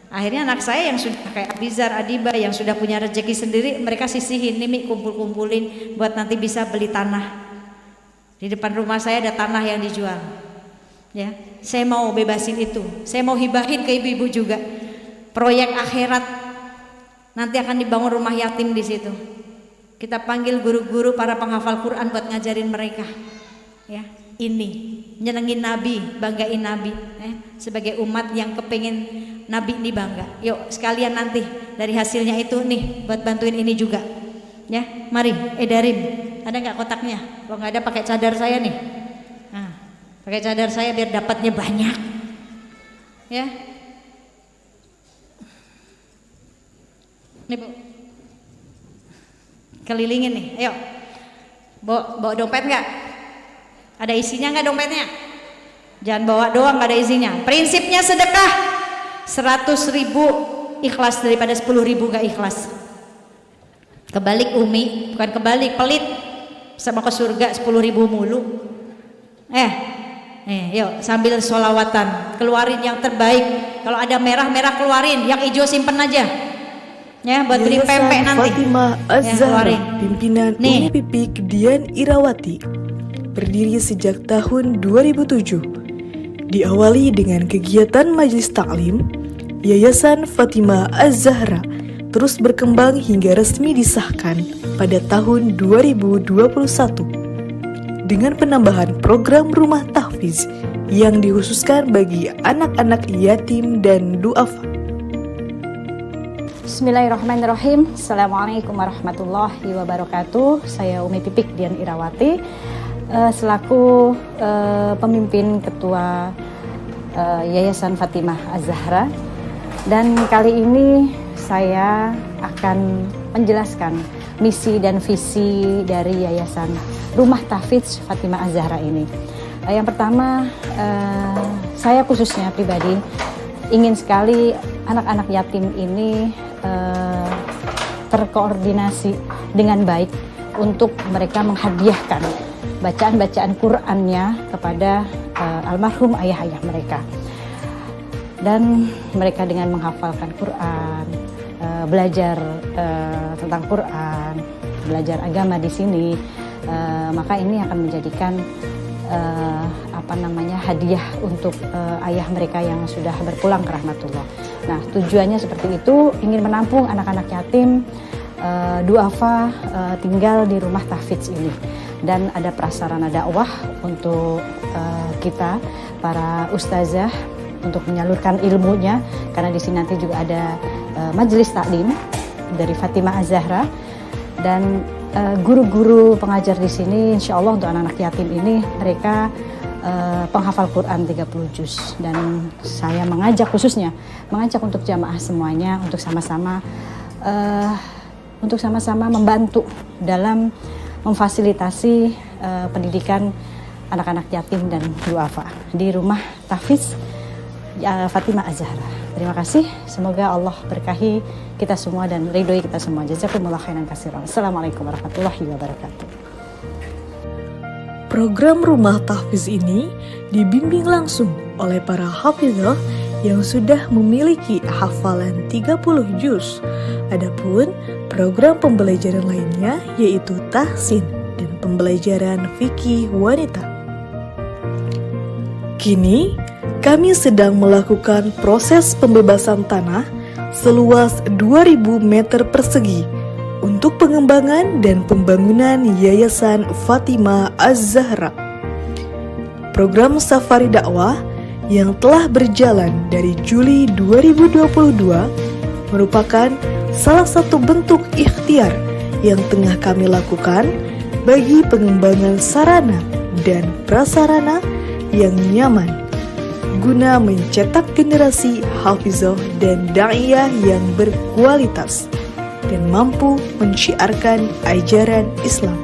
akhirnya anak saya yang sudah kayak Abizar, Adiba, yang sudah punya rezeki sendiri, mereka sisihin nih, kumpul-kumpulin buat nanti bisa beli tanah. Di depan rumah saya ada tanah yang dijual. Ya, saya mau bebasin itu. Saya mau hibahin ke ibu-ibu juga. Proyek akhirat. Nanti akan dibangun rumah yatim di situ. Kita panggil guru-guru para penghafal Quran buat ngajarin mereka. Ya, ini nyenengin Nabi, banggain Nabi. Sebagai umat yang kepengen Nabi ini bangga. Yuk sekalian nanti dari hasilnya itu nih buat bantuin ini juga. Ya, mari edarin. Ada nggak kotaknya? Kalau nggak ada pakai cadar saya nih. Nah, pakai cadar saya biar dapatnya banyak. Ya. Nih Bu, kelilingin nih. Ayo, bawa dompet nggak? Ada isinya nggak dompetnya? Jangan bawa doang nggak ada isinya. Prinsipnya sedekah 100.000 ikhlas daripada 10.000 gak ikhlas. Kebalik Umi, bukan kebalik, pelit sama ke surga 10.000 mulu. Yuk sambil sholawatan, keluarin yang terbaik. Kalau ada merah-merah keluarin, yang hijau simpen aja. Ya buat beli pempek nanti. Fatimah Az-Zahra, pimpinan Umi Pipik Dian Irawati, berdiri sejak tahun 2007. Diawali dengan kegiatan majelis taklim, Yayasan Fatimah Az-Zahra terus berkembang hingga resmi disahkan pada tahun 2021 dengan penambahan program rumah tahfiz yang dikhususkan bagi anak-anak yatim dan duafa. Bismillahirrahmanirrahim. Assalamualaikum warahmatullahi wabarakatuh. Saya Umi Pipik Dian Irawati, selaku pemimpin ketua Yayasan Fatimah Az-Zahra, dan kali ini saya akan menjelaskan misi dan visi dari Yayasan Rumah Tahfidz Fatimah Az-Zahra ini. Yang pertama, saya khususnya pribadi ingin sekali anak-anak yatim ini terkoordinasi dengan baik untuk mereka menghadiahkan bacaan-bacaan Qur'annya kepada almarhum ayah-ayah mereka. Dan mereka dengan menghafalkan Quran, belajar tentang Quran, belajar agama di sini, maka ini akan menjadikan hadiah untuk ayah mereka yang sudah berpulang ke rahmatullah. Nah, tujuannya seperti itu, ingin menampung anak-anak yatim duafa tinggal di rumah tahfidz ini, dan ada prasarana dakwah untuk kita para ustazah untuk menyalurkan ilmunya, karena di sini nanti juga ada majelis taklim dari Fatimah Az-Zahra, dan guru-guru pengajar di sini insya Allah untuk anak-anak yatim ini mereka penghafal Quran 30 juz, dan saya mengajak untuk jamaah semuanya untuk sama-sama membantu dalam memfasilitasi pendidikan anak-anak yatim dan duafa di rumah tahfidz Fatimah Az-Zahra. Terima kasih, semoga Allah berkahi kita semua dan ridhoi kita semua. Jazakumullah khairan katsiran. Assalamualaikum warahmatullahi wabarakatuh. Program Rumah Tahfidz ini dibimbing langsung oleh para hafizah yang sudah memiliki hafalan 30 juz. Adapun program pembelajaran lainnya yaitu tahsin dan pembelajaran fikih wanita. Kini kami sedang melakukan proses pembebasan tanah seluas 2000 meter persegi untuk pengembangan dan pembangunan Yayasan Fatimah Az-Zahra. Program Safari Dakwah yang telah berjalan dari Juli 2022 merupakan salah satu bentuk ikhtiar yang tengah kami lakukan bagi pengembangan sarana dan prasarana yang nyaman guna mencetak generasi hafizah dan da'iyah yang berkualitas dan mampu mensyiarkan ajaran Islam.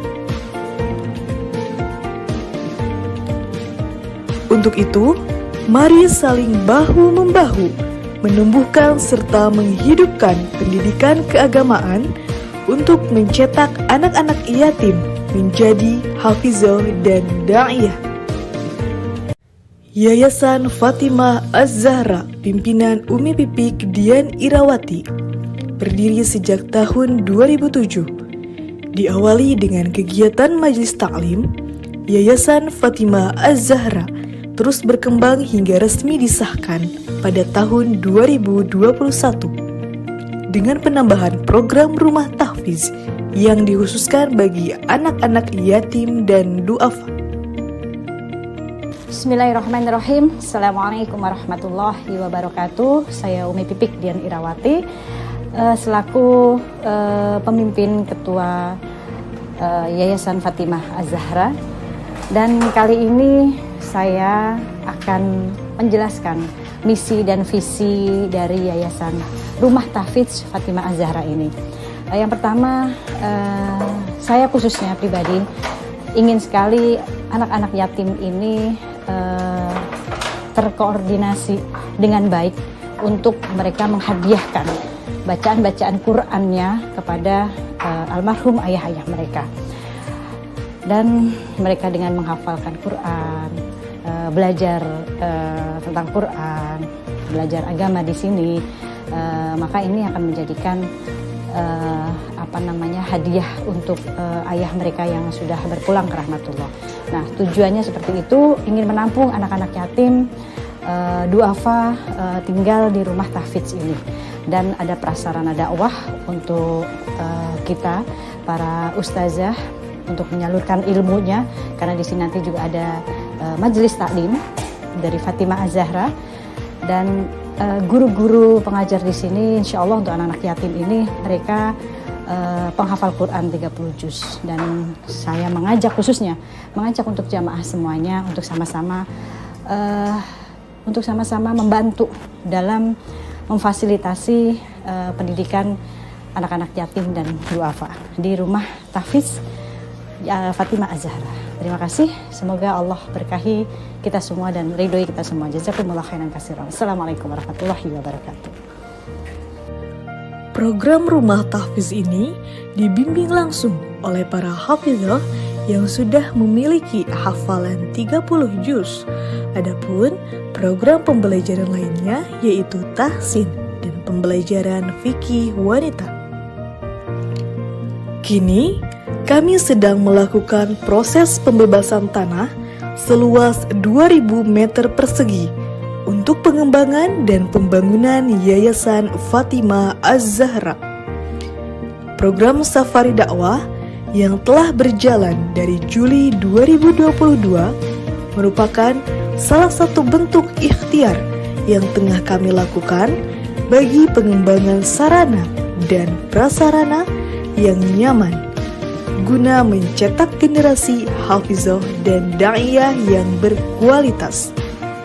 Untuk itu, mari saling bahu-membahu menumbuhkan serta menghidupkan pendidikan keagamaan untuk mencetak anak-anak yatim menjadi hafizah dan da'iyah. Yayasan Fatimah Az-Zahra pimpinan Umi Pipik Dian Irawati berdiri sejak tahun 2007. Diawali dengan kegiatan majelis taklim, Yayasan Fatimah Az-Zahra terus berkembang hingga resmi disahkan pada tahun 2021 dengan penambahan program rumah tahfidz yang dikhususkan bagi anak-anak yatim dan duafa. Bismillahirrahmanirrahim. Assalamualaikum warahmatullahi wabarakatuh. Saya Umi Pipik Dian Irawati selaku pemimpin ketua Yayasan Fatimah Az-Zahra, dan kali ini saya akan menjelaskan misi dan visi dari Yayasan Rumah Tahfidz Fatimah Az-Zahra ini. Yang pertama, saya khususnya pribadi ingin sekali anak-anak yatim ini terkoordinasi dengan baik untuk mereka menghadiahkan bacaan-bacaan Qur'annya kepada almarhum ayah-ayah mereka, dan mereka dengan menghafalkan Quran, belajar tentang Quran, belajar agama di sini, maka ini akan menjadikan hadiah untuk ayah mereka yang sudah berpulang ke rahmatullah. Nah, tujuannya seperti itu, ingin menampung anak-anak yatim duafa tinggal di rumah tahfidz ini, dan ada prasarana dakwah untuk kita para ustazah untuk menyalurkan ilmunya, karena di sini nanti juga ada majelis taklim dari Fatimah Az-Zahra, dan guru-guru pengajar di sini insya Allah untuk anak-anak yatim ini mereka penghafal Quran 30 juz, dan saya mengajak untuk jamaah semuanya untuk sama-sama membantu dalam memfasilitasi pendidikan anak-anak yatim dan duafa di rumah tahfidz Fatimah Az-Zahra. Terima kasih. Semoga Allah berkahi kita semua dan ridhoi kita semua. Jazakumullah khairan katsiran. Assalamualaikum warahmatullahi wabarakatuh. Program Rumah Tahfiz ini dibimbing langsung oleh para hafizah yang sudah memiliki hafalan 30 juz. Adapun program pembelajaran lainnya yaitu tahsin dan pembelajaran fikih wanita. Kini, kami sedang melakukan proses pembebasan tanah seluas 2.000 meter persegi untuk pengembangan dan pembangunan Yayasan Fatimah Az-Zahra. Program Safari Dakwah yang telah berjalan dari Juli 2022 merupakan salah satu bentuk ikhtiar yang tengah kami lakukan bagi pengembangan sarana dan prasarana yang nyaman guna mencetak generasi hafizah dan da'iyah yang berkualitas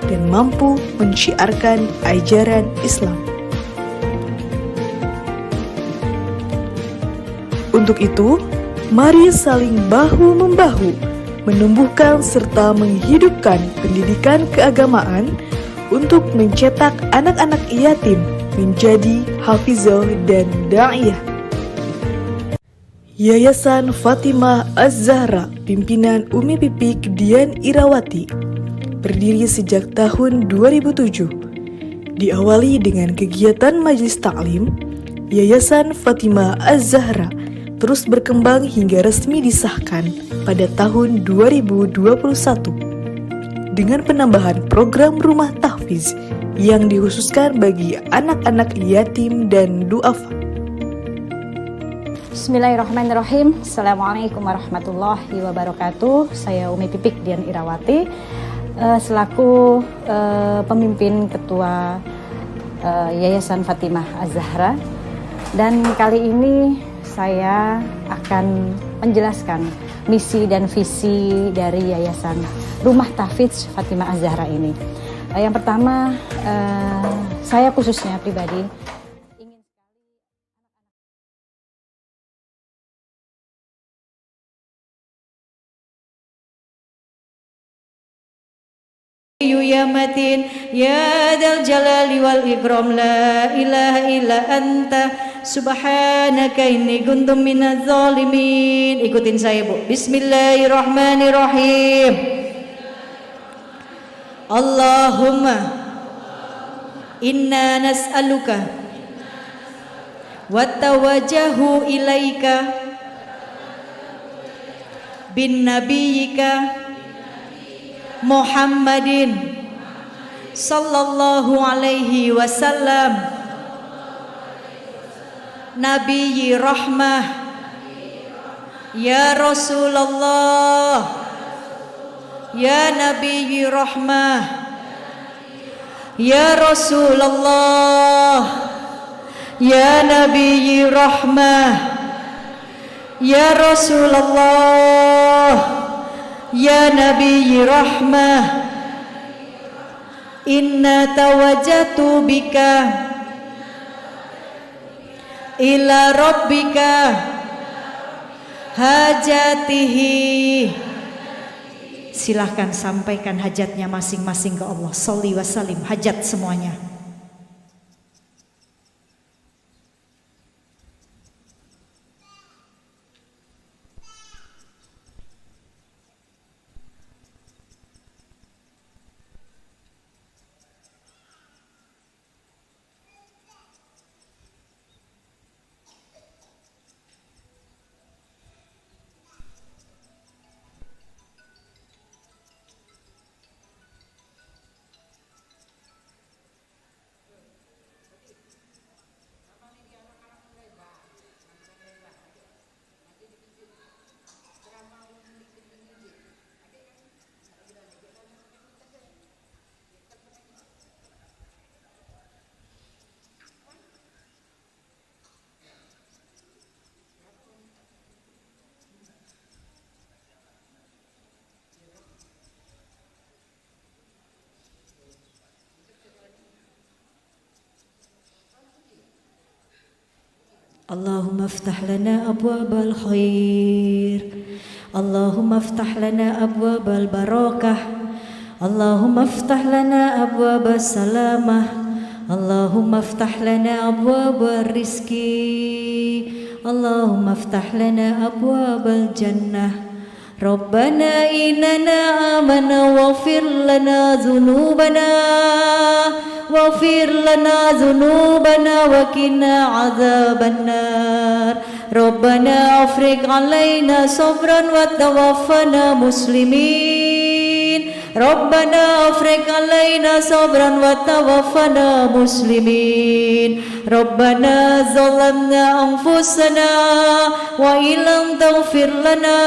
dan mampu mensyiarkan ajaran Islam. Untuk itu, mari saling bahu-membahu menumbuhkan serta menghidupkan pendidikan keagamaan untuk mencetak anak-anak yatim menjadi hafizah dan da'iyah. Yayasan Fatimah Az-Zahra pimpinan Umi Pipik Dian Irawati berdiri sejak tahun 2007. Diawali dengan kegiatan majelis taklim, Yayasan Fatimah Az-Zahra terus berkembang hingga resmi disahkan pada tahun 2021 dengan penambahan program rumah tahfiz yang dikhususkan bagi anak-anak yatim dan du'afa. Bismillahirrahmanirrahim. Assalamualaikum warahmatullahi wabarakatuh. Saya Umi Pipik Dian Irawati selaku pemimpin ketua Yayasan Fatimah Az-Zahra, dan kali ini saya akan menjelaskan misi dan visi dari Yayasan Rumah Tahfiz Fatimah Az-Zahra ini. Yang pertama, saya khususnya pribadi ya matin ya dzal jalali wal ikram la ilaha illa anta subhanaka inni kuntu minaz zalimin. Ikutin saya, Bu. Bismillahirrahmanirrahim. Allahumma inna nas'aluka wa tawajjahu ilaika bin nabiyyika Muhammadin sallallahu alaihi wasallam Nabiyyi rahmah ya Rasulullah ya Nabiyyi rahmah ya Rasulullah ya Nabiyyi rahmah ya Rasulullah ya Nabi rahmah inna tawajjatu bika ila rabbika hajatihi. Silahkan sampaikan hajatnya masing-masing ke Allah. Sholli wa salim, hajat semuanya. اللهم افتح لنا أبواب الخير، اللهم افتح لنا أبواب البركة، اللهم افتح لنا أبواب السلامة، اللهم افتح لنا أبواب الرزق، اللهم افتح لنا أبواب الجنة. ربنا إننا آمنا واغفر لنا ذنوبنا وقنا عذاب النار. ربنا أفرغ علينا صبرا وتوفنا مسلمين. ربنا أفرغ علينا صبرا وتوفنا مسلمين. ربنا ظلمنا أنفسنا وإن لم تغفر لنا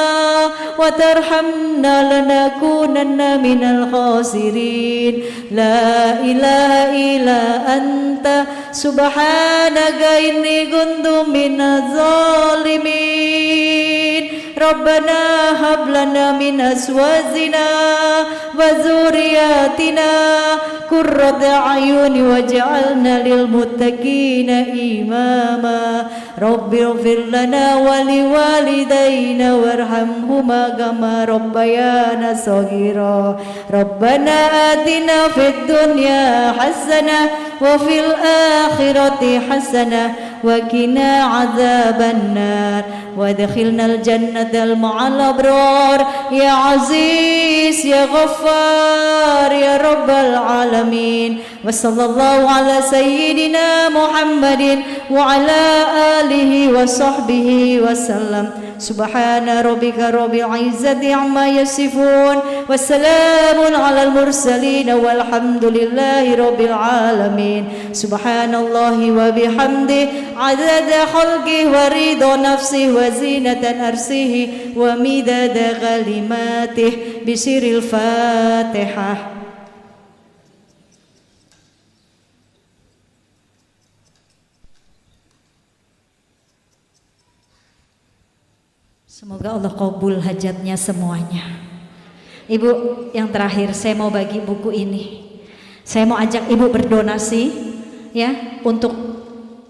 وترحمنا لنكونن من الخاسرين. لا إله إلا أنت سبحانك إني كنت من الظالمين. ربنا هب لنا من أزواجنا وذرياتنا قرة أعين واجعلنا للمتقين إماما. رب اغفر لنا ولوالدينا وارحمهما كما ربيانا صغيرا. ربنا آتنا في الدنيا حسنة وفي الآخرة حسنة وقنا عذاب النار وادخلنا الجنة مع الأبرار يا عزيز يا غفار يا رب العالمين. وصلى الله على سيدنا محمد وعلى آله وصحبه وسلم. سبحان ربك رب العزة عما يصفون والسلام على المرسلين والحمد لله رب العالمين. سبحان الله وبحمده عدد خلقه ورضا نفسه وزينة أرسه ومداد كلماته بسر الفاتحة. Semoga Allah kabul hajatnya semuanya. Ibu, yang terakhir saya mau bagi buku ini. Saya mau ajak Ibu berdonasi ya untuk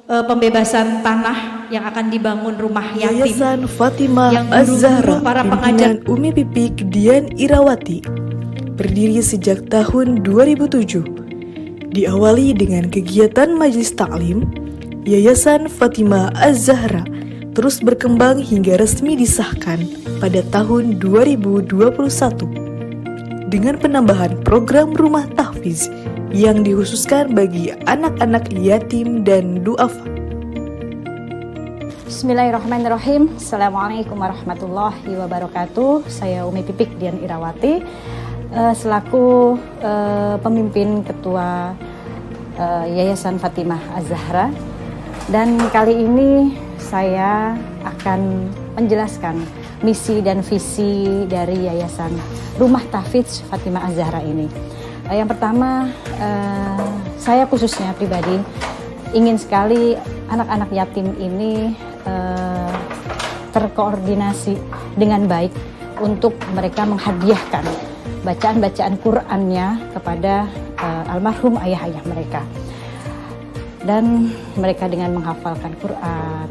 pembebasan tanah yang akan dibangun rumah yatim. Yayasan Fatimah yang Az-Zahra, dulu para pengajar pimpinan Umi Pipik Dian Irawati, berdiri sejak tahun 2007. Diawali dengan kegiatan majelis taklim, Yayasan Fatimah Az-Zahra terus berkembang hingga resmi disahkan pada tahun 2021 dengan penambahan program rumah tahfiz yang dikhususkan bagi anak-anak yatim dan duafa. Bismillahirrahmanirrahim. Assalamualaikum warahmatullahi wabarakatuh. Saya Umi Pipik Dian Irawati selaku pemimpin ketua Yayasan Fatimah Az-Zahra, dan kali ini saya akan menjelaskan misi dan visi dari Yayasan Rumah Tahfiz Fatimah Az-Zahra ini. Yang pertama, saya khususnya pribadi ingin sekali anak-anak yatim ini terkoordinasi dengan baik untuk mereka menghadiahkan bacaan-bacaan Qur'annya kepada almarhum ayah-ayah mereka. Dan mereka dengan menghafalkan Quran,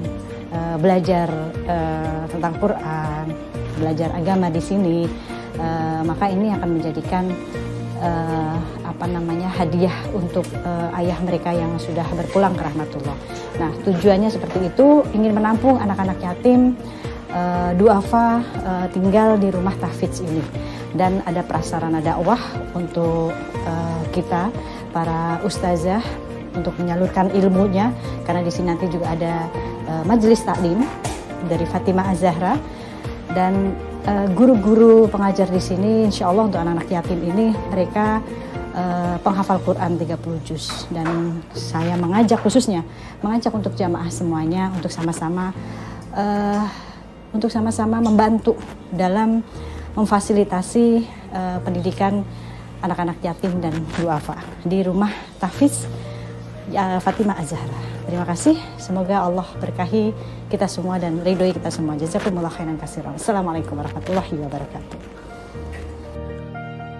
belajar tentang Quran, belajar agama di sini, maka ini akan menjadikan hadiah untuk ayah mereka yang sudah berpulang ke rahmatullah. Nah, tujuannya seperti itu, ingin menampung anak-anak yatim duafa tinggal di rumah tahfiz ini, dan ada prasarana dakwah untuk kita para ustazah untuk menyalurkan ilmunya, karena di sini nanti juga ada majelis taklim dari Fatimah Az-Zahra, dan guru-guru pengajar di sini insya Allah untuk anak-anak yatim ini mereka penghafal Quran 30 juz, dan saya mengajak untuk jamaah semuanya untuk sama-sama membantu dalam memfasilitasi pendidikan anak-anak yatim dan duafa di rumah tahfiz Fatimah Az-Zahra. Terima kasih, semoga Allah berkahi kita semua dan ridhoi kita semua. Jazakumullah khairan katsiran. Assalamualaikum warahmatullahi wabarakatuh.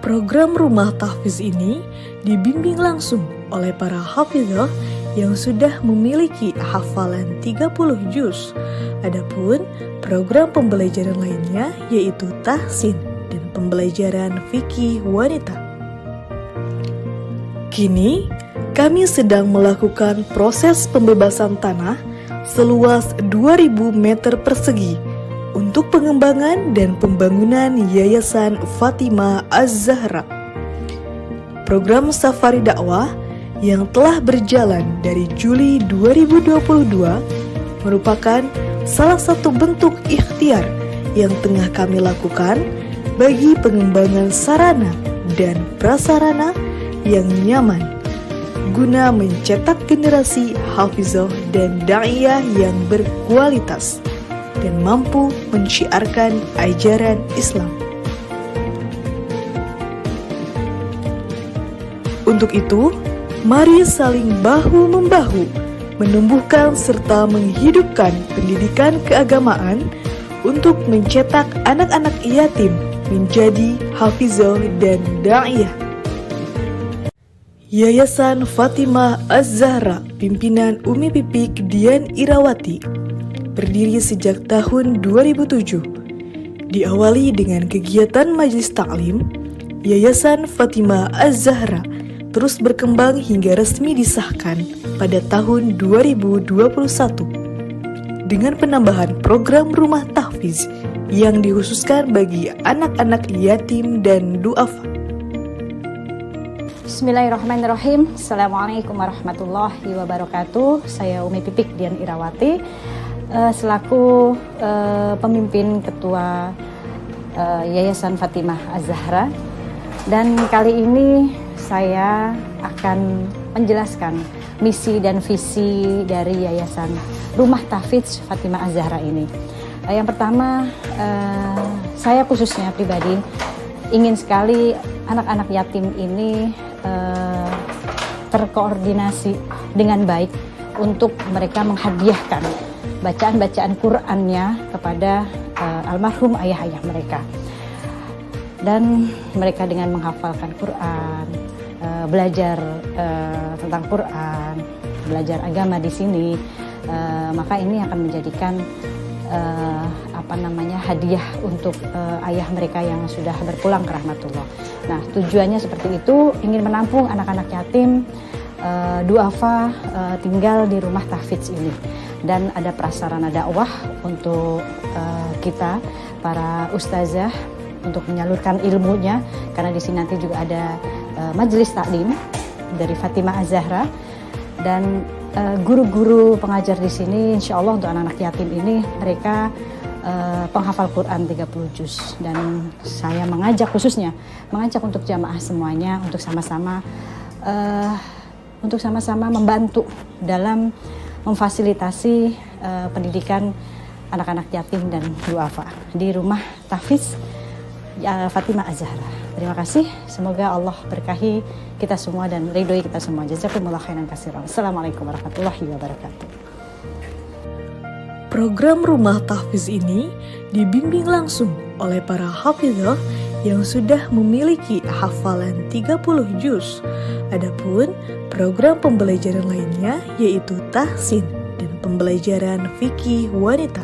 Program rumah tahfiz ini dibimbing langsung oleh para hafizah yang sudah memiliki hafalan 30 juz. Adapun program pembelajaran lainnya yaitu tahsin dan pembelajaran fikih wanita. Kini, kami sedang melakukan proses pembebasan tanah seluas 2.000 meter persegi untuk pengembangan dan pembangunan Yayasan Fatimah Az-Zahra. Program Safari Dakwah yang telah berjalan dari Juli 2022 merupakan salah satu bentuk ikhtiar yang tengah kami lakukan bagi pengembangan sarana dan prasarana yang nyaman guna mencetak generasi hafizah dan da'iyah yang berkualitas dan mampu mensyiarkan ajaran Islam. Untuk itu, mari saling bahu-membahu menumbuhkan serta menghidupkan pendidikan keagamaan untuk mencetak anak-anak yatim menjadi hafizah dan da'iyah. Yayasan Fatimah Az-Zahra pimpinan Umi Pipik Dian Irawati berdiri sejak tahun 2007. Diawali dengan kegiatan majelis taklim, Yayasan Fatimah Az-Zahra terus berkembang hingga resmi disahkan pada tahun 2021 dengan penambahan program rumah tahfiz yang dikhususkan bagi anak-anak yatim dan du'afa. Bismillahirrahmanirrahim. Assalamualaikum warahmatullahi wabarakatuh. Saya Umi Pipik Dian Irawati selaku pemimpin ketua Yayasan Fatimah Az-Zahra, dan kali ini saya akan menjelaskan misi dan visi dari Yayasan Rumah Tahfiz Fatimah Az-Zahra ini. Yang pertama, saya khususnya pribadi ingin sekali anak-anak yatim ini terkoordinasi dengan baik untuk mereka menghadiahkan bacaan-bacaan Qur'annya kepada almarhum ayah-ayah mereka. Dan mereka dengan menghafalkan Qur'an, belajar tentang Qur'an, belajar agama di sini, maka ini akan menjadikan hadiah untuk ayah mereka yang sudah berpulang ke rahmatullah. Nah, tujuannya seperti itu, ingin menampung anak-anak yatim duafa tinggal di rumah tahfiz ini, dan ada prasarana dakwah untuk kita para ustazah untuk menyalurkan ilmunya, karena di sini nanti juga ada majelis taklim dari Fatimah Az-Zahra, dan guru-guru pengajar di sini insya Allah untuk anak-anak yatim ini mereka penghafal Quran 30 juz, dan saya mengajak untuk jamaah semuanya untuk sama-sama membantu dalam memfasilitasi pendidikan anak-anak yatim dan duafa di rumah tahfiz Fatimah Az-Zahra. Terima kasih, semoga Allah berkahi kita semua dan ridhoi kita semua. Jazakumullah khairan katsiran. Assalamualaikum warahmatullahi wabarakatuh. Program rumah tahfiz ini dibimbing langsung oleh para hafizah yang sudah memiliki hafalan 30 juz. Adapun program pembelajaran lainnya yaitu tahsin dan pembelajaran fikih wanita.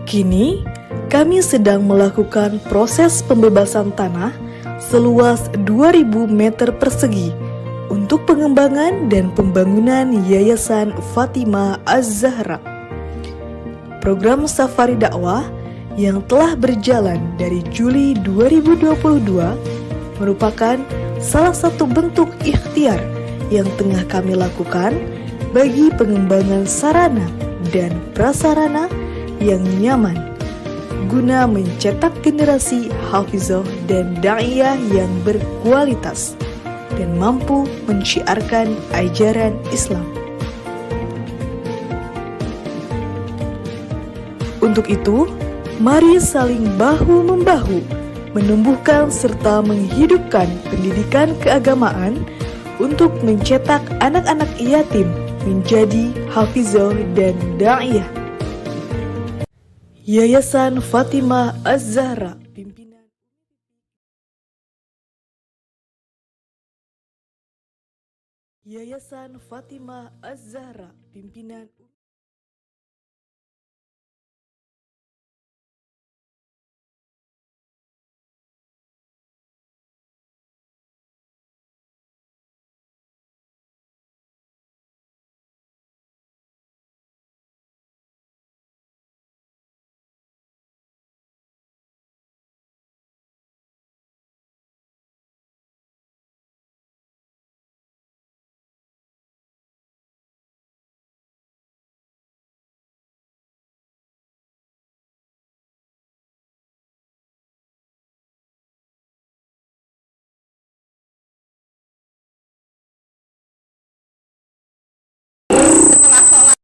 Kini, kami sedang melakukan proses pembebasan tanah seluas 2.000 meter persegi untuk pengembangan dan pembangunan Yayasan Fatimah Az-Zahra. Program Safari Dakwah yang telah berjalan dari Juli 2022 merupakan salah satu bentuk ikhtiar yang tengah kami lakukan bagi pengembangan sarana dan prasarana yang nyaman guna mencetak generasi hafizah dan da'iyah yang berkualitas dan mampu mensyiarkan ajaran Islam. Untuk itu, mari saling bahu-membahu menumbuhkan serta menghidupkan pendidikan keagamaan untuk mencetak anak-anak yatim menjadi hafizah dan da'iyah. Yayasan Fatimah Az-Zahra Yayasan Fatimah Az-Zahra, pimpinan setelah sholat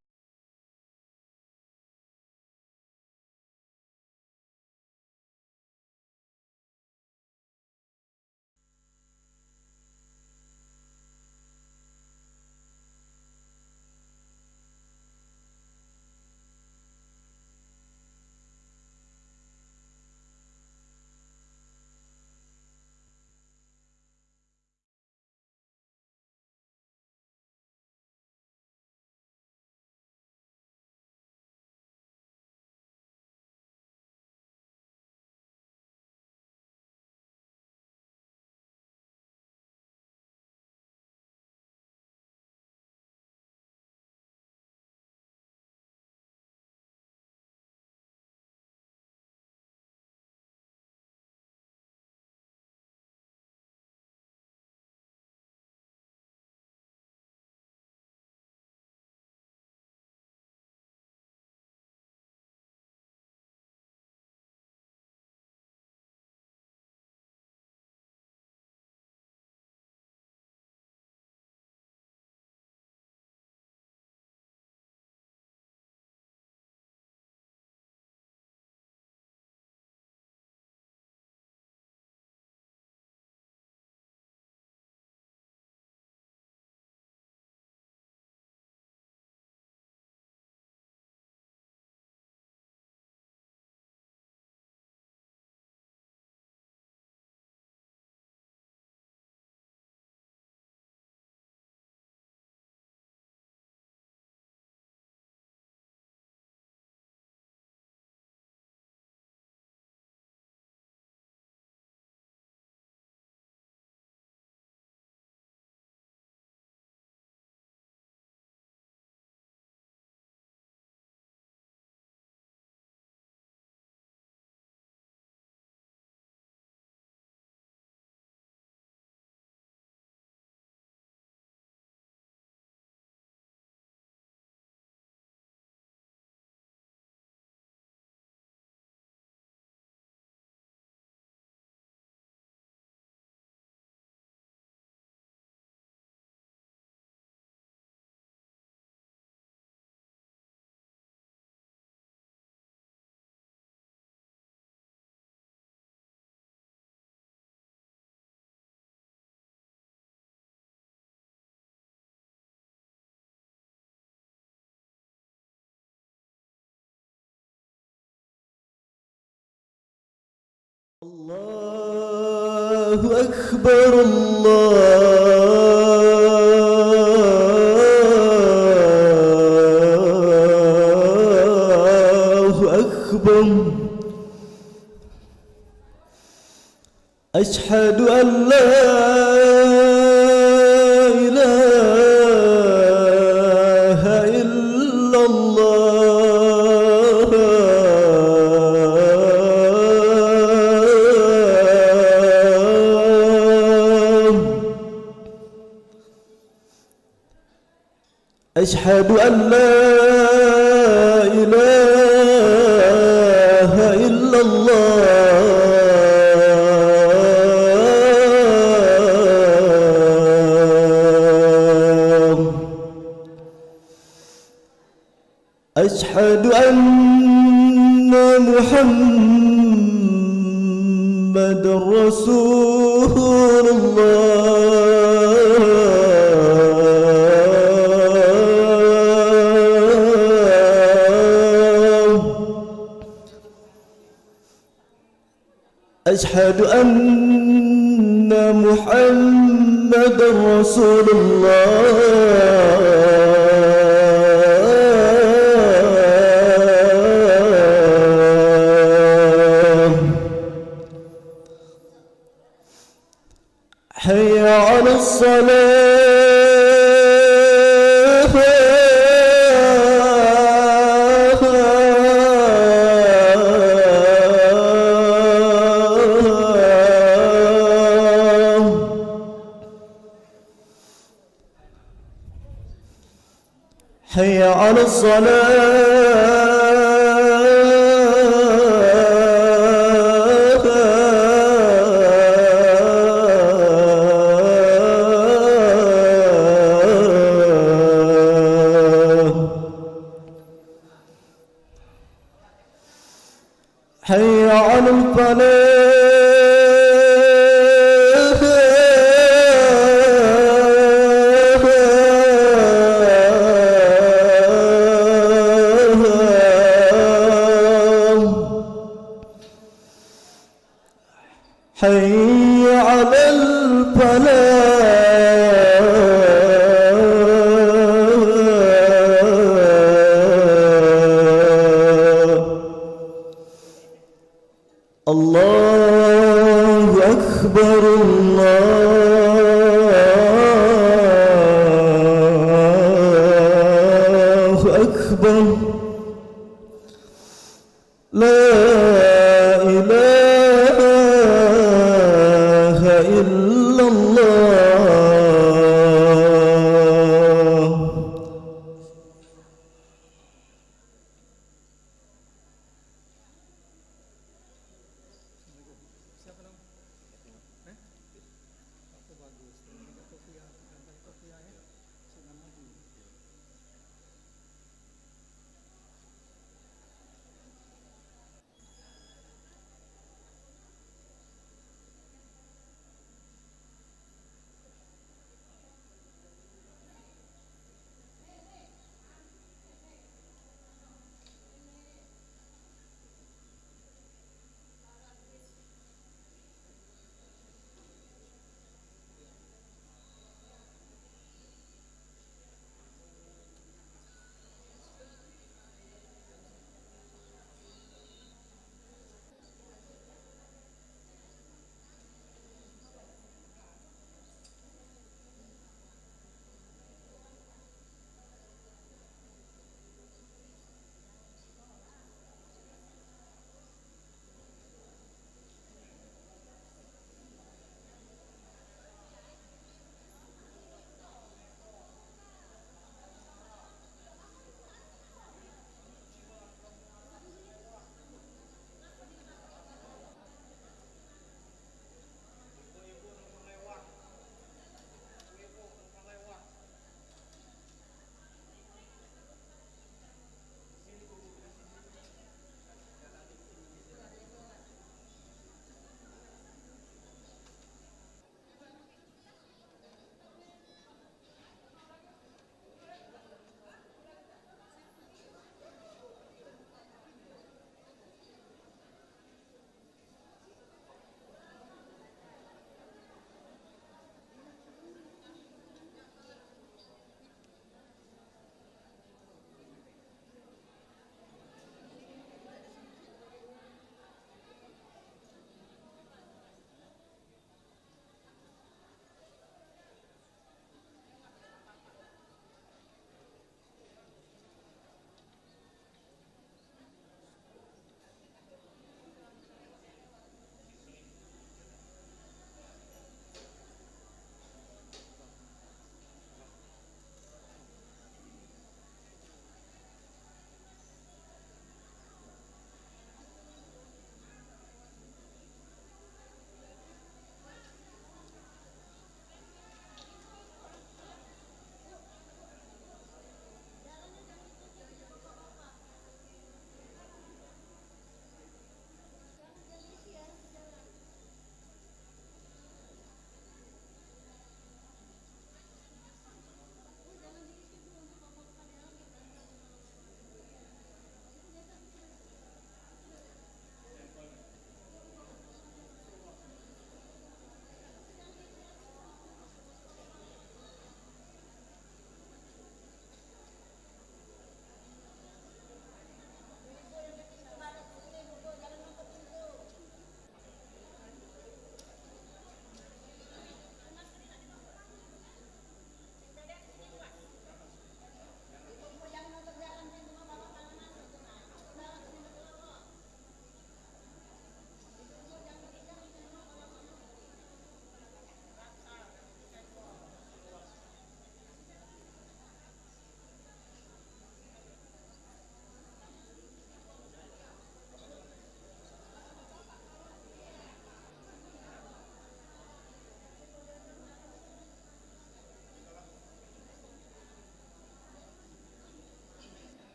الله أكبر الله أكبر أشهد أن لا إله إلا الله أشهد أن لا إله إلا الله أشهد أن محمد رسول الله أشهد أن محمد رسول الله حي على الصلاة حي على الفلاح حي على الفلاح الله أكبر الله أكبر لا إله إلا الله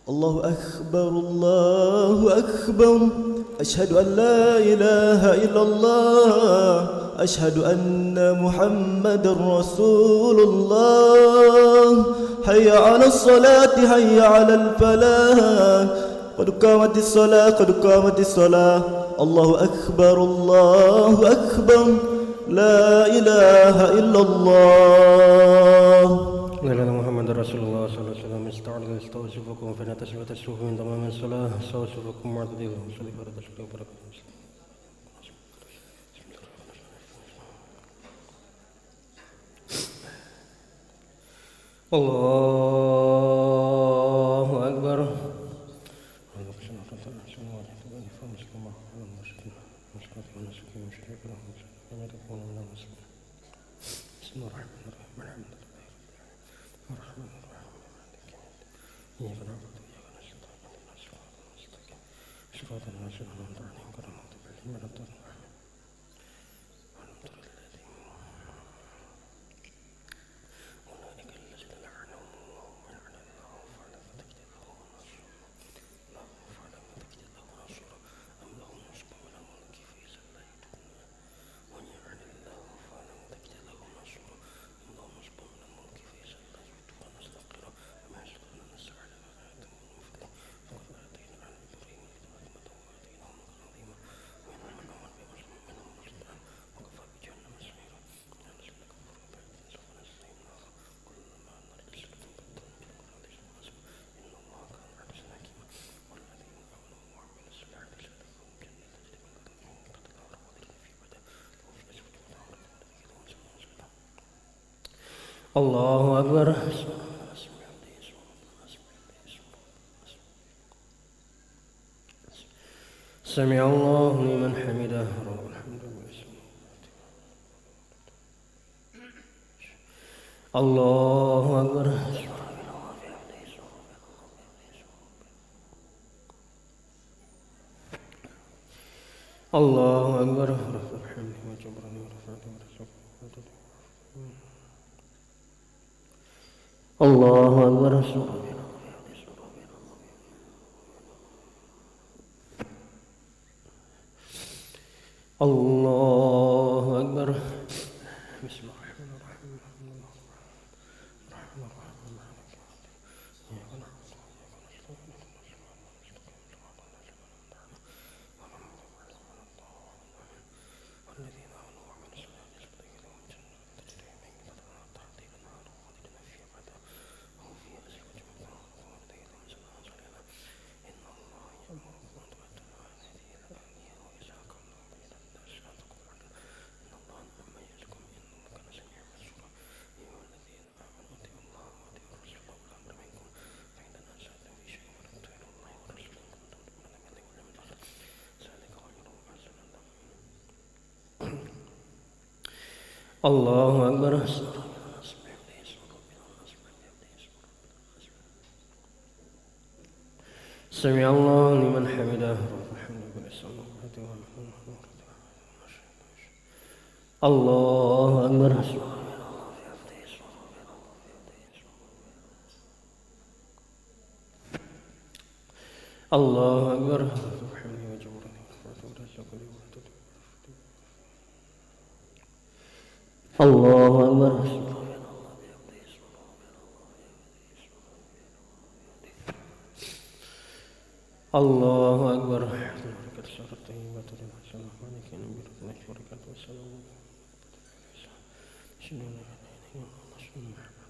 الله أكبر الله أكبر أشهد أن لا إله إلا الله أشهد أن محمد رسول الله حي على الصلاة حي على الفلاح قد قامت الصلاة قد قامت الصلاة الله أكبر لا إله إلا الله لا محمد رسول الله صلى الله عليه وسلم استوصفكم فلا تسوى تسوه من تمام الصلاة استوصفكم معتدلهم صلي فرد شكرا وبركاته الله أكبر الله أكبر سمع الله لمن حمده الله أكبر الله أكبر الله أكبر الله أكبر بسم الله الرحمن الرحيم الرحمن الرحيم مالك يوم الدين إياك نعبد وإياك نستعين والذين آمنوا وعملوا الصالحات لهم جنات تجري من تحتها الأنهار خالدين فيها أبدا هم فيها أزواج مطهرة وولديهم سلام علينا إن الله يأمركم أن تؤدوا الأمانات إلى أهلها ويجزاكم الله بين الناس أن تقولوا إن الله عما يعظكم إن الله كان سميعا بصيرا أيها الذين آمنوا أطيعوا الله وأطيعوا الرسول وأولي الأمر منكم فإن تنازعتم في شيء فردوه إلى الله ورسوله إن كنتم تؤمنون بالله واليوم الآخر ذلك خير وأحسن الله أكبر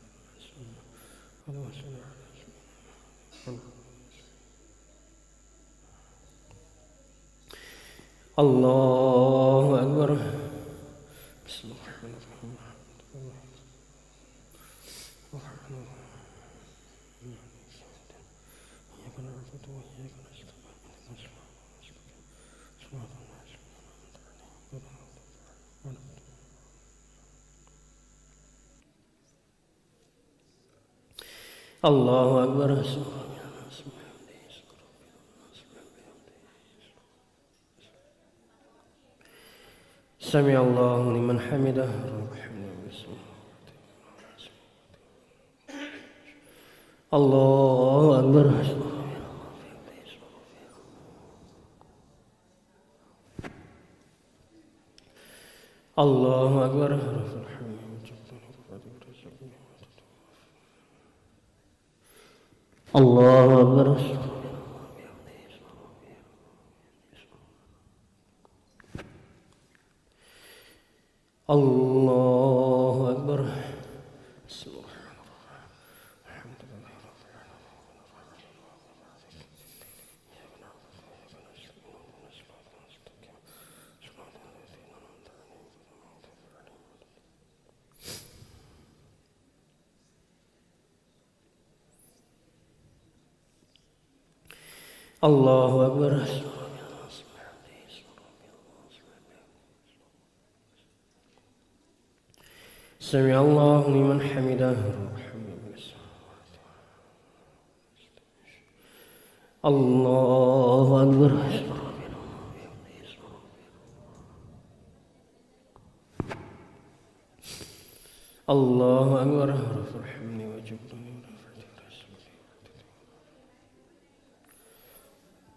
سمع الله لمن حمده الله أكبر الله أكبر الله أكبر الله أكبر الله أكبر بسم الله الرحمن الرحيم إياك نعبد وإياك نستعين صراط الناس الله أكبر سمع الله لمن حمده الله أكبر Allahu Akbar. Allahu Akbar. Allahu Akbar. Allahu Akbar. Sami Allahu liman hamidah. Allahu Akbar. Allahu Akbar.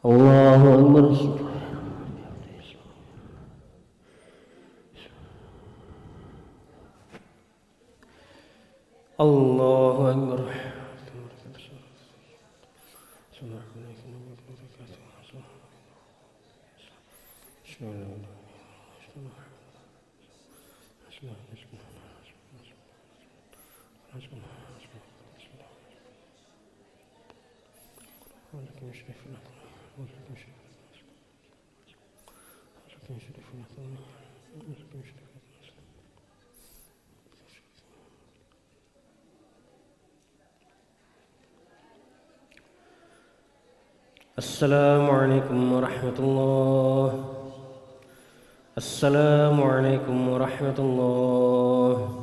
Allahu Akbar. Allahu Akbar. Assalamualaikum warahmatullahi wabarakatuh. Assalamualaikum warahmatullahi